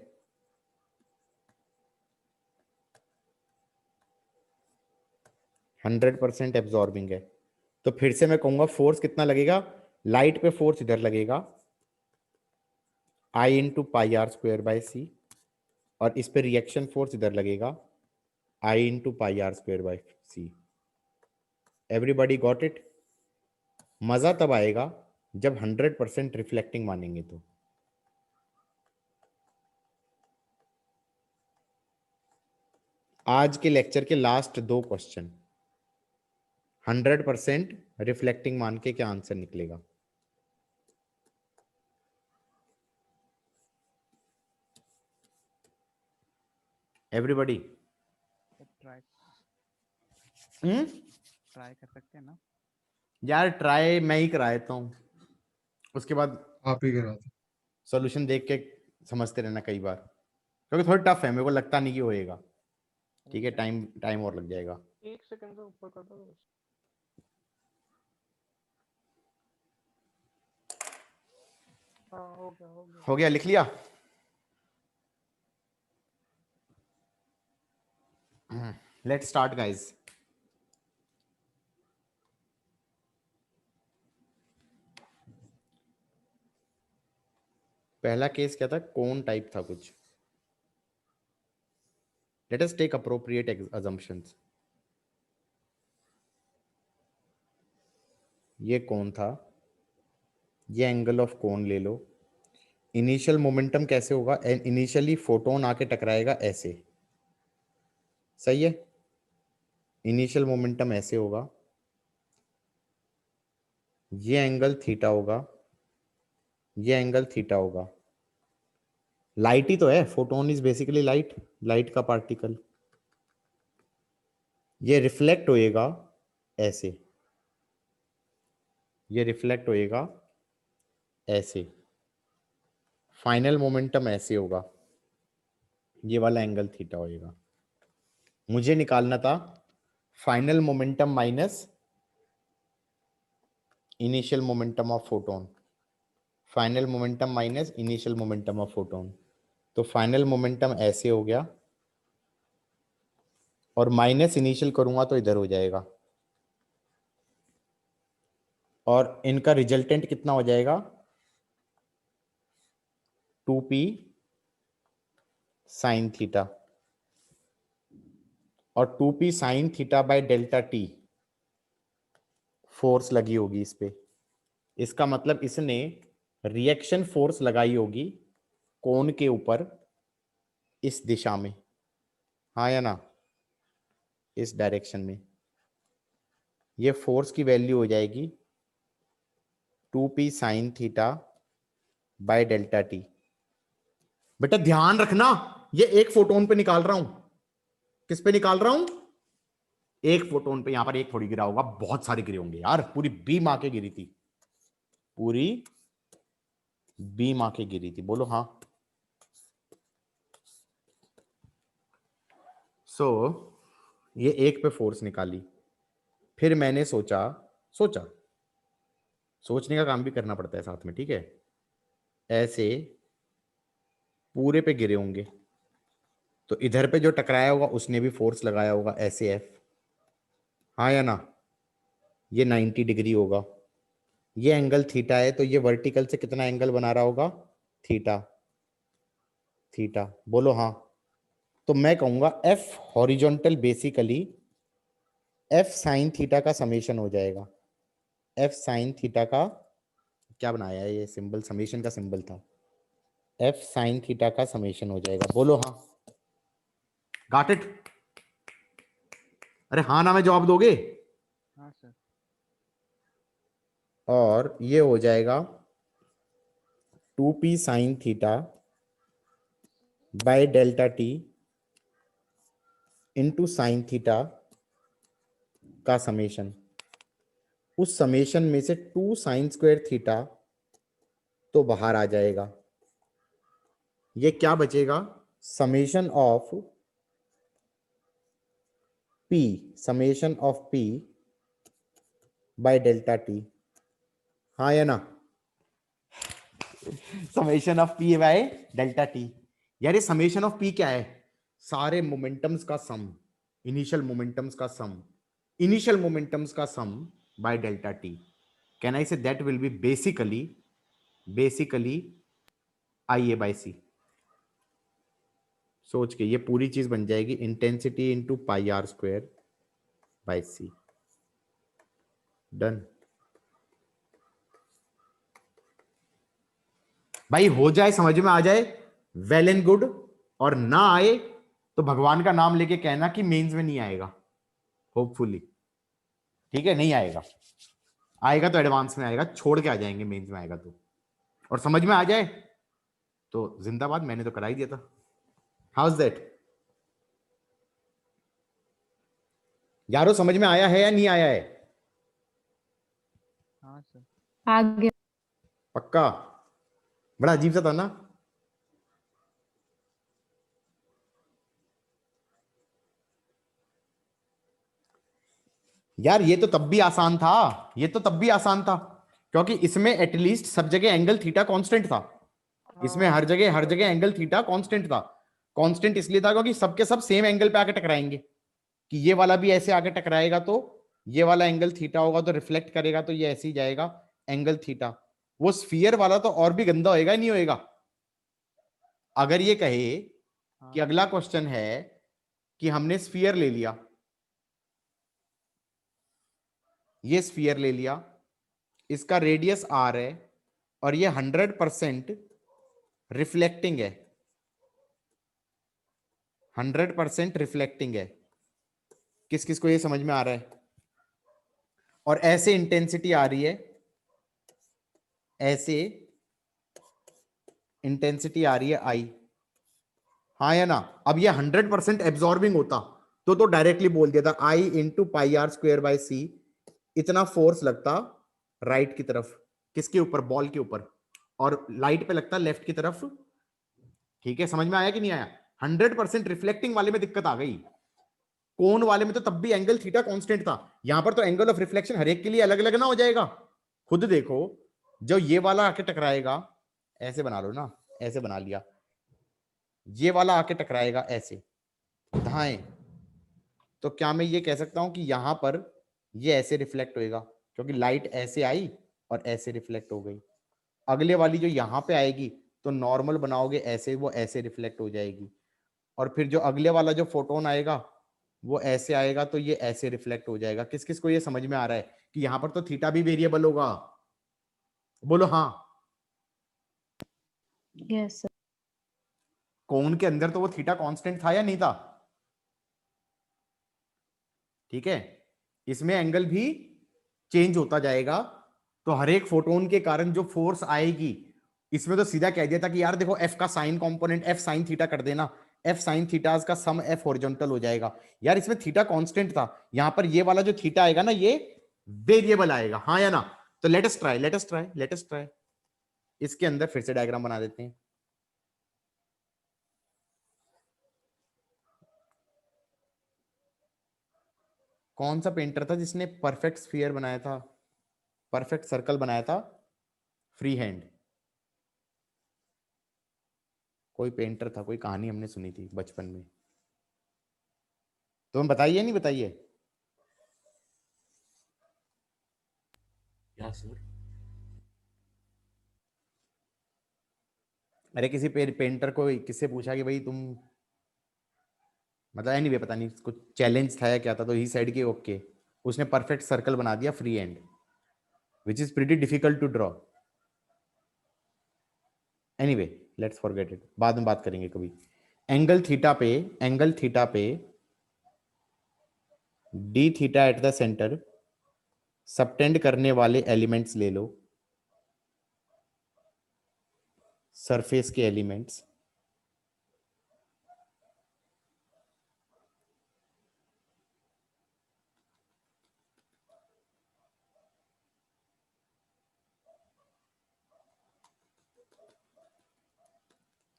S1: हंड्रेड परसेंट एब्जॉर्बिंग है, तो फिर से मैं कहूंगा फोर्स कितना लगेगा, लाइट पे फोर्स इधर लगेगा I into pi are square by C, और इस पे रिएक्शन फोर्स इधर लगेगा I into pi are square by C. Everybody got it? मजा तब आएगा जब 100% रिफ्लेक्टिंग मानेंगे तो। आज के लेक्चर के लास्ट 2 क्वेश्चन, 100% रिफ्लेक्टिंग मान के क्या आंसर निकलेगा? एवरीबॉडी
S9: ट्राई
S1: हम्म,
S9: ट्राई कर सकते हैं ना?
S1: यार ट्राई मैं ही करा देता हूँ, उसके बाद
S4: आप ही करा दो।
S1: सॉल्यूशन देख के समझते रहना कई बार, क्योंकि थोड़ा टफ है, मेरे को लगता नहीं कि होएगा। ठीक है, टाइम और लग जाएगा।
S3: 1 सेकंड से ऊपर कर दो बस। हाँ हो गया हो गया।
S1: हो गया, लिख लिया? Let's start guys. पहला केस क्या था, कोन टाइप था कुछ। Let us take appropriate assumptions। ये कोन था, ये एंगल ऑफ कोन ले लो। इनिशियल मोमेंटम कैसे होगा, इनिशियली फोटोन आके टकराएगा ऐसे, सही है? इनिशियल मोमेंटम ऐसे होगा, ये एंगल थीटा होगा, ये एंगल थीटा होगा। लाइट ही तो है, photon is basically light, light का पार्टिकल। ये रिफ्लेक्ट होएगा ऐसे, ये रिफ्लेक्ट होएगा ऐसे, फाइनल मोमेंटम ऐसे होगा, ये वाला एंगल थीटा होएगा। मुझे निकालना था final momentum minus initial momentum of photon, final momentum minus initial momentum of photon. तो फाइनल मोमेंटम ऐसे हो गया, और माइनस इनिशियल करूंगा तो इधर हो जाएगा, और इनका रिजल्टेंट कितना हो जाएगा, 2p साइन थीटा, और 2p sine theta by delta T force लगी होगी इस पे। इसका मतलब इसने रिएक्शन फोर्स लगाई होगी कोन के ऊपर इस दिशा में, हाँ या ना, इस डायरेक्शन में। ये फोर्स की वैल्यू हो जाएगी 2p sine theta by delta T. बेटा ध्यान रखना, ये एक फोटोन पे निकाल रहा हूं। किस पे निकाल रहा हूं? एक फोटोन पे। यहां पर एक थोड़ी गिरा होगा, बहुत सारे गिरे होंगे यार, पूरी बीम आके गिरी थी, पूरी बीम आके गिरी थी। बोलो हाँ। सो ये एक पे फोर्स निकाली, फिर मैंने सोचा सोचने का काम भी करना पड़ता है साथ में, ठीक है? ऐसे पूरे पे गिरे होंगे, तो इधर पे जो टकराया होगा उसने भी फोर्स लगाया होगा ऐसे एफ, हाँ या ना? ये 90 डिग्री होगा, ये एंगल थीटा है, तो ये वर्टिकल से कितना एंगल बना रहा होगा, थीटा। थीटा बोलो हाँ। तो मैं कहूंगा F horizontal basically F sine theta का समेशन हो जाएगा। एफ साइन थीटा का क्या बनाया है, ये सिंबल समेशन का सिंबल था, एफ साइन थीटा का समेशन हो जाएगा। बोलो हाँ। Got it? अरे हाँ ना में जवाब दोगे?
S9: हाँ सर।
S1: और ये हो जाएगा 2p sine theta by delta T into sine theta का समेशन। उस समेशन में से 2 साइन स्क्वायर थीटा तो बाहर आ जाएगा, ये क्या बचेगा, summation of p, summation of p by delta t, हाँ या ना? Summation of P bye delta T. यार ये समेशन ऑफ पी क्या है? सारे मोमेंटम्स का सम, इनिशियल मोमेंटम्स का सम, इनिशियल मोमेंटम्स का sum by delta T. Can I say that will be basically I A by C. सोच के ये पूरी चीज बन जाएगी intensity into pi are square by C. Done भाई, हो जाए समझ में आ जाए वेल एंड गुड, और ना आए तो भगवान का नाम लेके कहना कि मेंस में नहीं आएगा, होपफुली। ठीक है, नहीं आएगा, आएगा तो एडवांस में आएगा, छोड़ के आ जाएंगे मेंस में आएगा तो। और समझ में आ जाए तो जिंदाबाद, मैंने तो करा ही दिया था। हाउ इज दैट यारो? समझ में आया है या नहीं आया है?
S9: हाँ सर।
S2: आगे।
S1: पक्का? बड़ा अजीब सा था ना? यार ये तो तब भी आसान था, ये तो तब भी आसान था, क्योंकि इसमें एटलीस्ट सब जगह एंगल थीटा कांस्टेंट था। इसमें हर जगह एंगल थीटा कांस्टेंट था। कांस्टेंट इसलिए था क्योंकि सबके सब सेम एंगल पे आके टकराएंगे, कि ये वाला भी ऐसे आके टकराएगा तो ये वाला एंगल थीटा होगा, तो रिफ्लेक्ट करेगा तो ये ऐसे ही जाएगा एंगल थीटा। वो स्फीयर वाला तो और भी गंदा होएगा, नहीं होएगा? अगर ये कहे कि अगला क्वेश्चन है कि हमने स्फीयर ले लिया, ये स्फीयर ले लिया, इसका रेडियस आर है और ये 100% रिफ्लेक्टिंग है, 100% रिफ्लेक्टिंग है। किस किस को ये समझ में आ रहा है? और ऐसे इंटेंसिटी आ रही है, ऐसे इंटेंसिटी आ रही है आई, हाँ या ना? अब ये 100% एब्जॉर्बिंग होता तो डायरेक्टली बोल दिया था I into pi are square by C, इतना फोर्स लगता राइट की तरफ, किसके ऊपर? बॉल के ऊपर, और लाइट पे लगता लेफ्ट की तरफ। ठीक है, समझ में आया कि नहीं आया? 100% रिफ्लेक्टिंग वाले में दिक्कत आ गई, कोन वाले में तो तब भी एंगल थीटा कांस्टेंट था। यहां पर तो एंगल ऑफ रिफ्लेक्शन हर एक के लिए अलग अलग ना हो जाएगा। खुद देखो, जो ये वाला आके टकराएगा, ऐसे बना लो ना, ऐसे बना लिया, ये वाला आके टकराएगा ऐसे दाएं, तो क्या मैं ये कह सकता हूं कि यहां पर ये ऐसे रिफ्लेक्ट होएगा, क्योंकि लाइट ऐसे आई और ऐसे रिफ्लेक्ट हो गई। अगले वाली जो यहां पे आएगी तो नॉर्मल बनाओगे ऐसे, वो ऐसे रिफ्लेक्ट हो जाएगी। और फिर जो अगले वाला जो फोटोन आएगा वो ऐसे आएगा, तो ये ऐसे रिफ्लेक्ट हो जाएगा। किस किस को ये समझ में आ रहा है कि यहां पर तो थीटा भी वेरिएबल होगा? बोलो हाँ।
S2: Yes sir.
S1: कोन के अंदर तो वो थीटा कांस्टेंट था या नहीं था? ठीक है, इसमें एंगल भी चेंज होता जाएगा, तो हर एक फोटोन के कारण जो फोर्स आएगी, इसमें तो सीधा कह दिया था कि यार देखो एफ का sign component F sine theta कर देना, एफ साइन थीटास का सम एफ हॉरिजॉन्टल हो जाएगा। यार इसमें थीटा कांस्टेंट था, यहां पर ये वाला जो थीटा आएगा ना, ये वेरिएबल आएगा, हाँ या ना? तो लेट अस ट्राई इसके अंदर फिर से डायग्राम बना देते हैं। कौन सा पेंटर था जिसने परफेक्ट स्फीयर बनाया था, परफेक्ट सर्कल बनाया था फ्री हैंड? कोई पेंटर था, कोई कहानी हमने सुनी थी बचपन में। तुम बताइए, नहीं बताइए?
S6: क्या सर?
S1: अरे किसी पेंटर को किससे पूछा कि भाई तुम, मतलब एनीवे पता नहीं कुछ चैलेंज था या क्या था, तो ही सेड कि ओके, उसने परफेक्ट सर्कल बना दिया free hand, which is pretty difficult to draw. Anyway let's forget it, बाद में बात करेंगे कभी। एंगल थीटा पे d theta at the centre, subtend करने वाले एलिमेंट्स ले लो, सरफेस के एलिमेंट्स,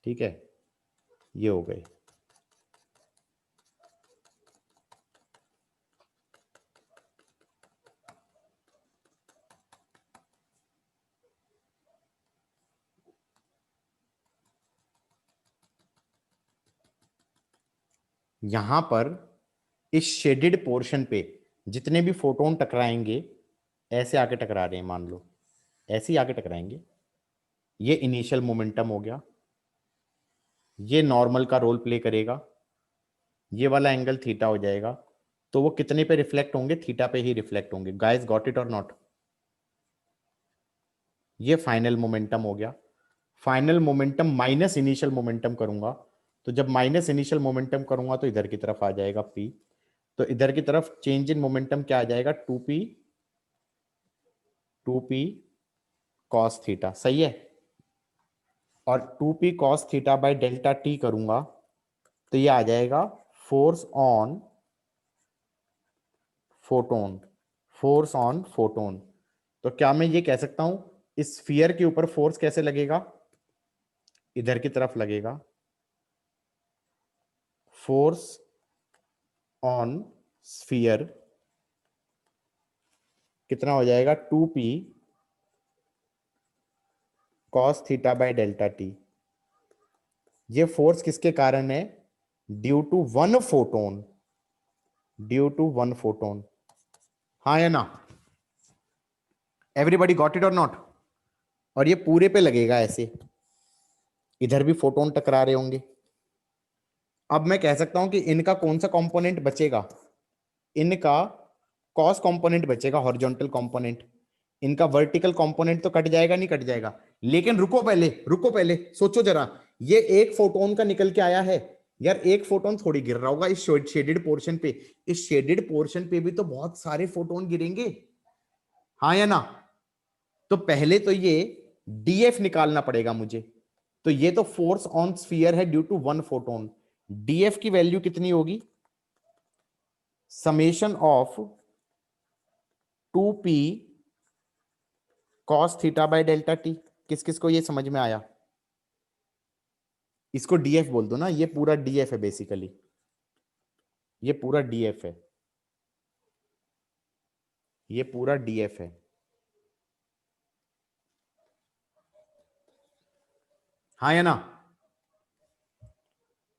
S1: ठीक है, ये हो गए। यहां पर इस शेडेड पोर्शन पे जितने भी फोटोन टकराएंगे, ऐसे आके टकरा रहे हैं, मान लो ऐसे ही आके टकराएंगे, ये इनिशियल मोमेंटम हो गया, ये नॉर्मल का रोल प्ले करेगा, ये वाला एंगल थीटा हो जाएगा, तो वो कितने पे रिफ्लेक्ट होंगे? थीटा पे ही रिफ्लेक्ट होंगे। गाइस गॉट इट और नॉट? ये फाइनल मोमेंटम हो गया। Final momentum minus initial momentum करूंगा, तो जब माइनस इनिशियल मोमेंटम करूंगा तो इधर की तरफ आ जाएगा p, तो इधर की तरफ चेंज इन मोमेंटम क्या आ जाएगा? 2p cos थीटा, सही है। और 2p cos theta by delta t करूंगा तो ये आ जाएगा force on photon, force on photon. तो क्या मैं ये कह सकता हूं इस स्फीयर के ऊपर फोर्स कैसे लगेगा? इधर की तरफ लगेगा, फोर्स ऑन स्फीयर कितना हो जाएगा? 2p cos theta by delta T. ये फोर्स किसके कारण है? Due to one photon, due to one photon. हाँ या ना? एवरीबॉडी गॉट इट और नॉट? और ये पूरे पे लगेगा ऐसे, इधर भी फोटोन टकरा रहे होंगे। अब मैं कह सकता हूं कि इनका कौन सा कंपोनेंट बचेगा? इनका कॉस कंपोनेंट बचेगा, हॉरिजॉन्टल कंपोनेंट। इनका वर्टिकल कंपोनेंट तो कट जाएगा, नहीं कट जाएगा? लेकिन रुको पहले, रुको पहले, सोचो जरा, ये एक फोटोन का निकल के आया है यार, एक फोटोन थोड़ी गिर रहा होगा इस शेडेड पोर्शन पे। इस शेडेड पोर्शन पे भी तो बहुत सारे फोटोन गिरेंगे, हाँ या ना? तो पहले तो ये डीएफ निकालना पड़ेगा मुझे। तो ये तो फोर्स ऑन स्फीयर है due to one photon. DF की वैल्यू कितनी होगी? Summation of 2p cos theta by delta t. किस किस को ये समझ में आया? इसको डीएफ बोल दो ना, ये पूरा डीएफ है बेसिकली, ये पूरा डीएफ है, ये पूरा डीएफ है। हाँ या ना?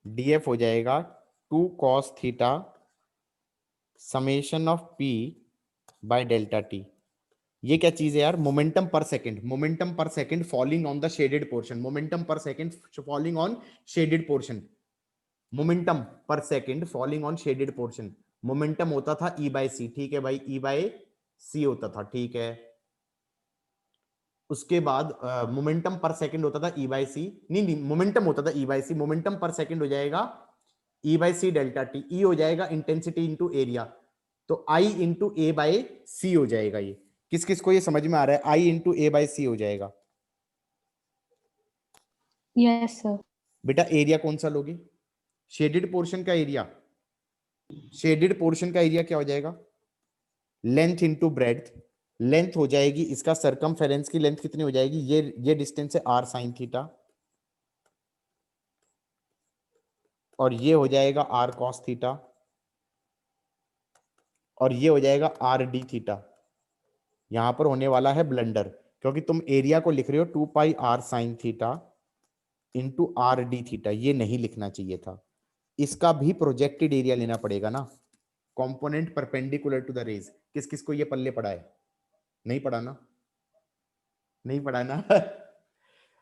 S1: डीएफ हो जाएगा 2 cos theta summation of p by delta T. ये क्या चीज है यार? Momentum per second, momentum per second falling on the shaded portion, momentum per second falling on shaded portion, momentum per second falling on shaded portion. Momentum होता था E by सी, ठीक है भाई, E बाय सी होता था, ठीक है। उसके बाद मोमेंटम पर सेकंड होता था E बाय सी, नहीं मोमेंटम होता था E by c, momentum per second हो जाएगा E by c delta t. E हो जाएगा इंटेंसिटी इंटू एरिया, तो I into A by c हो जाएगा। ये किस किस को ये समझ में आ रहा है? I into A by c हो जाएगा।
S2: Yes sir.
S1: बेटा एरिया कौन सा लोगे? शेडेड पोर्शन का एरिया। शेडेड पोर्शन का एरिया क्या हो जाएगा? Length into breadth. लेंथ हो जाएगी, इसका सरकमफेरेंस की लेंथ कितनी हो जाएगी? ये डिस्टेंस है r साइन थीटा, और ये हो जाएगा r cos थीटा, और ये हो जाएगा r d थीटा। यहां पर होने वाला है ब्लंडर, क्योंकि तुम एरिया को लिख रहे हो 2 पाई r sign theta into r d theta, ये नहीं लिखना चाहिए था। इसका भी प्रोजेक्टेड एरिया लेना पड़ेगा ना, component perpendicular to the rays. किस किस को ये पल्ले पड़ा है? नहीं पढ़ा ना? नहीं पढ़ा ना?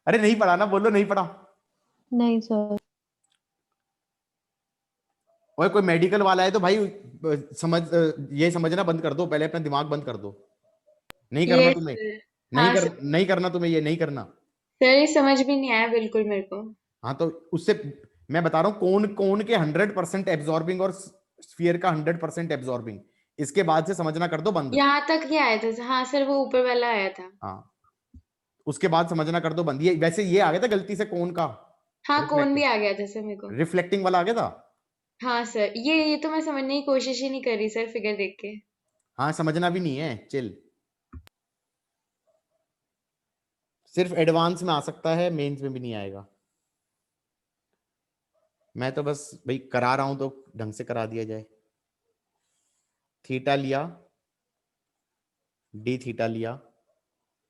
S1: अरे नहीं पढ़ा ना, बोलो नहीं पढ़ा।
S2: नहीं सर।
S1: और कोई मेडिकल वाला है तो भाई ये समझना बंद कर दो, पहले अपना दिमाग बंद कर दो। नहीं करना
S8: ये
S1: तुम्हें,
S8: हाँ सर।
S1: नहीं करना तुम्हें, ये नहीं करना।
S8: सर ये समझ भी नहीं आया बिल्कुल मेरे को।
S1: हाँ तो उससे मैं बता रहा हूँ, कोन कोन के 100% एब्जॉर्बिंग और स्फीयर का 100% एब्जॉर्बिंग। इसके बाद से समझना कर दो बंद।
S8: यहाँ तक ये आया था, हाँ सर वो ऊपर वाला आया था।
S1: हाँ, उसके बाद समझना कर दो बंद। ये वैसे ये आ गया था गलती से कोन का,
S8: हाँ कौन भी आ गया था सर मेरे को।
S1: रिफ्लेक्टिंग वाला आ गया था।
S8: हाँ सर, ये तो मैं समझने की कोशिश ही नहीं कर रही सर, फिगर देख के।
S1: हाँ समझना भी नहीं है, चिल। सिर्फ एडवांस में आ सकता है, मेंस में भी नहीं आएगा। मैं तो बस भाई करा रहा हूं तो ढंग से करा दिया जाए। थीटा लिया, डी थीटा लिया,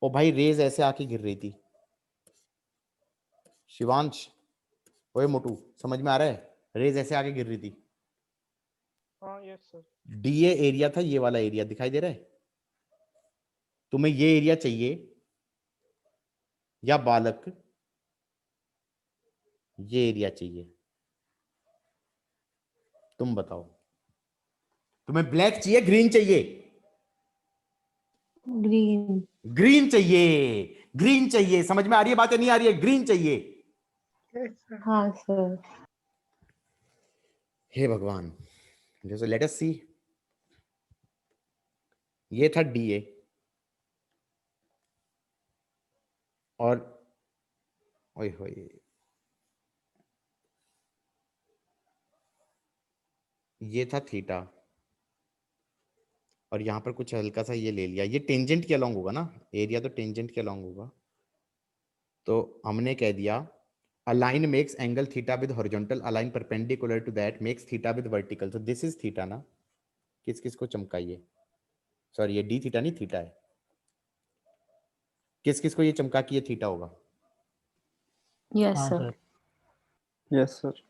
S1: ओ भाई रेज ऐसे आके गिर रही थी। शिवांश, ओए मोटू, समझ में आ रहा है? रेज ऐसे आके गिर रही थी,
S3: हाँ यस सर।
S1: डीए एरिया था, ये वाला एरिया दिखाई दे रहा है तुम्हें? ये एरिया चाहिए या बालक ये एरिया चाहिए? तुम बताओ, तुम्हें ब्लैक चाहिए ग्रीन चाहिए?
S2: ग्रीन।
S1: ग्रीन चाहिए, ग्रीन चाहिए। समझ में आ रही है बात या नहीं आ रही है? ग्रीन चाहिए।
S3: Yes sir.
S2: हाँ सर।
S1: हे भगवान, जैसे लेट अस सी। ये था डीए और ओए होए, ये था थीटा और यहां पर कुछ हल्का सा ये ले लिया। ये टेंजेंट के अलोंग होगा ना, एरिया तो टेंजेंट के अलोंग होगा। तो हमने कह दिया a line makes angle theta with horizontal, a line perpendicular to that makes theta with vertical. तो दिस इज थीटा ना। किस किस को चमकाइए, सॉरी ये डी थीटा नहीं थीटा है। किस किस को ये चमका कि ये थीटा होगा?
S2: यस
S9: हाँ
S2: सर।
S9: सर। Yes sir.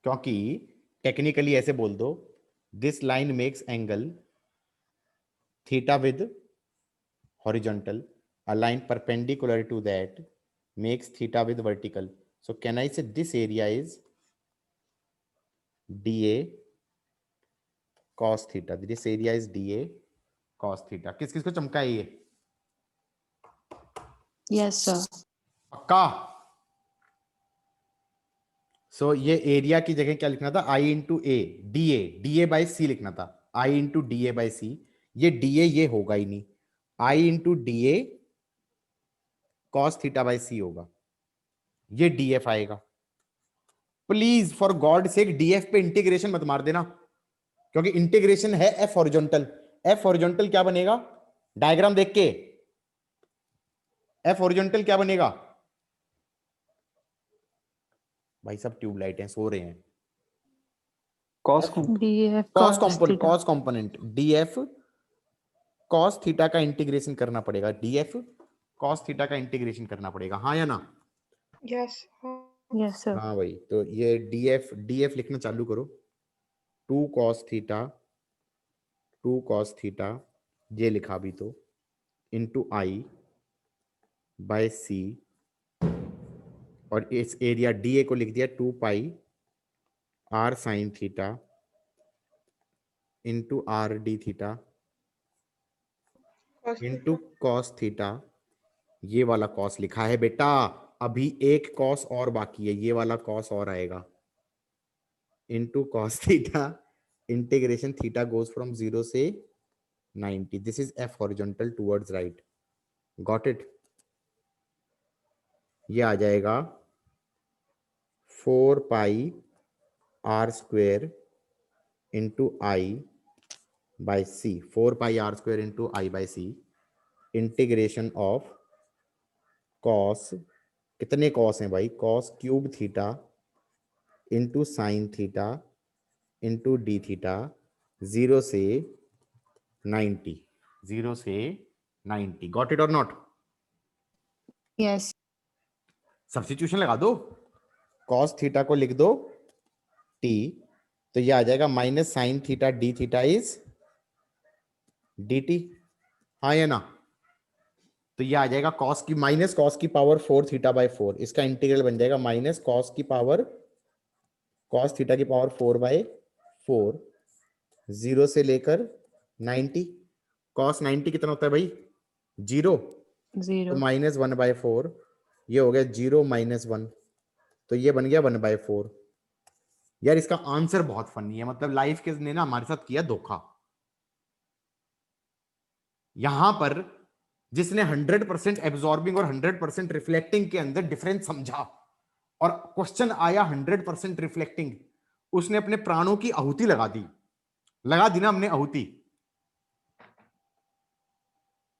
S1: क्योंकि टेक्निकली ऐसे बोल दो, this line makes angle theta with horizontal, a line perpendicular to that makes theta with vertical. So can I say this area is dA cos theta? This area is dA cos theta. किस किस को चमका है ये?
S2: Yes sir.
S1: पक्का? सो ये area की जगह क्या लिखना था? I into A, D A by C लिखना था। I into D A by C. ये डी ए ये होगा ही नहीं, I into D A cos theta by C होगा। ये डीएफ आएगा। Please for God sake DF पे इंटीग्रेशन मत मार देना, क्योंकि इंटीग्रेशन है एफ हॉरिजॉन्टल। एफ हॉरिजॉन्टल क्या बनेगा? डायग्राम देख के एफ हॉरिजॉन्टल क्या बनेगा? भाई सब ट्यूबलाइट हैं, सो रहे हैं।
S9: Cos
S2: DF
S1: cos component, cos component DF cos theta का इंटीग्रेशन करना पड़ेगा। डीएफ कॉस थीटा का इंटीग्रेशन करना पड़ेगा, हाँ या ना?
S3: यस।
S2: Yes sir.
S1: हाँ भाई, तो ये डीएफ लिखना चालू करो। 2 cos थीटा ये लिखा भी तो इंटू आई बाय सी, और इस एरिया डीए को लिख दिया 2 pi R sine theta into R D theta into cos theta. ये वाला कॉस लिखा है बेटा, अभी एक कॉस और बाकी है, ये वाला कॉस और आएगा। Into cos theta integration theta goes from 0 से 90। This is F horizontal towards right. Got it? ये आ जाएगा 4 pi are square into I by C. 4 pi are square into I by C integration of cos, कितने cos हैं भाई? Cos cube theta into sine theta into D theta 0 से 90। 0 से 90। Got it और not?
S2: Yes.
S1: Substitution लगा दो, cos theta को लिख दो टी, तो ये आ जाएगा minus sine theta D theta is D T, हाँ या ना? तो ये आ जाएगा कॉस की माइनस कॉस की पावर 4 थीटा बाय 4। इसका इंटीग्रल बन जाएगा माइनस कॉस की पावर कॉस थीटा की पावर 4 बाय 4, 0 से लेकर 90। कॉस 90 कितना होता है भाई? 0। तो
S2: 0।
S1: माइनस 1 बाय 4, ये हो गया 0 माइनस 1, तो ये बन गया 1 बाय 4। यार इसका आंसर बहुत फनी है, मतलब लाइफ के ने ना हमारे साथ किया धोखा। यहां पर जिसने 100% एब्जॉर्बिंग और 100% रिफ्लेक्टिंग के अंदर डिफरेंस समझा और क्वेश्चन आया 100% रिफ्लेक्टिंग, उसने अपने प्राणों की आहुति लगा दी ना हमने आहुति।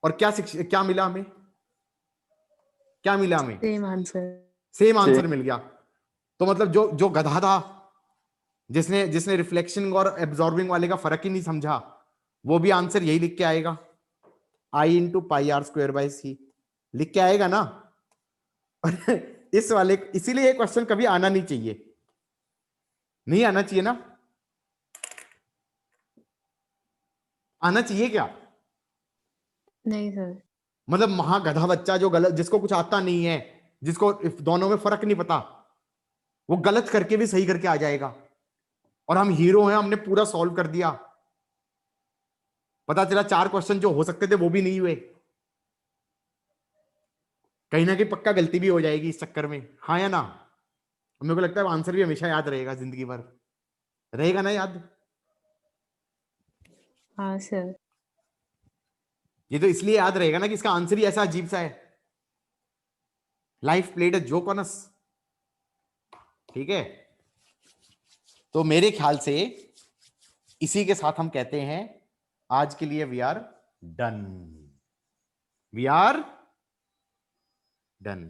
S1: और क्या मिला हमें? क्या मिला हमें?
S2: Same answer.
S1: सेम आंसर मिल गया। तो मतलब जो गधा था, जिसने रिफ्लेक्शन और एब्जॉर्बिंग वाले का फर्क ही नहीं समझा, वो भी आंसर यही लिख के आएगा, I into pi are square by C लिख के आएगा ना। इस वाले, इसीलिए ये क्वेश्चन कभी आना नहीं चाहिए, नहीं आना चाहिए ना। आना चाहिए क्या?
S2: नहीं सर।
S1: मतलब महागधा बच्चा जो गलत, जिसको कुछ आता नहीं है, जिसको दोनों में फर्क नहीं पता, वो गलत करके भी सही करके आ जाएगा, और हम हीरो हैं, हमने पूरा सॉल्व कर दिया। पता चला 4 क्वेश्चन जो हो सकते थे वो भी नहीं हुए। कहीं ना कहीं पक्का गलती भी हो जाएगी इस चक्कर में, हाँ या ना? मेरे को लगता है आंसर भी हमेशा याद रहेगा, जिंदगी भर रहेगा ना याद।
S2: हाँ सर।
S1: ये तो इसलिए याद रहेगा ना कि इसका आंसर ही ऐसा अजीब सा है। Life played a joke on us. ठीक है, तो मेरे ख्याल से इसी के साथ हम कहते हैं आज के लिए we are done. We are done.